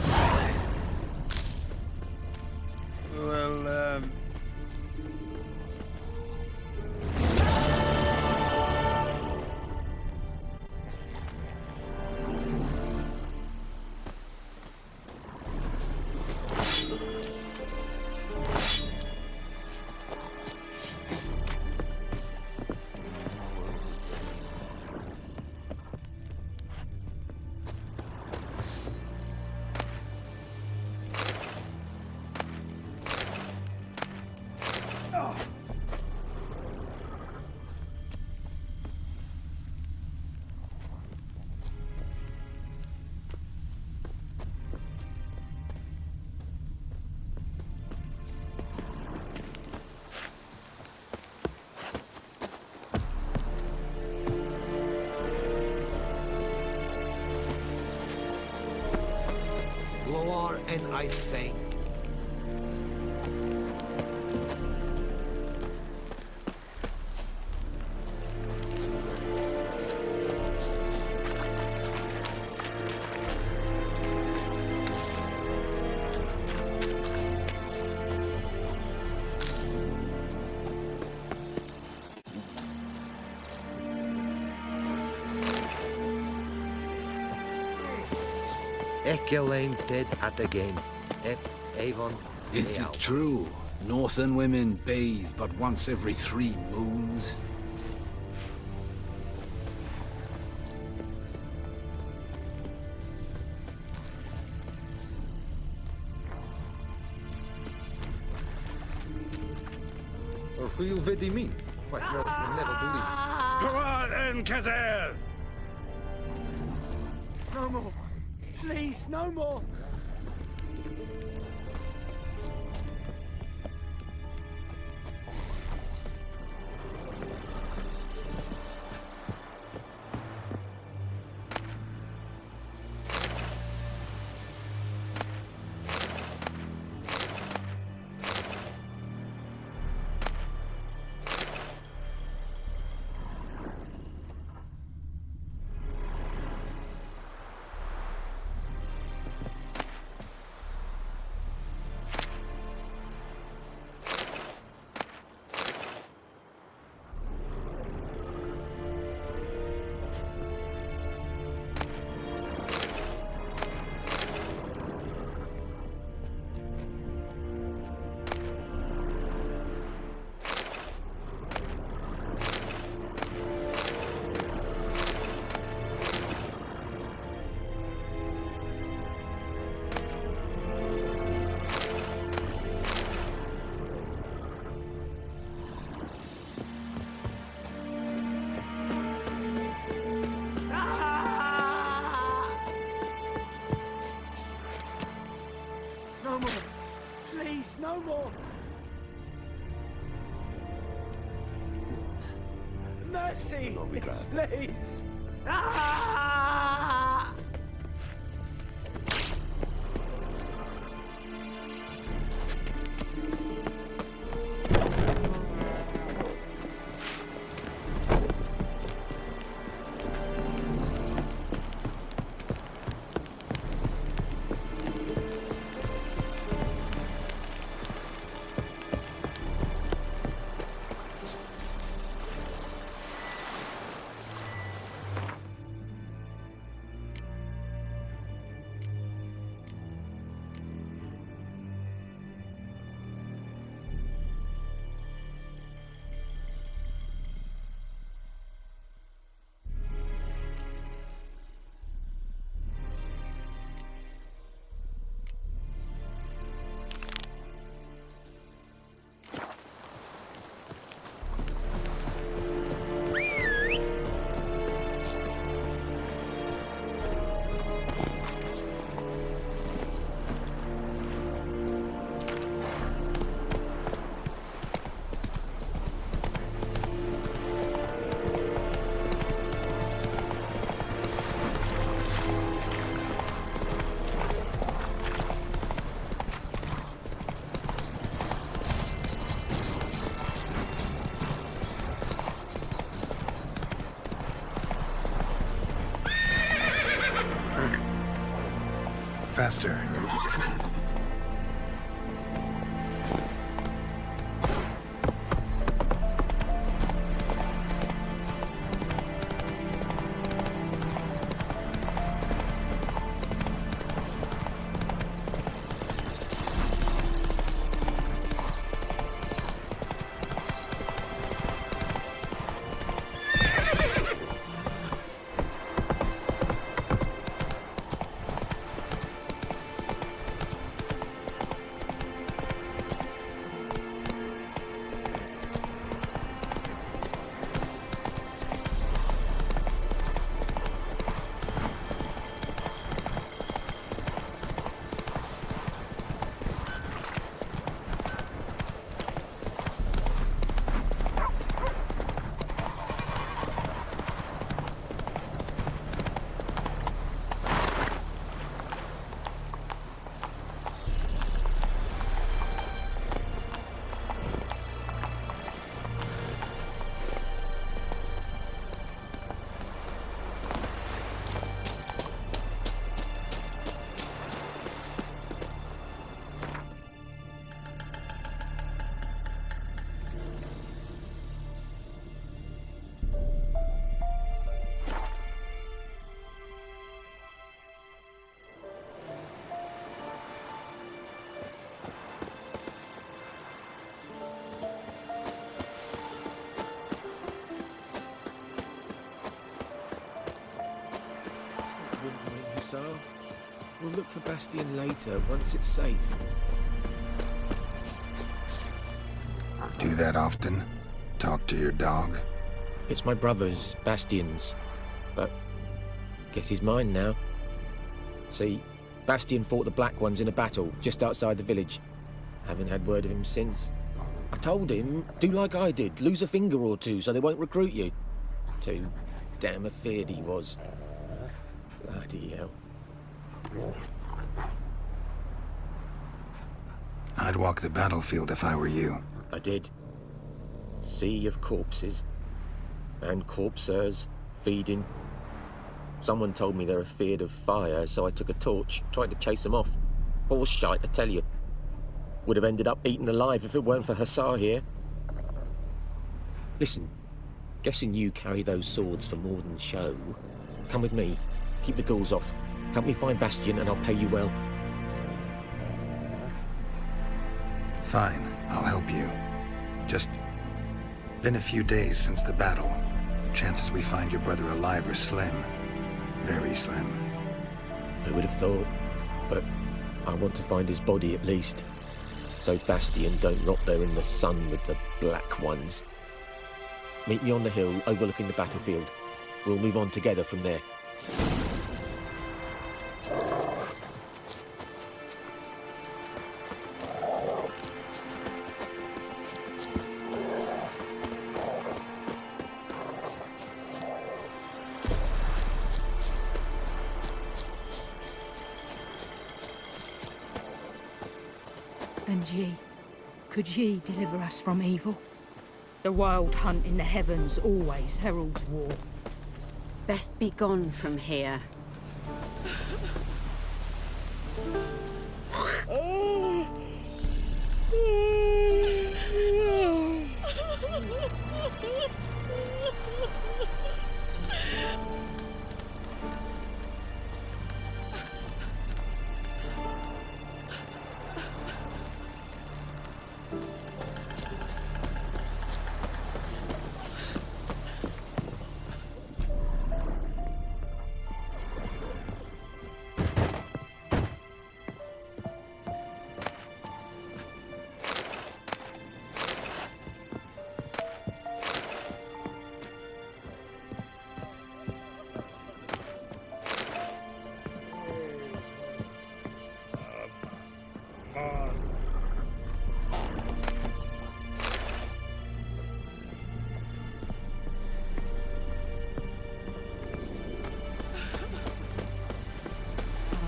Well, Loar and I think. Elaine dead at the game. Avon. Is it true? Northern women bathe but once every 3 moons? Or who you vedi mean? What else will never believe. Go on, Enkazer! No more. Please, no more. mercy! I'll be glad. Please! Ah! Faster. So, we'll look for Bastion later, once it's safe. Do that often? Talk to your dog? It's my brother's, Bastion's. But guess he's mine now. See, Bastion fought the Black Ones in a battle just outside the village. Haven't had word of him since. I told him, do like I did, lose a finger or two so they won't recruit you. Too damn afeard he was. Bloody hell. I'd walk the battlefield if I were you. I did. Sea of corpses. And corpsers, feeding. Someone told me they're afeard of fire, so I took a torch, tried to chase them off. Horse shite, I tell you. Would have ended up eaten alive if it weren't for Hussar here. Listen, guessing you carry those swords for more than show. Come with me. Keep the ghouls off. Help me find Bastion and I'll pay you well. Fine, I'll help you. Just been a few days since the battle. Chances we find your brother alive are slim. Very slim. Who would have thought? But I want to find his body at least. So Bastion don't rot there in the sun with the Black Ones. Meet me on the hill overlooking the battlefield. We'll move on together from there. And ye, could ye deliver us from evil? The wild hunt in the heavens always heralds war. Best be gone from here.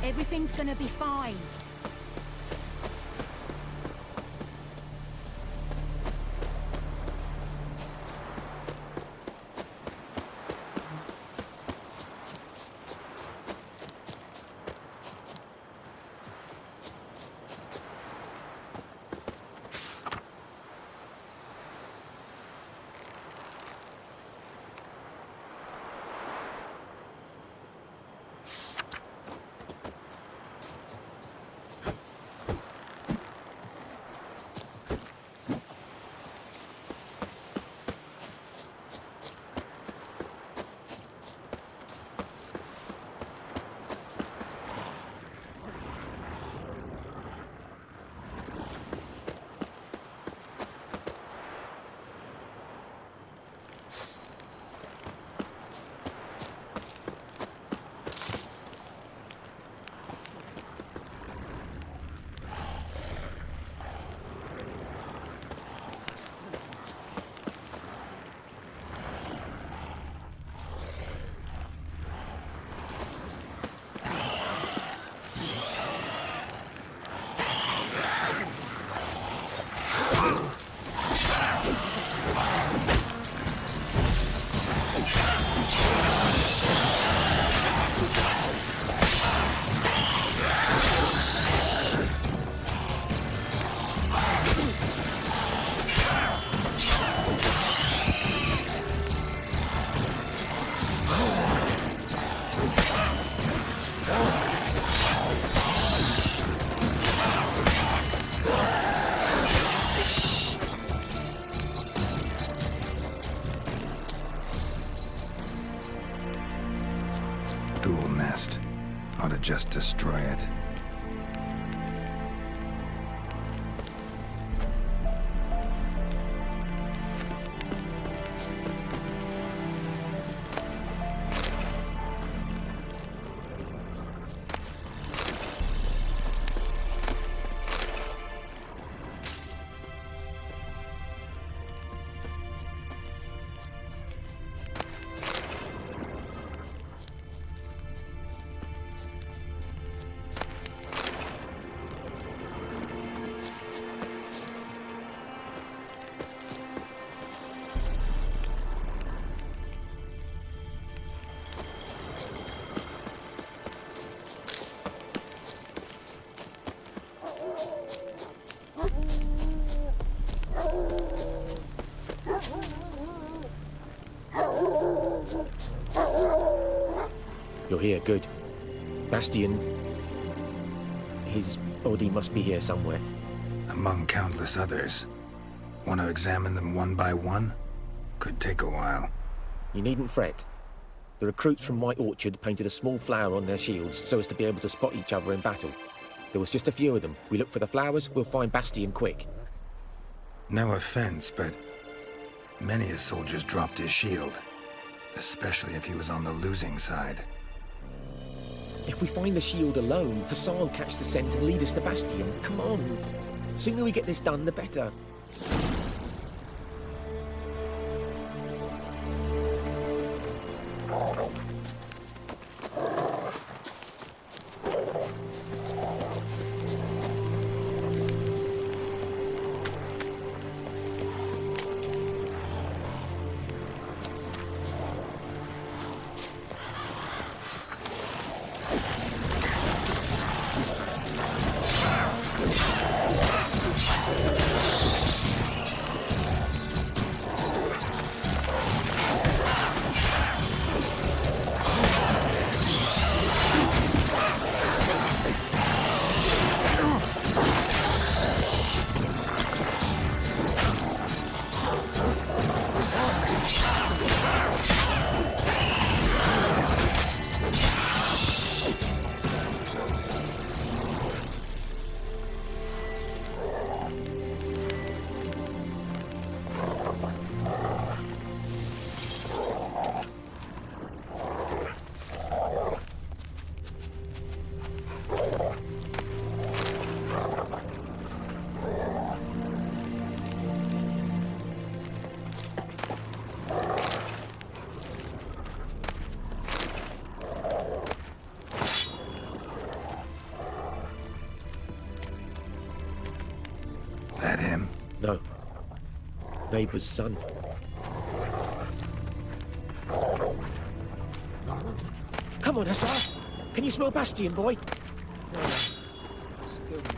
Everything's gonna be fine. Ghoul nest. Ought to just destroy it. You're here, good. Bastion... his body must be here somewhere. Among countless others. Want to examine them one by one? Could take a while. You needn't fret. The recruits from White Orchard painted a small flower on their shields so as to be able to spot each other in battle. There was just a few of them. We look for the flowers, we'll find Bastion quick. No offense, but many a soldier's dropped his shield. Especially if he was on the losing side. If we find the shield alone, Hassan will catch the scent and lead us to Bastion. Come on. Sooner we get this done, the better. Neighbour's son. Come on, Hussar! Can you smell Bastion, boy? Still nothing.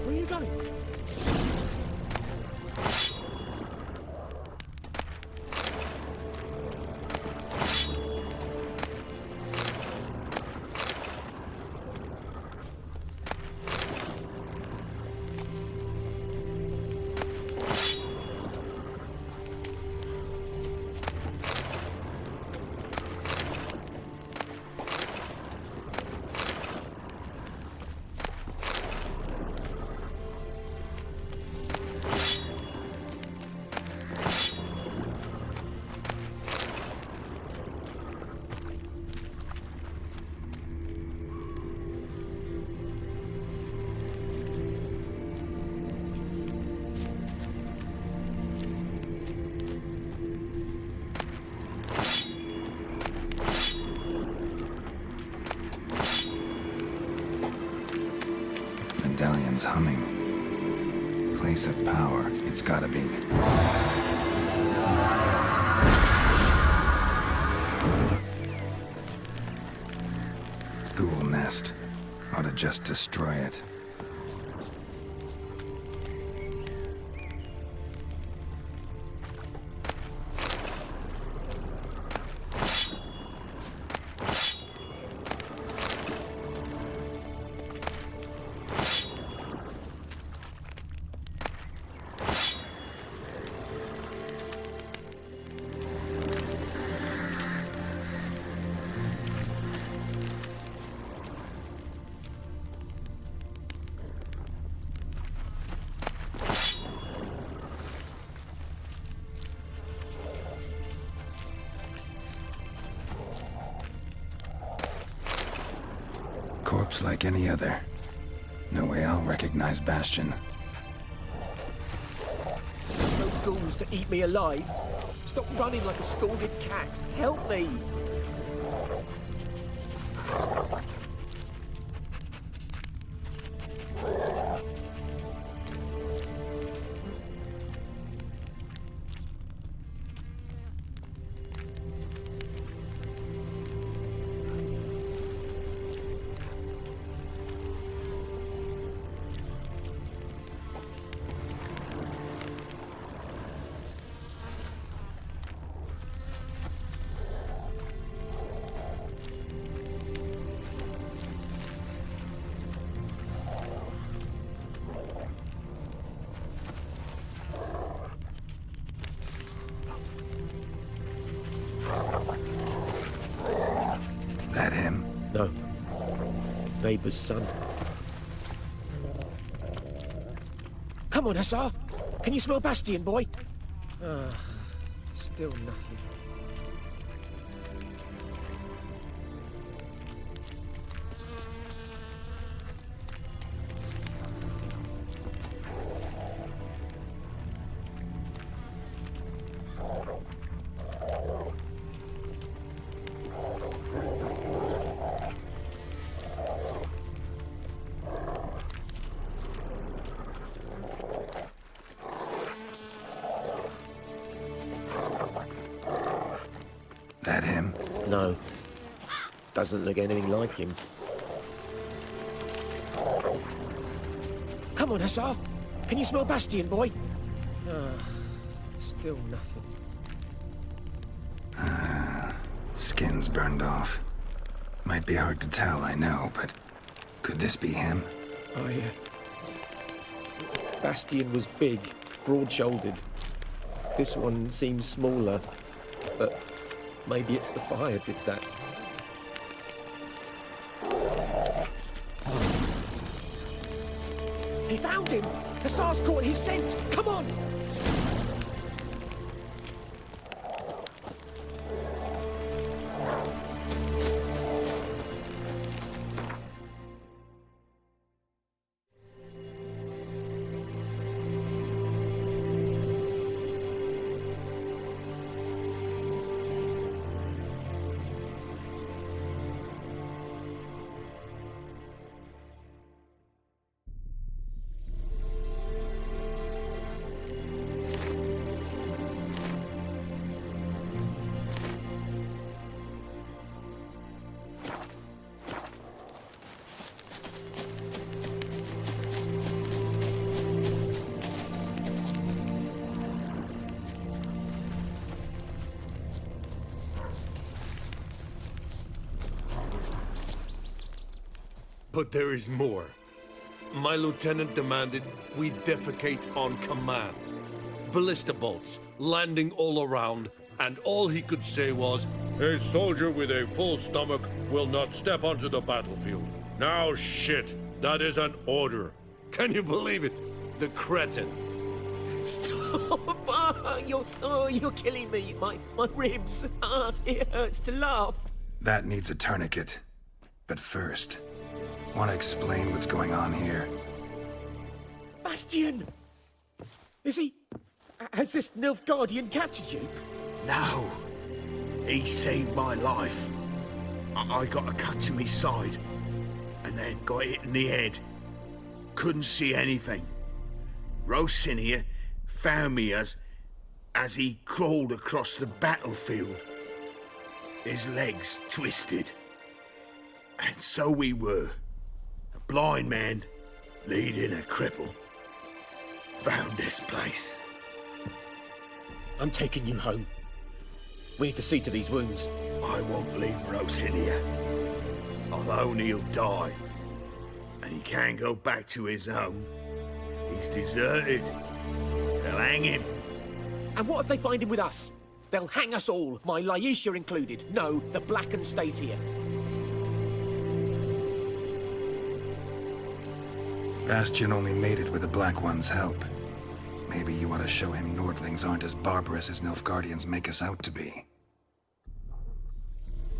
Where are you going? Medallion's humming. Place of power, it's gotta be. Ghoul nest. Ought to just destroy it. Corpse like any other. No way I'll recognize Bastion. Those ghouls to eat me alive? Stop running like a scalded cat. Help me! That him? No. Neighbour's son. Come on, Hussar! Can you smell Bastion, boy? Still nothing. That him? No. Doesn't look anything like him. Come on, Hussar! Can you smell Bastion, boy? Still nothing. Skin's burned off. Might be hard to tell, I know, but could this be him? Bastion was big, broad-shouldered. This one seems smaller, but maybe it's the fire did that. He found him! Hussar's caught his scent! Come on! But there is more. My lieutenant demanded we defecate on command. Ballista bolts landing all around, and all he could say was, "A soldier with a full stomach will not step onto the battlefield." Now shit, that is an order. Can you believe it? The cretin. Stop! You're killing me. My ribs. It hurts to laugh. That needs a tourniquet. But first, want to explain what's going on here? Bastion! Is he... Has this Nilfgaardian captured you? No. He saved my life. I got a cut to my side, and then got hit in the head. Couldn't see anything. Rosinia found me as he crawled across the battlefield. His legs twisted. And so we were. A blind man leading a cripple. Found this place. I'm taking you home. We need to see to these wounds. I won't leave Rosinia. Alone he'll die. And he can't go back to his own. He's deserted. They'll hang him. And what if they find him with us? They'll hang us all, my Laisha included. No, the Blackened stayed here. Bastion only made it with the Black One's help. Maybe you want to show him Nordlings aren't as barbarous as Nilfgaardians make us out to be.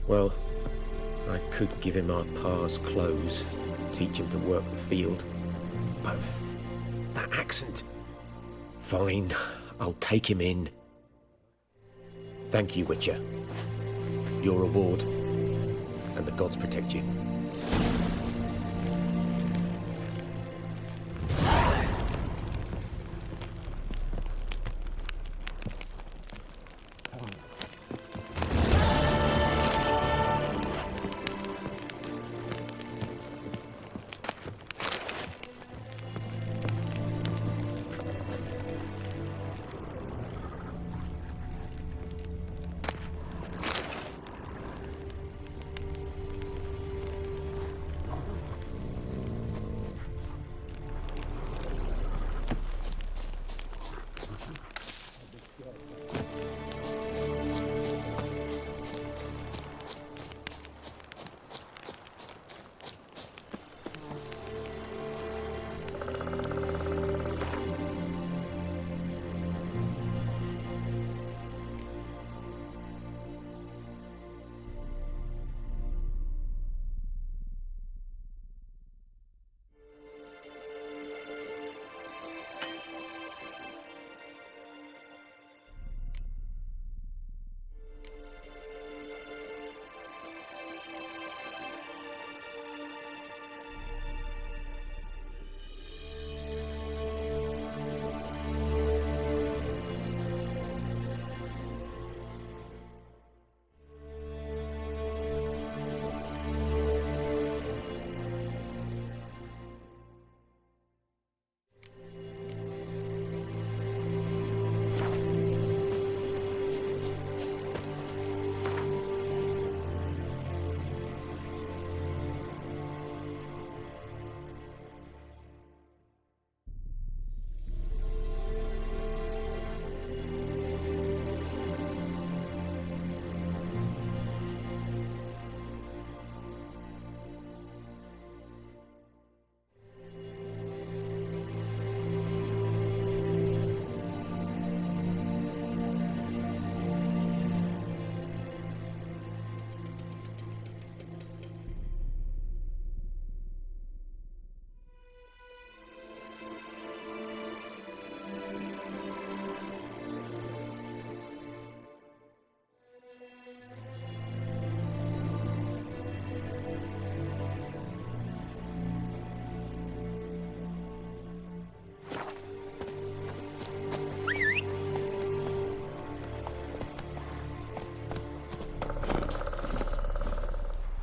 Well, I could give him our pa's clothes, teach him to work the field. But that accent... Fine, I'll take him in. Thank you, Witcher. Your reward. And the gods protect you.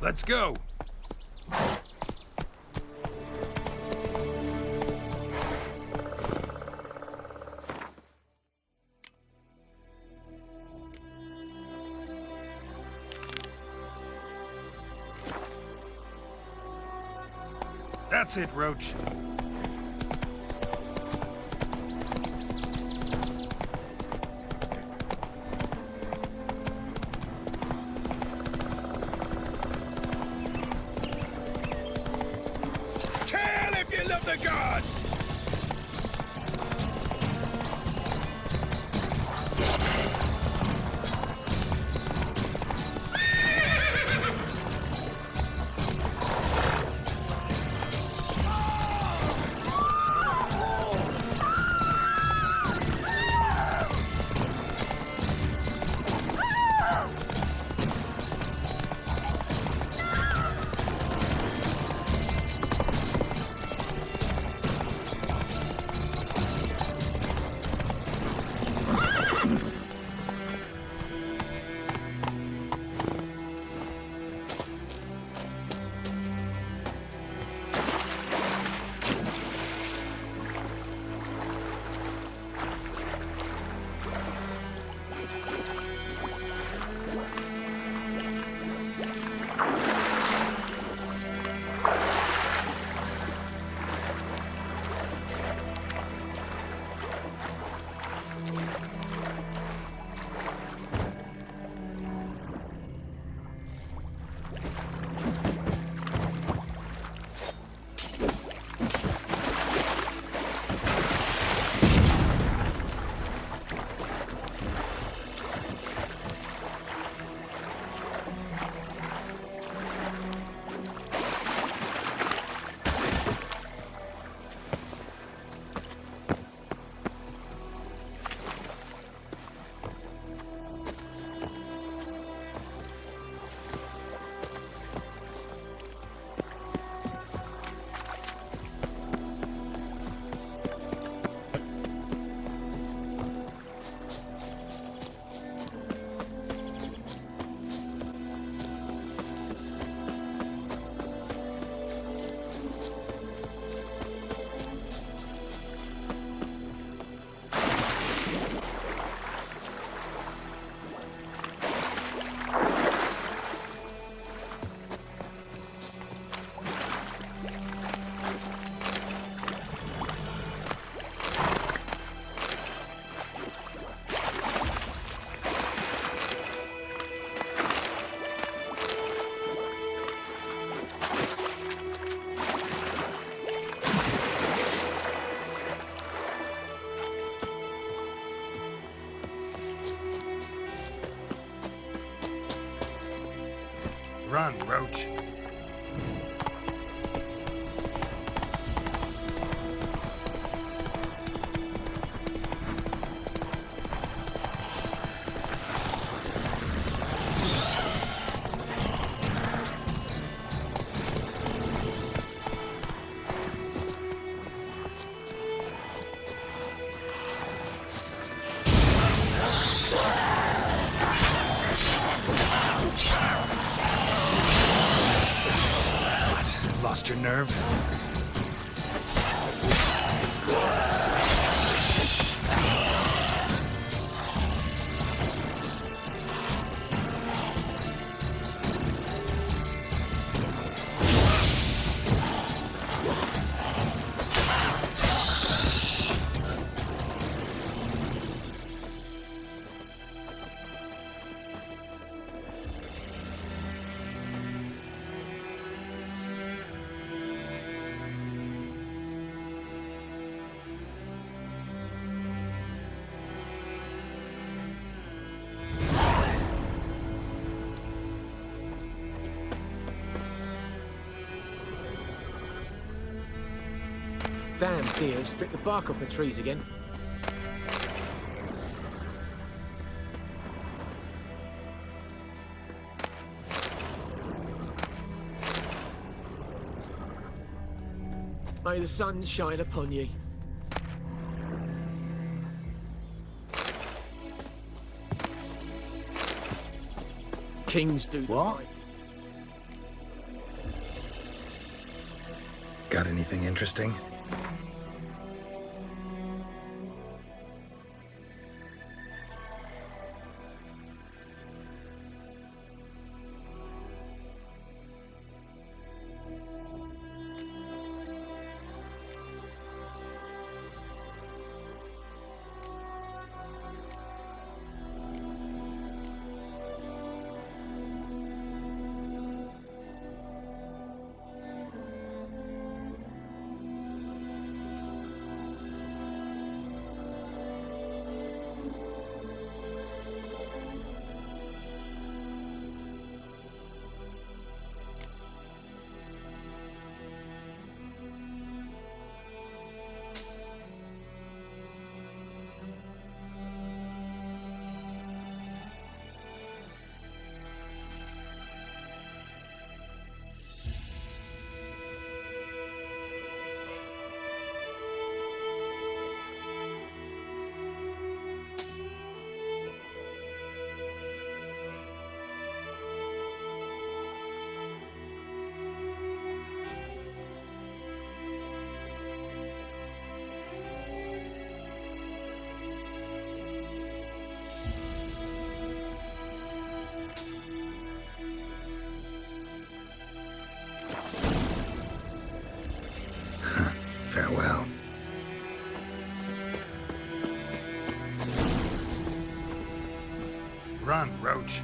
Let's go! That's it, Roach. Kill if you love the gods! Run, Roach. Lost your nerve? Damn deer, stripped the bark off the trees again. May the sun shine upon ye. Kings do the What? fight. Got anything interesting? Farewell. Run, Roach.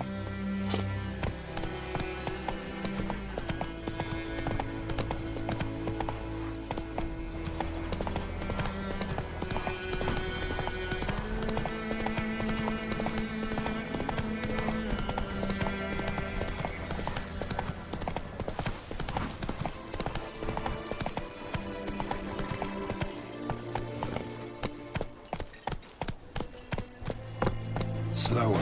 Slower.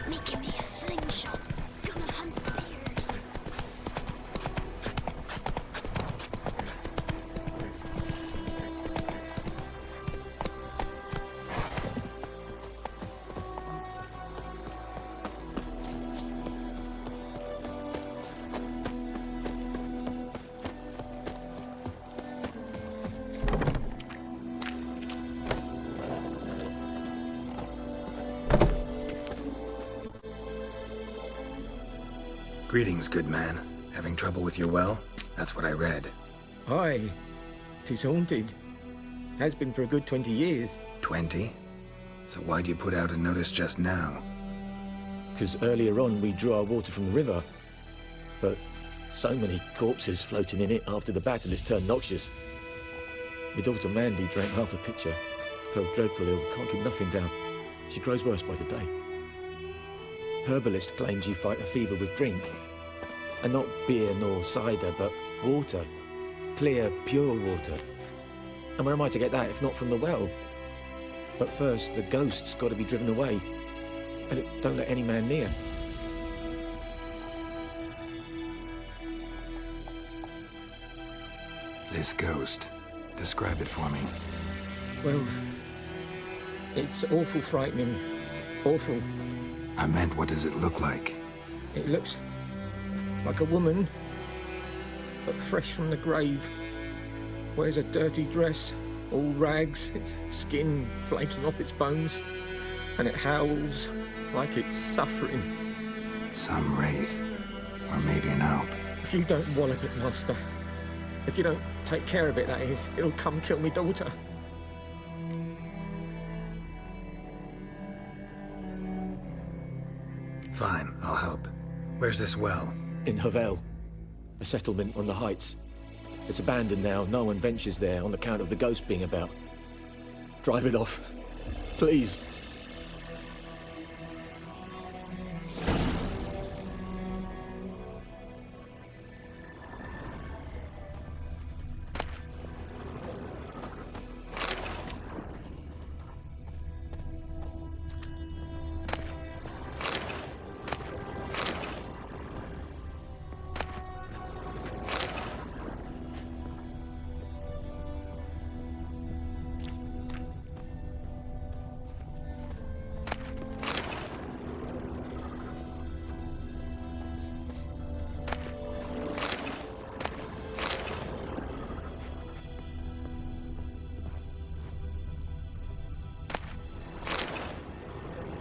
Making me a slingshot. Gonna hunt bears. Greetings, good man. Having trouble with your well? That's what I read. Aye. 'Tis haunted. Has been for a good 20 years. 20? So why'd you put out a notice just now? 'Cause earlier on we drew our water from the river. But so many corpses floating in it after the battle it's turned noxious. My daughter Mandy drank half a pitcher. Felt dreadful ill, can't keep nothing down. She grows worse by the day. Herbalist claims you fight a fever with drink. And not beer nor cider, but water. Clear, pure water. And where am I to get that if not from the well? But first, the ghost's got to be driven away. And it don't let any man near. This ghost. Describe it for me. Well, it's awful frightening. Awful. I meant, what does it look like? It looks like a woman, but fresh from the grave. Wears a dirty dress, all rags, its skin flaking off its bones, and it howls like it's suffering. Some wraith. Or maybe an alp. If you don't wallop it, Master, if you don't take care of it, that is, it'll come kill me daughter. Fine, I'll help. Where's this well? In Havel, a settlement on the heights. It's abandoned now. No one ventures there on account of the ghost being about. Drive it off, please.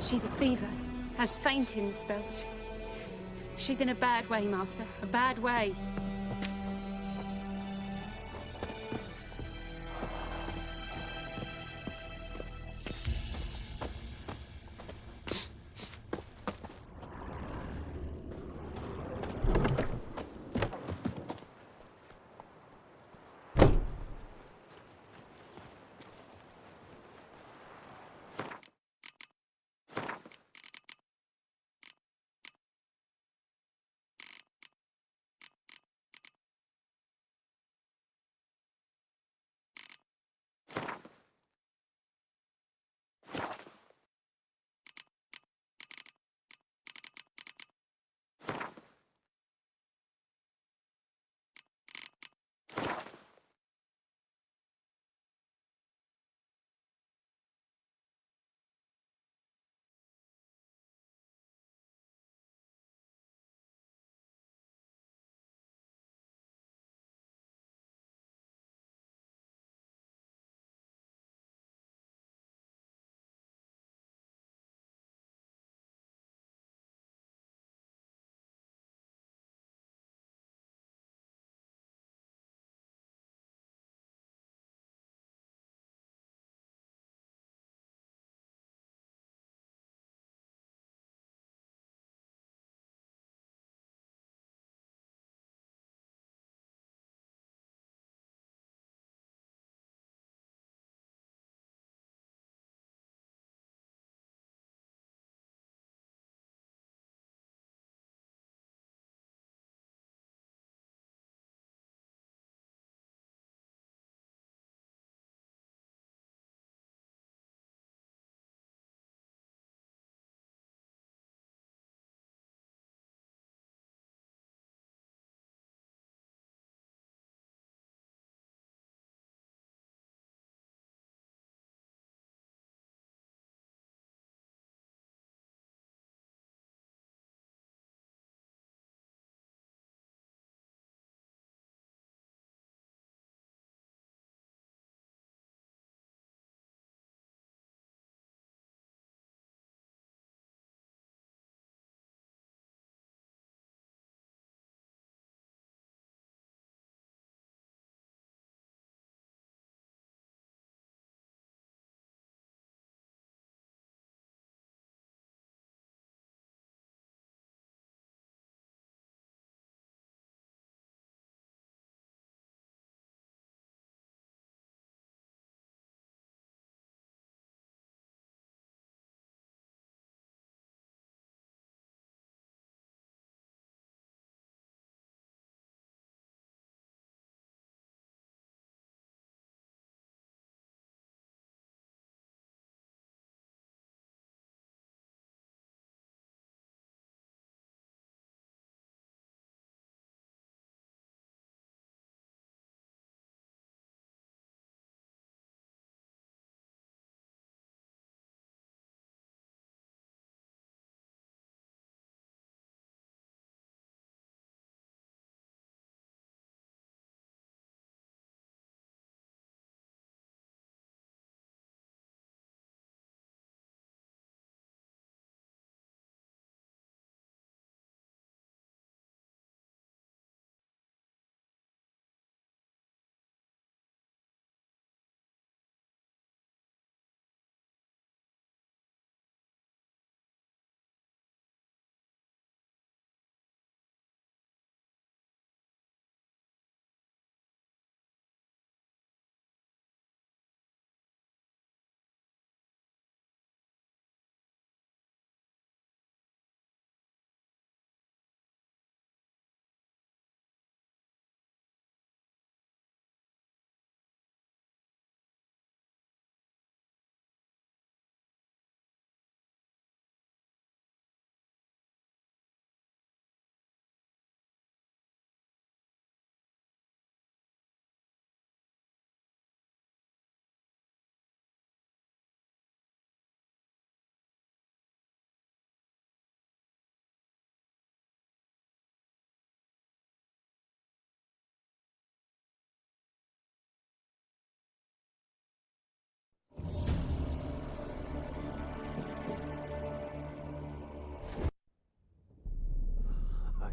She's a fever. Has fainting spells. She's in a bad way, Master. A bad way.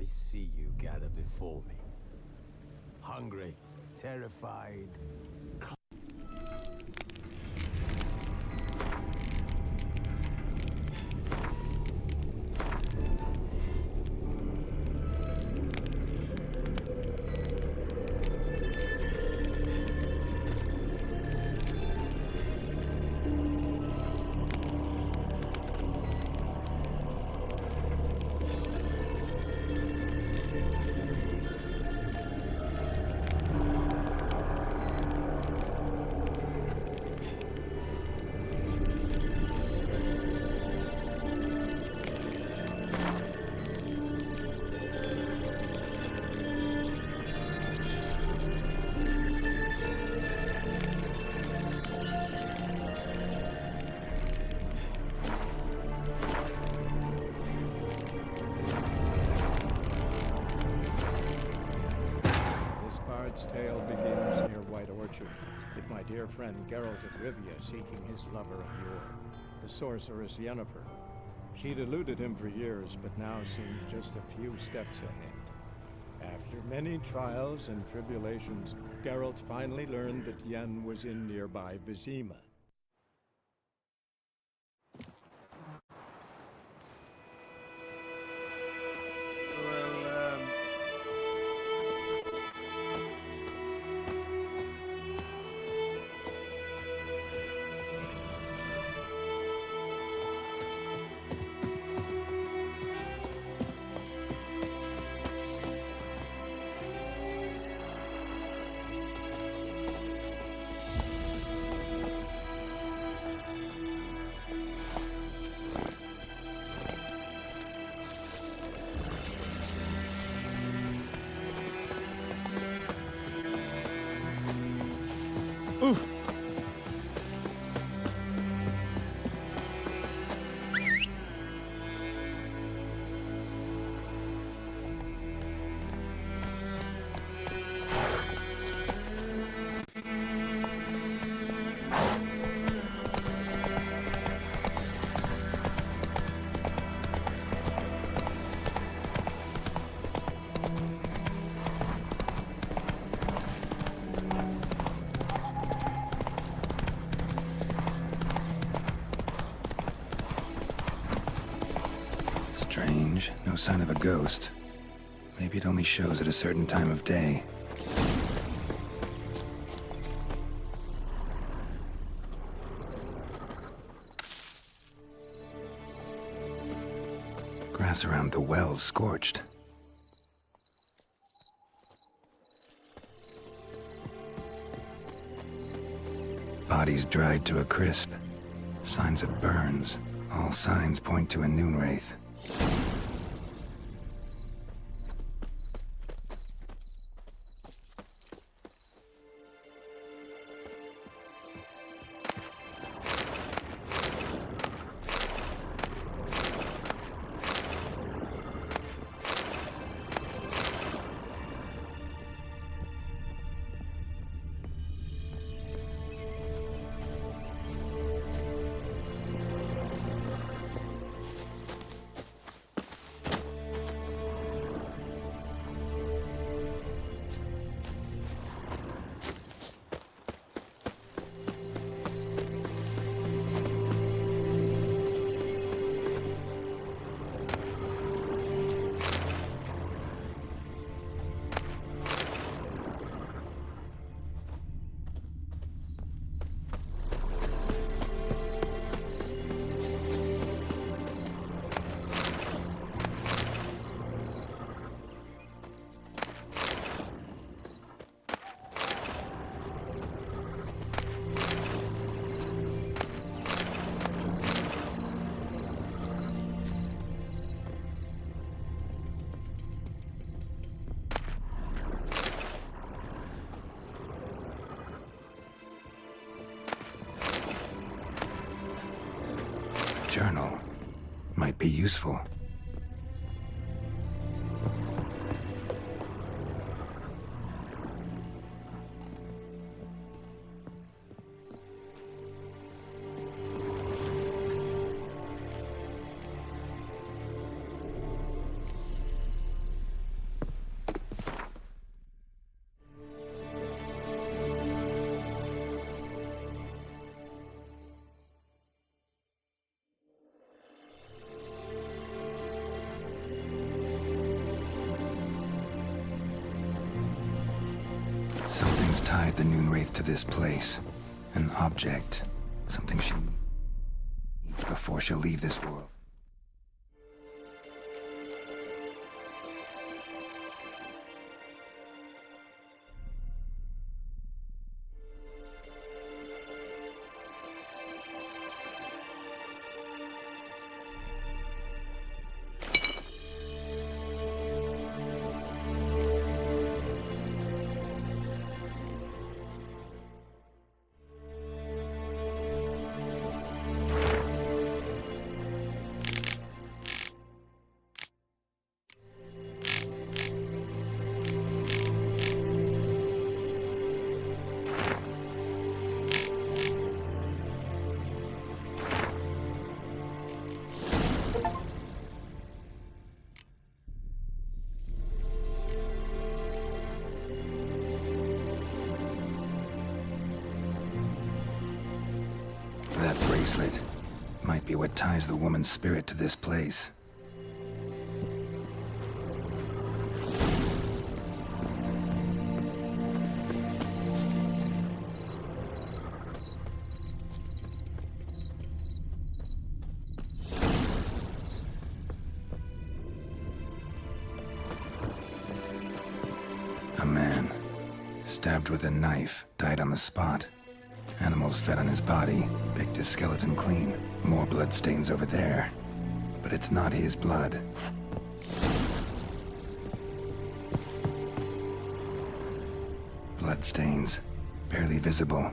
I see you gather before me. Hungry, terrified. Bard's tale begins near White Orchard, with my dear friend Geralt of Rivia seeking his lover of yore, the sorceress Yennefer. She'd eluded him for years, but now seemed just a few steps ahead. After many trials and tribulations, Geralt finally learned that Yen was in nearby Vizima. Strange. No sign of a ghost. Maybe it only shows at a certain time of day. Grass around the well's scorched. Bodies dried to a crisp. Signs of burns. All signs point to a noon wraith. Journal might be useful. the Noon Wraith to this place. An object. Something she needs before she'll leave this world. That bracelet might be what ties the woman's spirit to this place. A man, stabbed with a knife, died on the spot. Animals fed on his body, picked his skeleton clean. More bloodstains over there. But it's not his blood. Bloodstains, barely visible.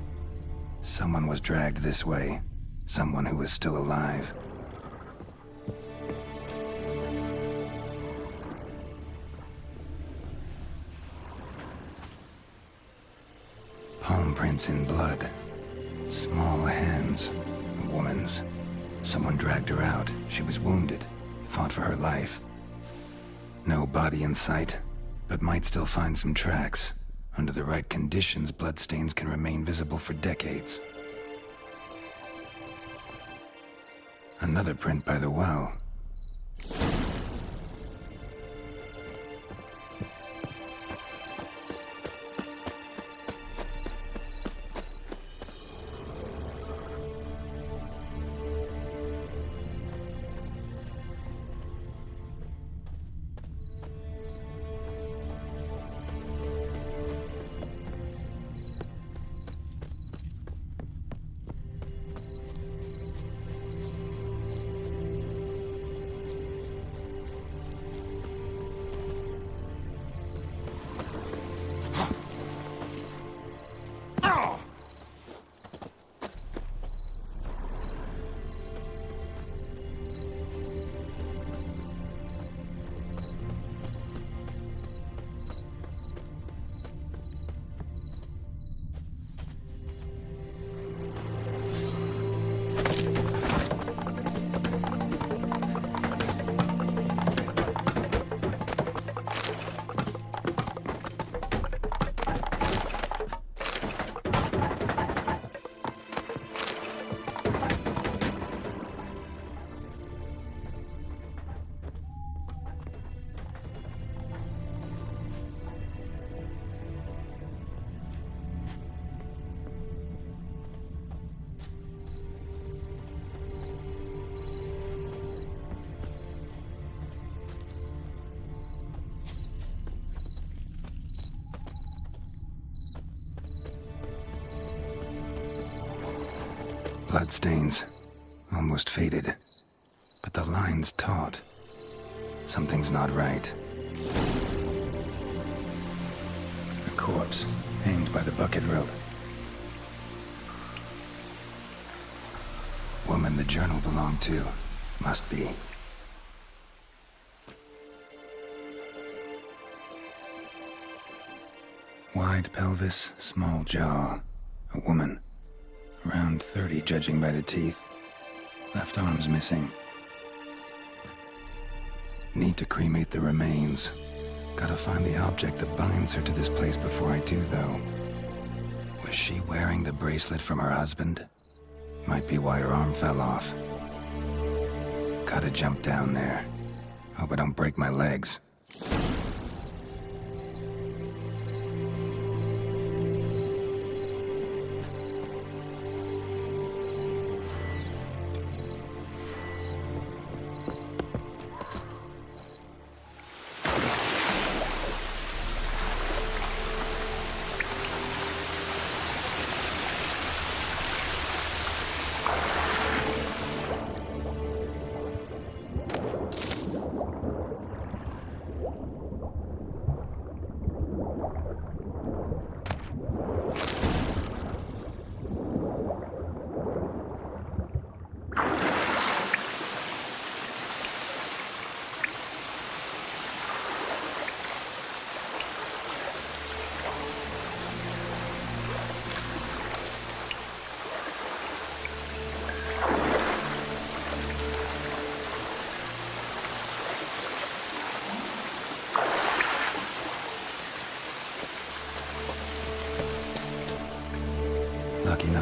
Someone was dragged this way. Someone who was still alive. Palm prints in blood. Small hands. A woman's. Someone dragged her out. She was wounded. Fought for her life. No body in sight, but might still find some tracks. Under the right conditions, bloodstains can remain visible for decades. Another print by the well. Bloodstains, almost faded, but the line's taut. Something's not right. A corpse, hanged by the bucket rope. Woman the journal belonged to, must be. Wide pelvis, small jaw. A woman. Around 30, judging by the teeth. Left arm's missing. Need to cremate the remains. Gotta find the object that binds her to this place before I do, though. Was she wearing the bracelet from her husband? Might be why her arm fell off. Gotta jump down there. Hope I don't break my legs.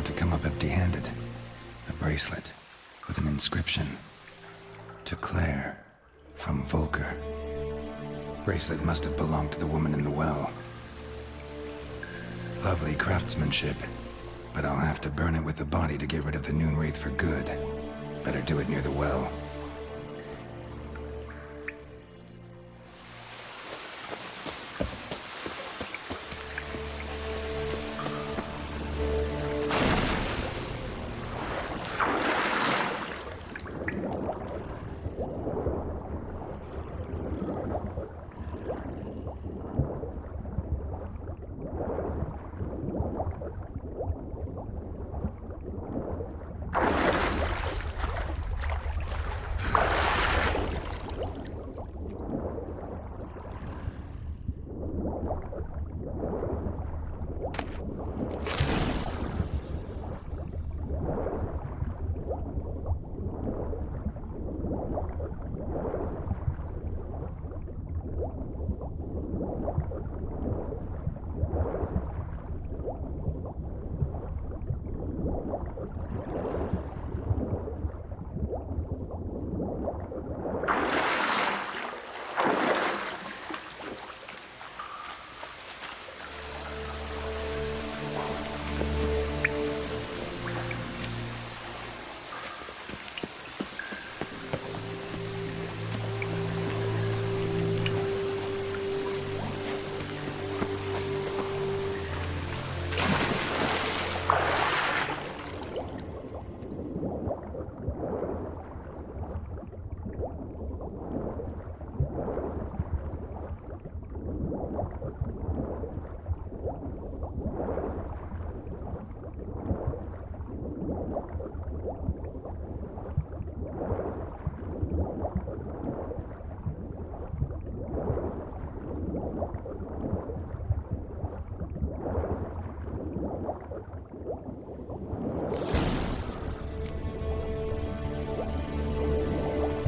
to come up empty-handed. A bracelet with an inscription. To Claire, from Volker. Bracelet must have belonged to the woman in the well. Lovely craftsmanship, but I'll have to burn it with the body to get rid of the Noonwraith for good. Better do it near the well.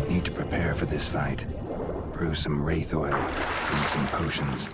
Need to prepare for this fight. Brew some wraith oil, and some potions.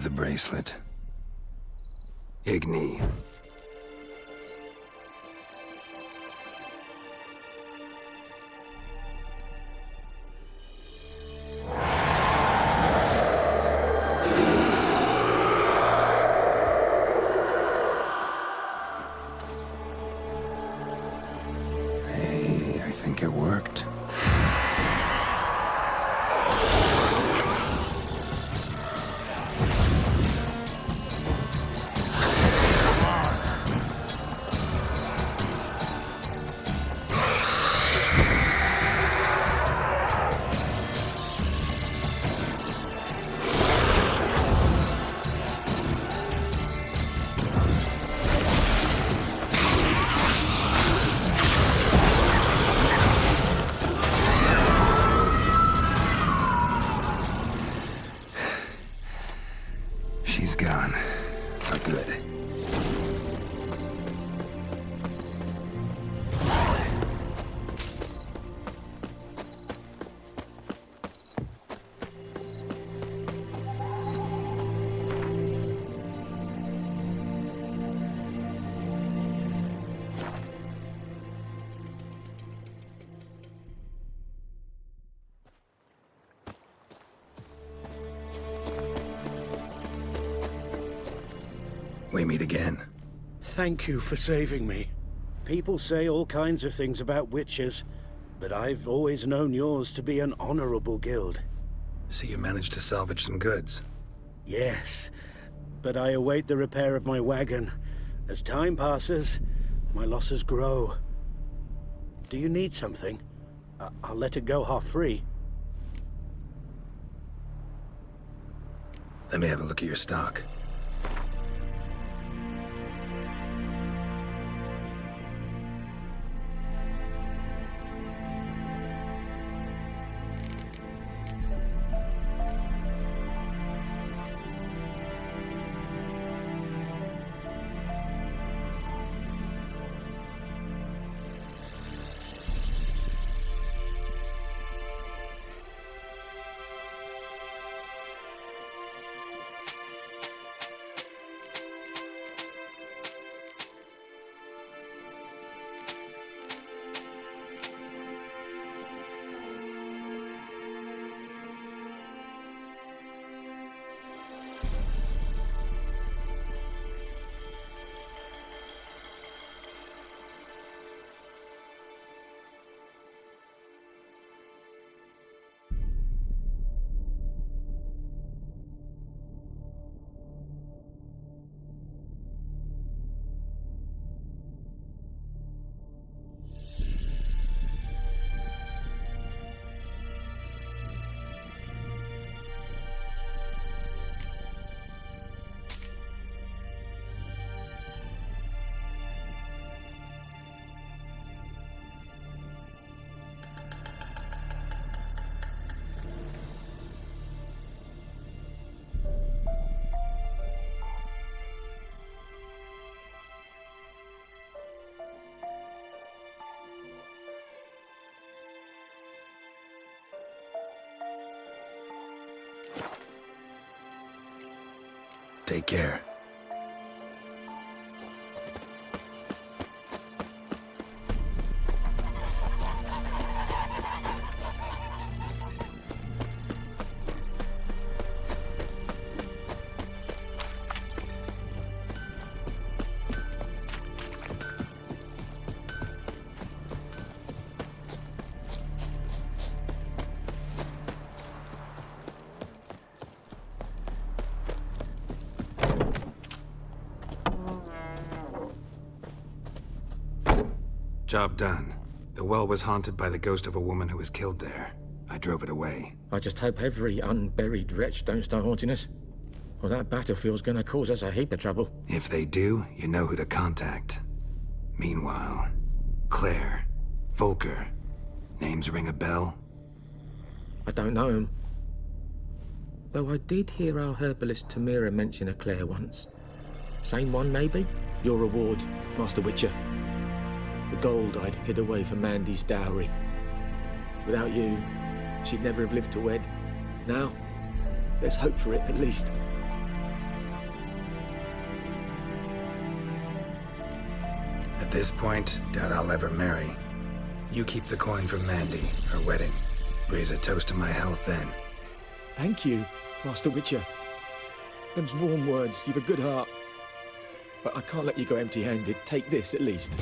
the bracelet. Igni. Hey, I think it worked. She's gone. For good. We meet again. Thank you for saving me. People say all kinds of things about witches, but I've always known yours to be an honorable guild. So you managed to salvage some goods? Yes, but I await the repair of my wagon. As time passes, my losses grow. Do you need something? I'll let it go half-free. Let me have a look at your stock. Take care. Job done. The well was haunted by the ghost of a woman who was killed there. I drove it away. I just hope every unburied wretch don't start haunting us. Well, that battlefield's gonna cause us a heap of trouble. If they do, you know who to contact. Meanwhile, Claire, Volker, names ring a bell? I don't know him. Though I did hear our herbalist Tamira mention a Claire once. Same one, maybe? Your reward, Master Witcher. The gold I'd hid away for Mandy's dowry. Without you, she'd never have lived to wed. Now, there's hope for it, at least. At this point, doubt I'll ever marry. You keep the coin for Mandy, her wedding. Raise a toast to my health then. Thank you, Master Witcher. Them's warm words. You've a good heart. But I can't let you go empty-handed. Take this, at least.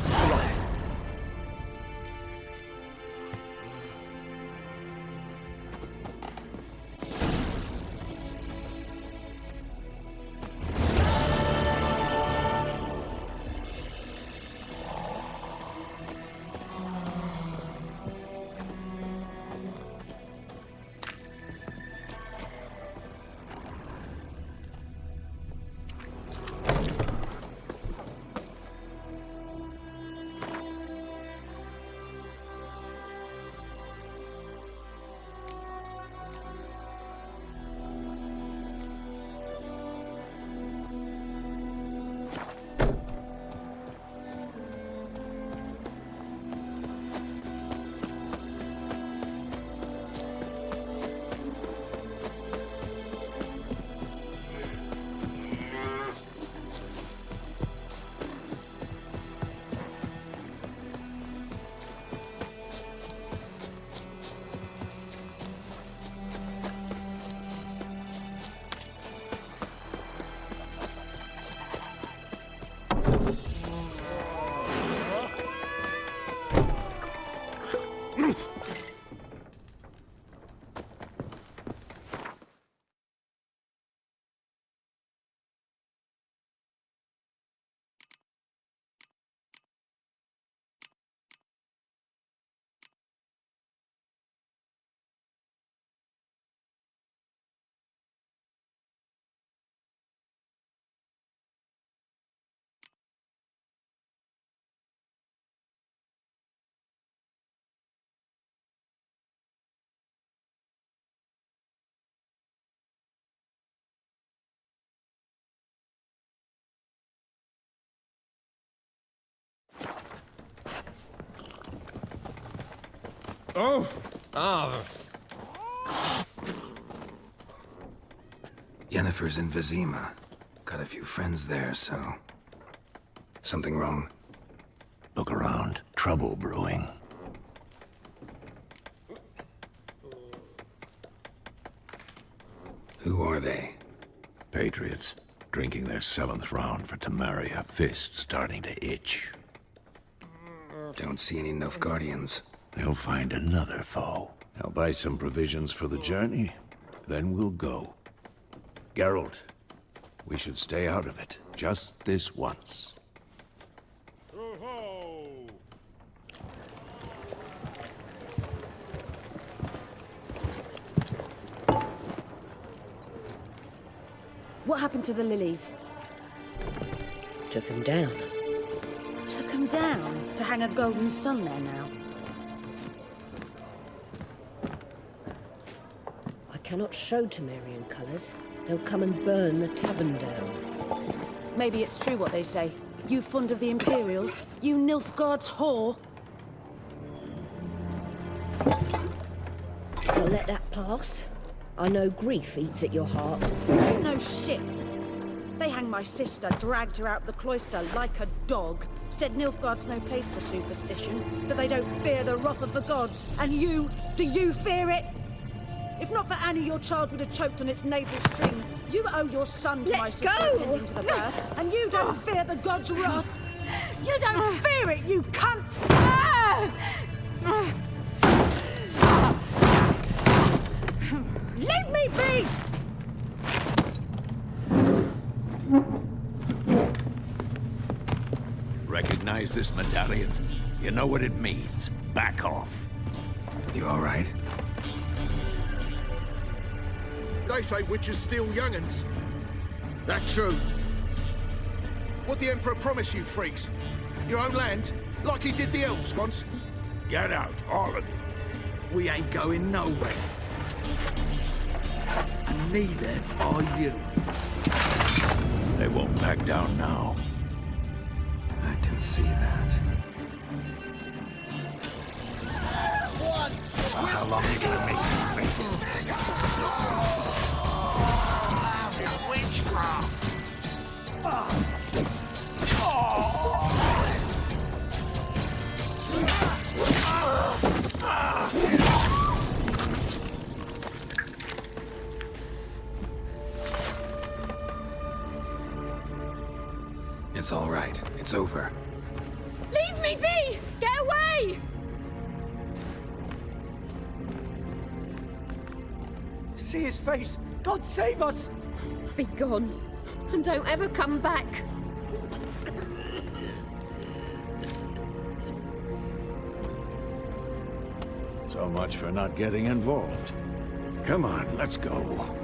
Oh! Ah! Yennefer's in Vizima. Got a few friends there, so... Something wrong? Look around. Trouble brewing. Who are they? Patriots. Drinking their 7th round for Temeria. Fist starting to itch. Don't see any Nilfgaardians. They'll find another foe. I'll buy some provisions for the journey. Then we'll go. Geralt, we should stay out of it. Just this once. What happened to the lilies? Took him down. Took them down to hang a golden sun there now. I cannot show Temerian colours. They'll come and burn the tavern down. Maybe it's true what they say. You fond of the Imperials? You Nilfgaard's whore? I'll let that pass. I know grief eats at your heart. You know shit. They hanged my sister, dragged her out the cloister like a dog. Said Nilfgaard's no place for superstition, that they don't fear the wrath of the gods. And you, do you fear it? If not for Annie, your child would have choked on its navel string. You owe your son to my sister attending to the birth, and you don't fear the gods' wrath. You don't fear it, you cunt! Leave me be! Recognize this medallion? You know what it means. Back off. You all right? They say witches steal young'uns. That true? What the Emperor promise you, freaks? Your own land? Like he did the elves once? Get out, all of you. We ain't going nowhere. And neither are you. They won't back down now. I can see that. How long are you gonna make me wait? Witchcraft! It's all right. It's over. Leave me be! Get away! See his face! God save us! Be gone, and don't ever come back. So much for not getting involved. Come on, let's go.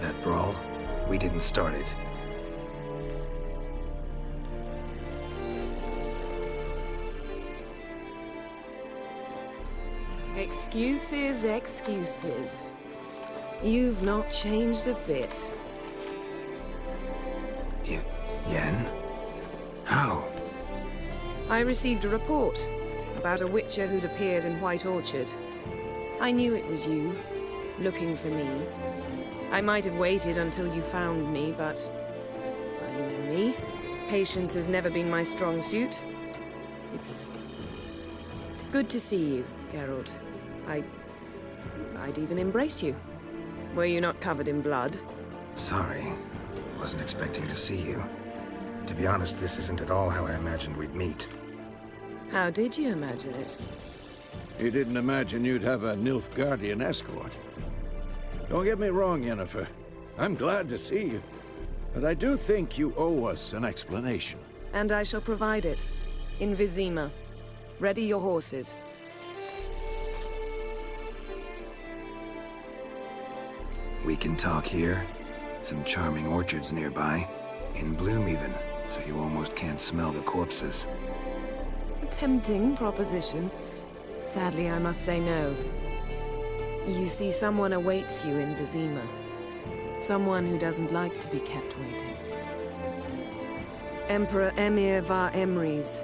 That brawl, we didn't start it. Excuses, excuses. You've not changed a bit. Yen? How? I received a report about a witcher who'd appeared in White Orchard. I knew it was you, looking for me. I might have waited until you found me, but... well, you know me. Patience has never been my strong suit. It's... good to see you, Geralt. I'd even embrace you. Were you not covered in blood? Sorry. Wasn't expecting to see you. To be honest, this isn't at all how I imagined we'd meet. How did you imagine it? You didn't imagine you'd have a Nilfgaardian escort. Don't get me wrong, Yennefer. I'm glad to see you. But I do think you owe us an explanation. And I shall provide it. In Vizima. Ready your horses. We can talk here. Some charming orchards nearby. In bloom even, so you almost can't smell the corpses. A tempting proposition. Sadly, I must say no. You see, someone awaits you in Vizima. Someone who doesn't like to be kept waiting. Emperor Emir var Emrys,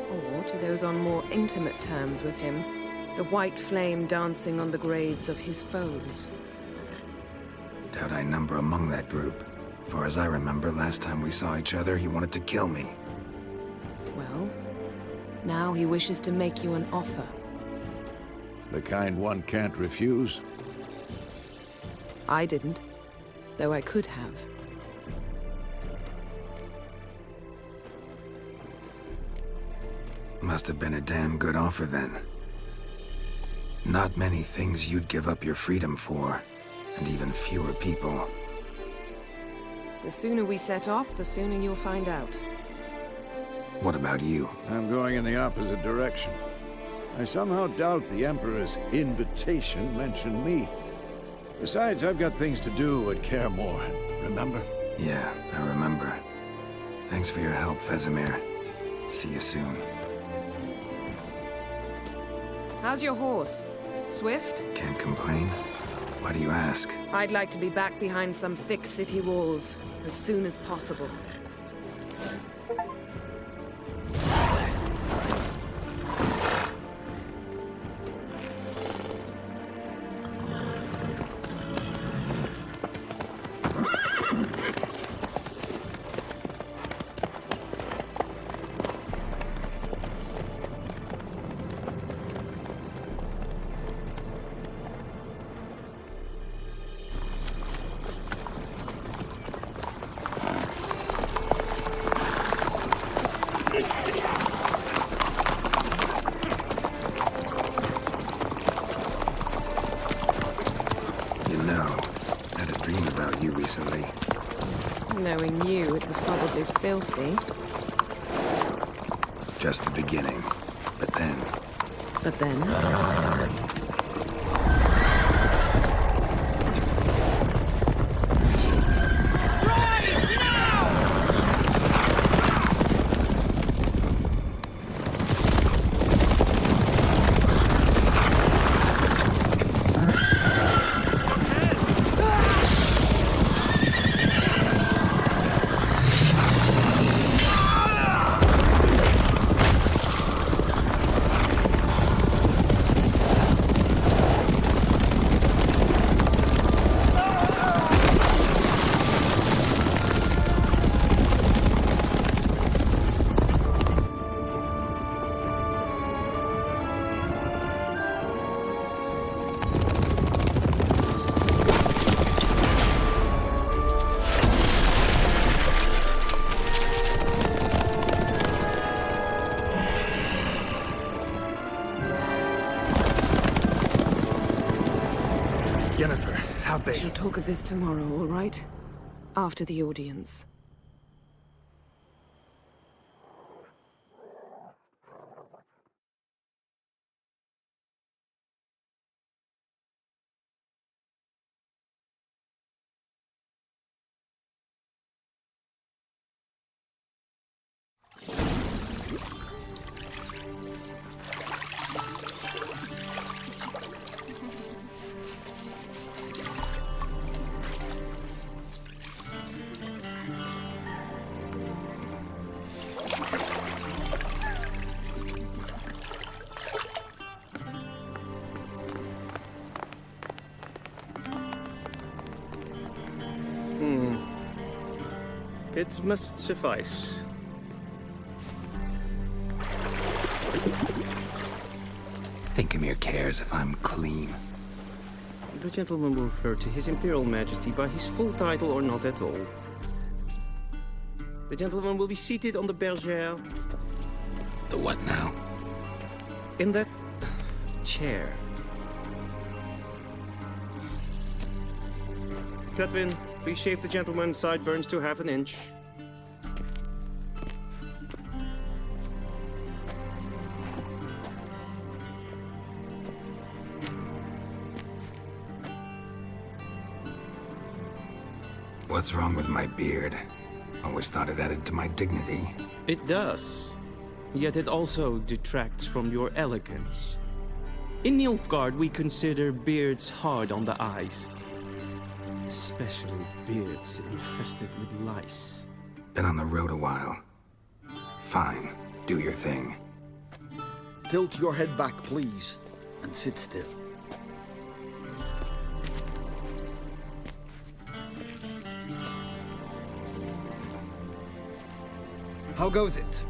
or to those on more intimate terms with him, the white flame dancing on the graves of his foes. Doubt I number among that group. Far as I remember, last time we saw each other, he wanted to kill me. Well, now he wishes to make you an offer. The kind one can't refuse? I didn't, though I could have. Must have been a damn good offer then. Not many things you'd give up your freedom for, and even fewer people. The sooner we set off, the sooner you'll find out. What about you? I'm going in the opposite direction. I somehow doubt the Emperor's invitation mentioned me. Besides, I've got things to do at Kaer Morhen, remember? Yeah, I remember. Thanks for your help, Vesemir. See you soon. How's your horse? Swift? Can't complain. Why do you ask? I'd like to be back behind some thick city walls as soon as possible. Recently. Knowing you, it was probably filthy. Just the beginning. But then... But then? Yennefer, how'd We they... shall talk of this tomorrow, all right? After the audience. It must suffice. Thinkamere cares if I'm clean. The gentleman will refer to His Imperial Majesty by his full title or not at all. The gentleman will be seated on the bergère. The what now? In that chair. Cutwin, please shave the gentleman's sideburns to half an inch. What's wrong with my beard? Always thought it added to my dignity. It does. Yet it also detracts from your elegance. In Nilfgaard, we consider beards hard on the eyes. Especially beards infested with lice. Been on the road a while. Fine, do your thing. Tilt your head back, please, and sit still. How goes it?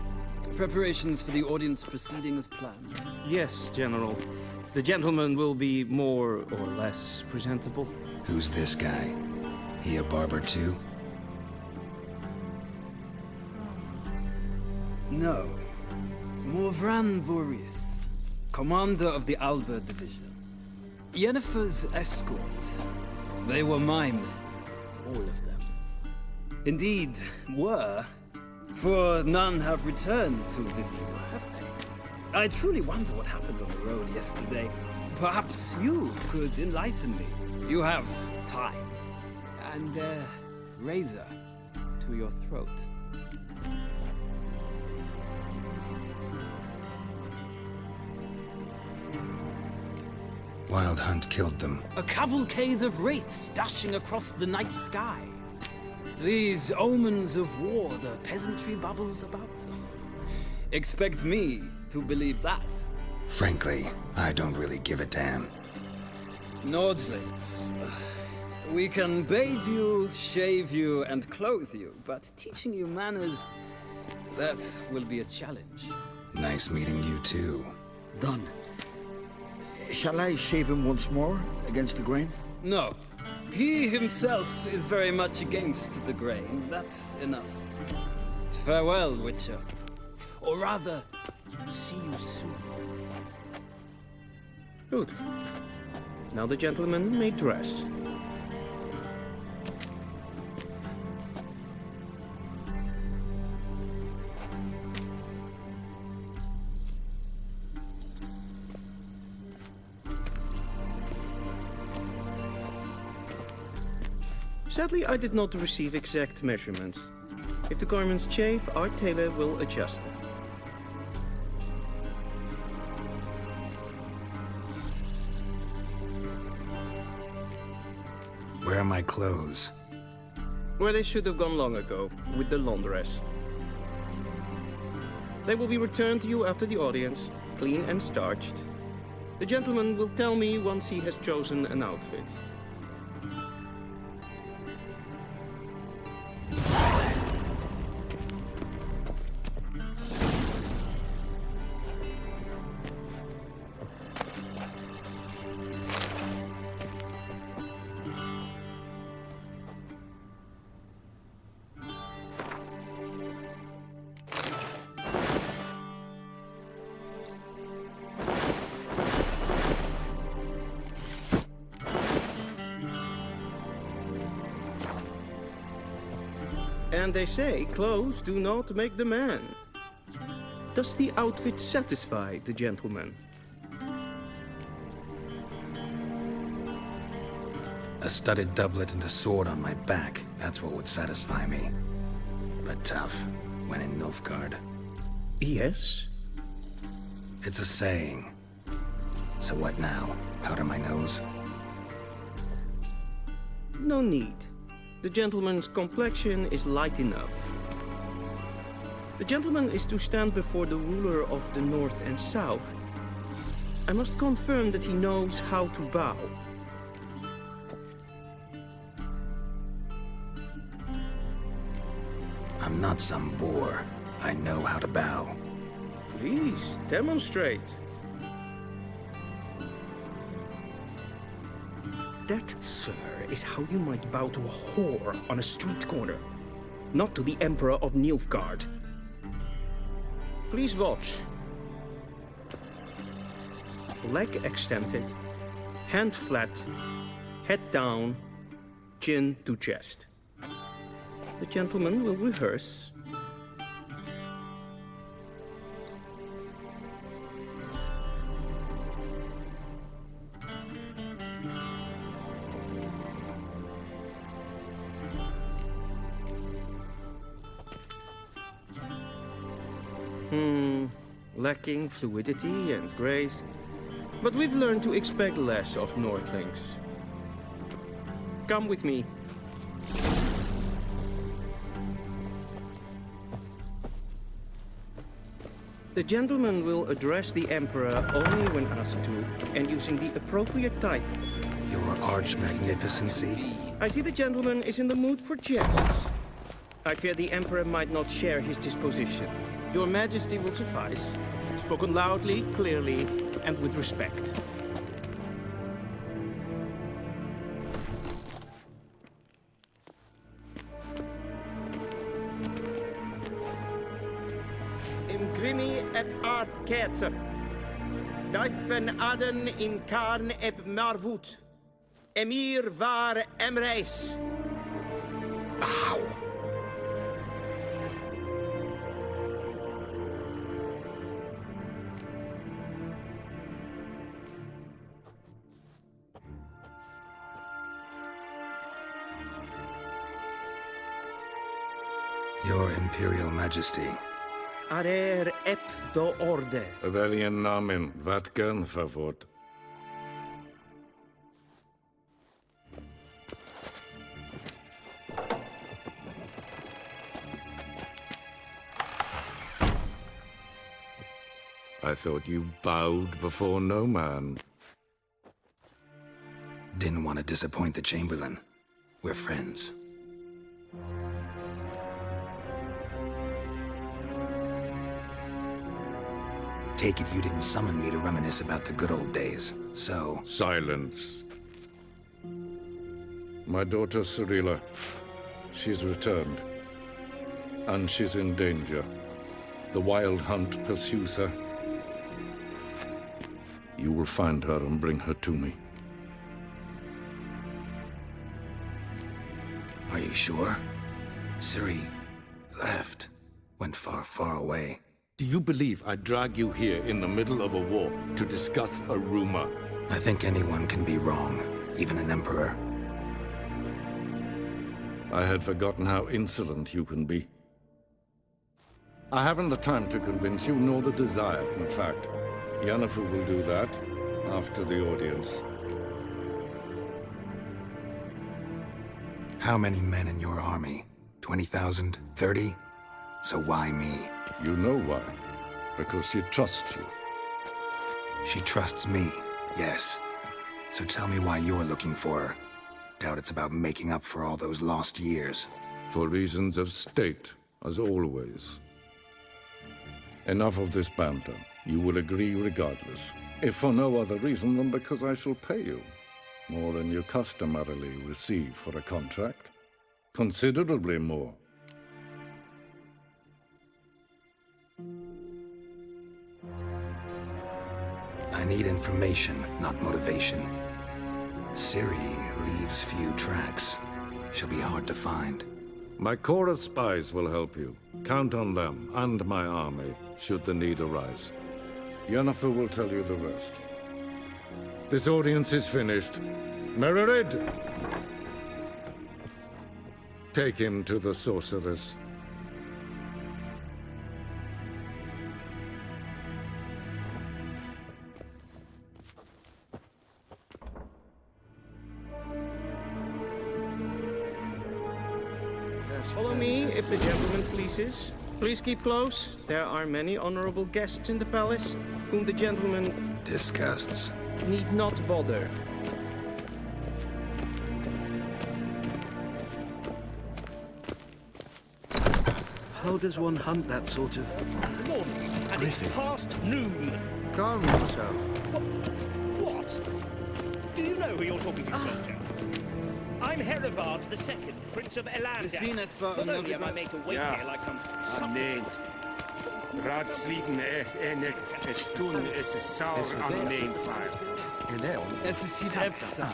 Preparations for the audience proceeding as planned? Yes, General. The gentleman will be more or less presentable. Who's this guy? He a barber too? No. Morvran Voris, commander of the Alba Division. Yennefer's escort. They were my men, all of them. Indeed, were. For none have returned to visit you, have they? I truly wonder what happened on the road yesterday. Perhaps you could enlighten me. You have time. And a razor to your throat. Wild Hunt killed them. A cavalcade of wraiths dashing across the night sky. These omens of war the peasantry babbles about. Expect me to believe that. Frankly, I don't really give a damn. Nordlings. We can bathe you, shave you, and clothe you, but teaching you manners, that will be a challenge. Nice meeting you too. Done. Shall I shave him once more, against the grain? No. He himself is very much against the grain. That's enough. Farewell, Witcher. Or rather, see you soon. Good. Now the gentleman may dress. Sadly, I did not receive exact measurements. If the garments chafe, our tailor will adjust them. Where are my clothes? Where they should have gone long ago, with the laundress. They will be returned to you after the audience, clean and starched. The gentleman will tell me once he has chosen an outfit. And they say clothes do not make the man. Does the outfit satisfy the gentleman? A studded doublet and a sword on my back, that's what would satisfy me. But tough, when in Nilfgaard. Yes? It's a saying. So what now? Powder my nose? No need. The gentleman's complexion is light enough. The gentleman is to stand before the ruler of the North and South. I must confirm that he knows how to bow. I'm not some boor. I know how to bow. Please, demonstrate. That, sir, is how you might bow to a whore on a street corner, not to the Emperor of Nilfgaard. Please watch. Leg extended, hand flat, head down, chin to chest. The gentleman will rehearse. Lacking fluidity and grace. But we've learned to expect less of Nordlings. Come with me. The gentleman will address the Emperor only when asked to, and using the appropriate type. Your Arch-Magnificency? I see the gentleman is in the mood for jests. I fear the Emperor might not share his disposition. Your Majesty will suffice. Spoken loudly, clearly, and with respect. Imgrimi ep art ketzer. Dijven aden in karn ep marvoet. Emir var emreis. Bow. Your Imperial Majesty. Arer ep the orde. Weljen namen, wat kan favort? I thought you bowed before no man. Didn't want to disappoint the Chamberlain. We're friends. Take it you didn't summon me to reminisce about the good old days, so... Silence. My daughter Cirilla, she's returned. And she's in danger. The Wild Hunt pursues her. You will find her and bring her to me. Are you sure? Ciri left. Went far, far away. Do you believe I'd drag you here in the middle of a war to discuss a rumor? I think anyone can be wrong, even an emperor. I had forgotten how insolent you can be. I haven't the time to convince you, nor the desire, in fact. Yennefer will do that after the audience. How many men in your army? 20,000? 30? So why me? You know why. Because she trusts you. She trusts me, yes. So tell me why you're looking for her. Doubt it's about making up for all those lost years. For reasons of state, as always. Enough of this banter. You will agree regardless. If for no other reason than because I shall pay you. More than you customarily receive for a contract. Considerably more. I need information, not motivation. Ciri leaves few tracks. She'll be hard to find. My corps of spies will help you. Count on them and my army, should the need arise. Yennefer will tell you the rest. This audience is finished. Mererid! Take him to the sorceress. Follow me, if the gentleman pleases. Please keep close. There are many honorable guests in the palace, whom the gentleman Disgusts. need not bother. How does one hunt that sort of... Morning, and it's past noon. Calm yourself. What? Do you know who you're talking to, soldier? I'm Herivard II, Prince of Elander. Bologna, I made to wait here like some suppliant. Raadsliden nicht tun, es ist sauer an den Feier. Es is hier efsa.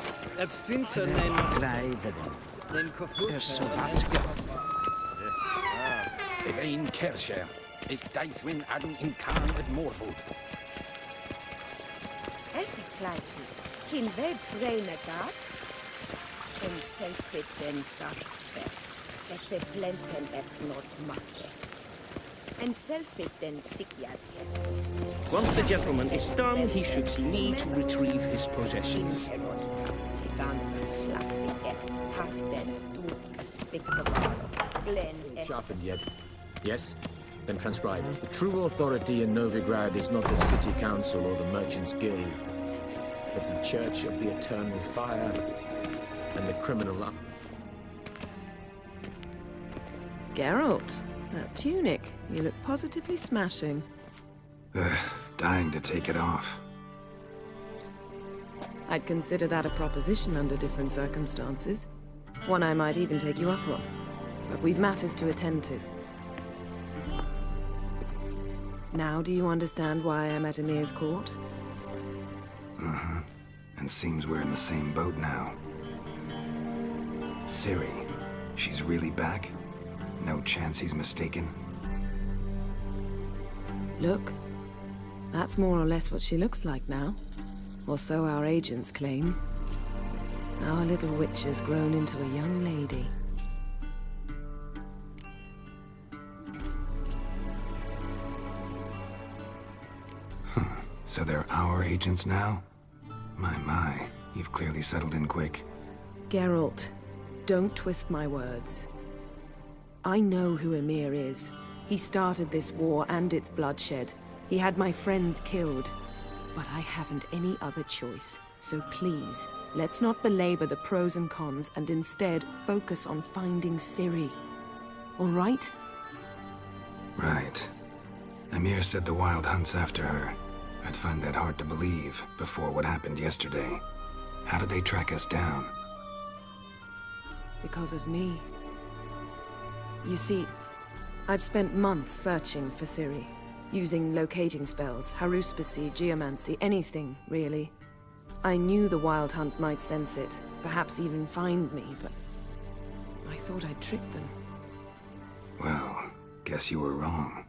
Finser den koffer. If ein Kerscher is Deithwin Adam in Khan at Morfoot. Es pleite. Kin we braine dat. En selfit den daffe. Es blenten et not matte. And selfit then sikyad. Once the gentleman is done, he should see me to retrieve his possessions. Sharpened yet? Yes? Then transcribe. The true authority in Novigrad is not the city council or the merchants' guild, but the church of the eternal fire and the criminal up. Geralt, that tunic, you look positively smashing. Dying to take it off. I'd consider that a proposition under different circumstances. One I might even take you up on. But we've matters to attend to. Now do you understand why I'm at Emir's court? Mm-hmm. And seems we're in the same boat now. Ciri, she's really back? No chance he's mistaken? Look, that's more or less what she looks like now. Or so our agents claim. Our little witch has grown into a young lady. So they're our agents now? My, you've clearly settled in quick. Geralt, don't twist my words. I know who Emir is. He started this war and its bloodshed. He had my friends killed. But I haven't any other choice. So please, let's not belabor the pros and cons and instead focus on finding Ciri. All right? Right. Emir said the Wild Hunt's after her. I'd find that hard to believe before what happened yesterday. How did they track us down? Because of me. You see, I've spent months searching for Ciri. Using locating spells, haruspicy, geomancy, anything, really. I knew the Wild Hunt might sense it, perhaps even find me, but I thought I'd tricked them. Well, guess you were wrong.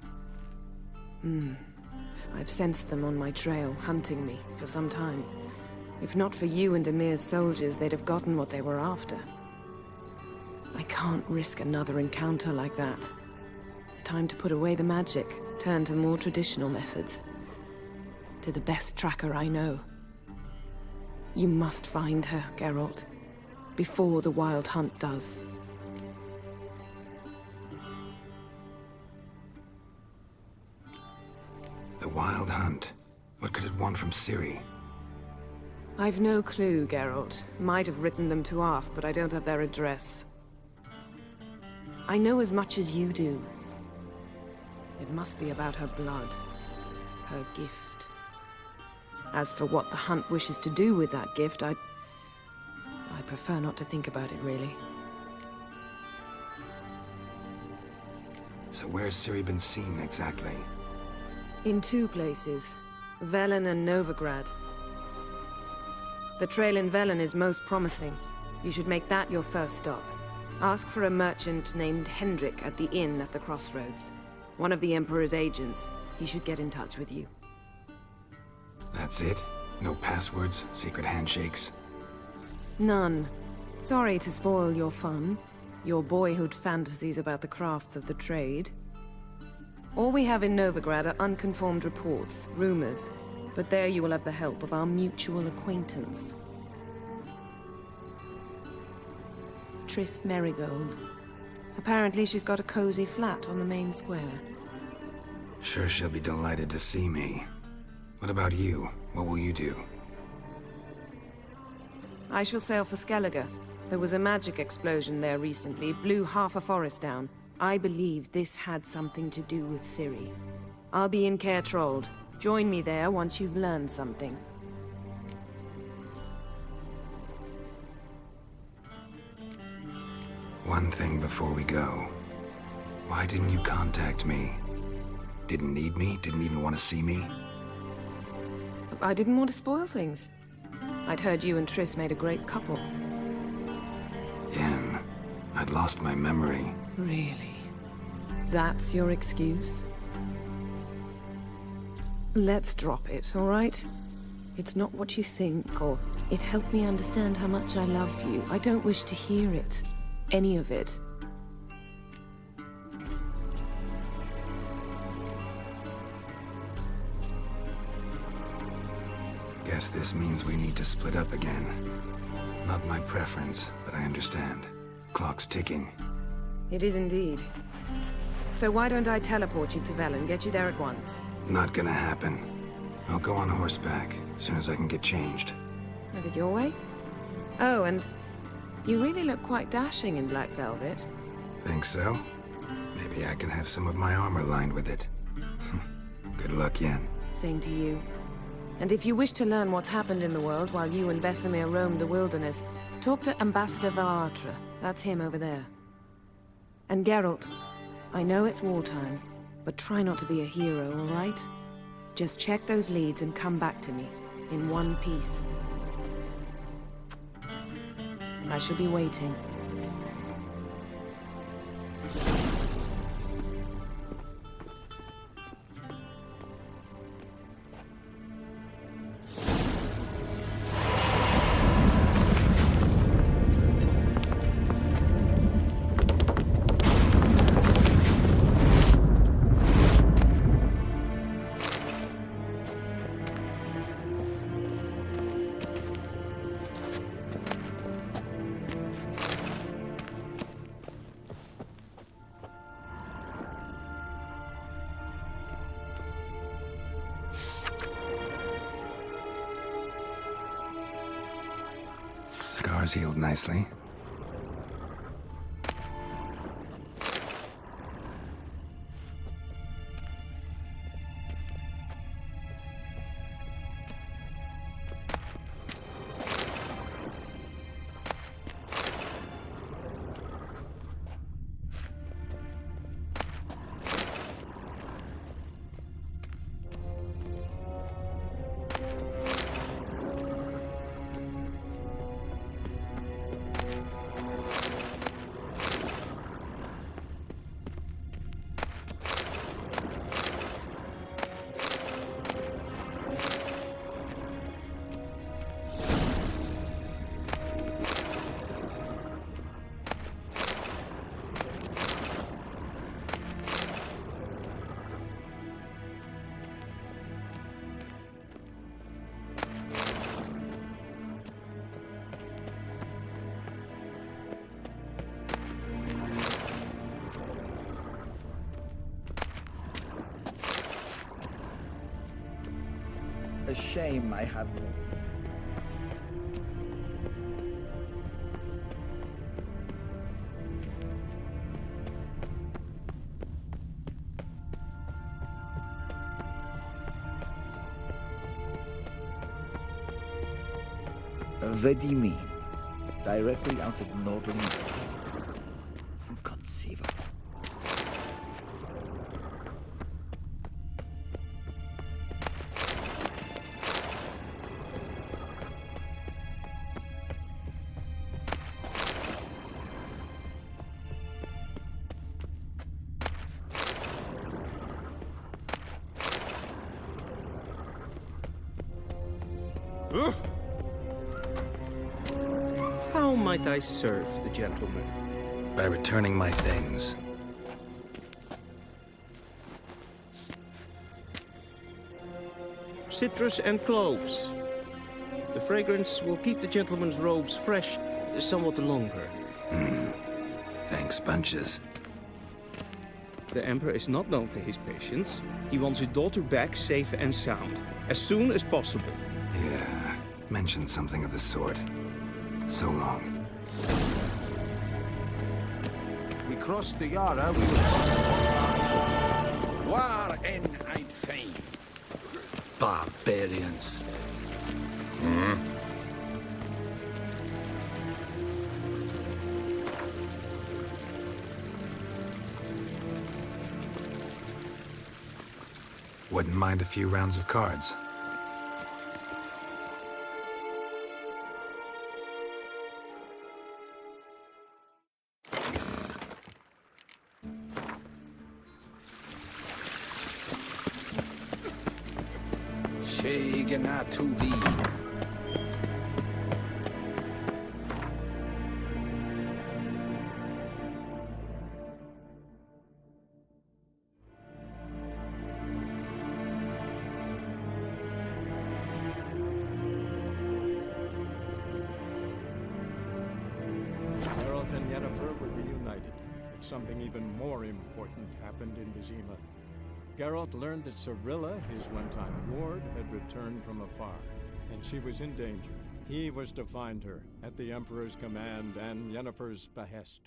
I've sensed them on my trail, hunting me, for some time. If not for you and Emir's soldiers, they'd have gotten what they were after. I can't risk another encounter like that. It's time to put away the magic, turn to more traditional methods. To the best tracker I know. You must find her, Geralt. Before the Wild Hunt does. The Wild Hunt? What could it want from Ciri? I've no clue, Geralt. Might have written them to ask, but I don't have their address. I know as much as you do. It must be about her blood. Her gift. As for what the Hunt wishes to do with that gift, I prefer not to think about it, really. So where's Ciri been seen, exactly? In two places. Velen and Novigrad. The trail in Velen is most promising. You should make that your first stop. Ask for a merchant named Hendrik at the inn at the crossroads. One of the Emperor's agents. He should get in touch with you. That's it? No passwords, secret handshakes? None. Sorry to spoil your fun. Your boyhood fantasies about the crafts of the trade. All we have in Novigrad are unconfirmed reports, rumors. But there you will have the help of our mutual acquaintance. Triss Merigold. Apparently she's got a cozy flat on the main square. Sure she'll be delighted to see me. What about you? What will you do? I shall sail for Skellige. There was a magic explosion there recently, blew half a forest down. I believe this had something to do with Ciri. I'll be in Caer Trold. Join me there once you've learned something. One thing before we go. Why didn't you contact me? Didn't need me? Didn't even want to see me? I didn't want to spoil things. I'd heard you and Triss made a great couple. Yen, I'd lost my memory. Really? That's your excuse? Let's drop it, all right? It's not what you think, or it helped me understand how much I love you. I don't wish to hear it. Any of it. Guess this means we need to split up again. Not my preference, but I understand. Clock's ticking. It is indeed. So why don't I teleport you to Velen, get you there at once? Not gonna happen. I'll go on horseback, as soon as I can get changed. Have it your way? Oh, and you really look quite dashing in black velvet. Think so? Maybe I can have some of my armor lined with it. Good luck, Yen. Same to you. And if you wish to learn what's happened in the world while you and Vesemir roamed the wilderness, talk to Ambassador Varatra. That's him over there. And Geralt, I know it's wartime, but try not to be a hero, all right? Just check those leads and come back to me, in one piece. I shall be waiting. Scars healed nicely. A shame I have... Vedimin, directly out of northern Italy. Inconceivable. How might I serve the gentleman? By returning my things. Citrus and cloves. The fragrance will keep the gentleman's robes fresh somewhat longer. Thanks, bunches. The Emperor is not known for his patience. He wants his daughter back safe and sound, as soon as possible. Yeah, mentioned something of the sort. So long. We crossed the Yara, we will cross the Bombard. War en ein Fein. Barbarians. Wouldn't mind a few rounds of cards. Shegenatuvi. Geralt and Yennefer were reunited, but something even more important happened in Vizima. Geralt learned that Cirilla, his one-time ward, had returned from afar, and she was in danger. He was to find her, at the Emperor's command and Yennefer's behest.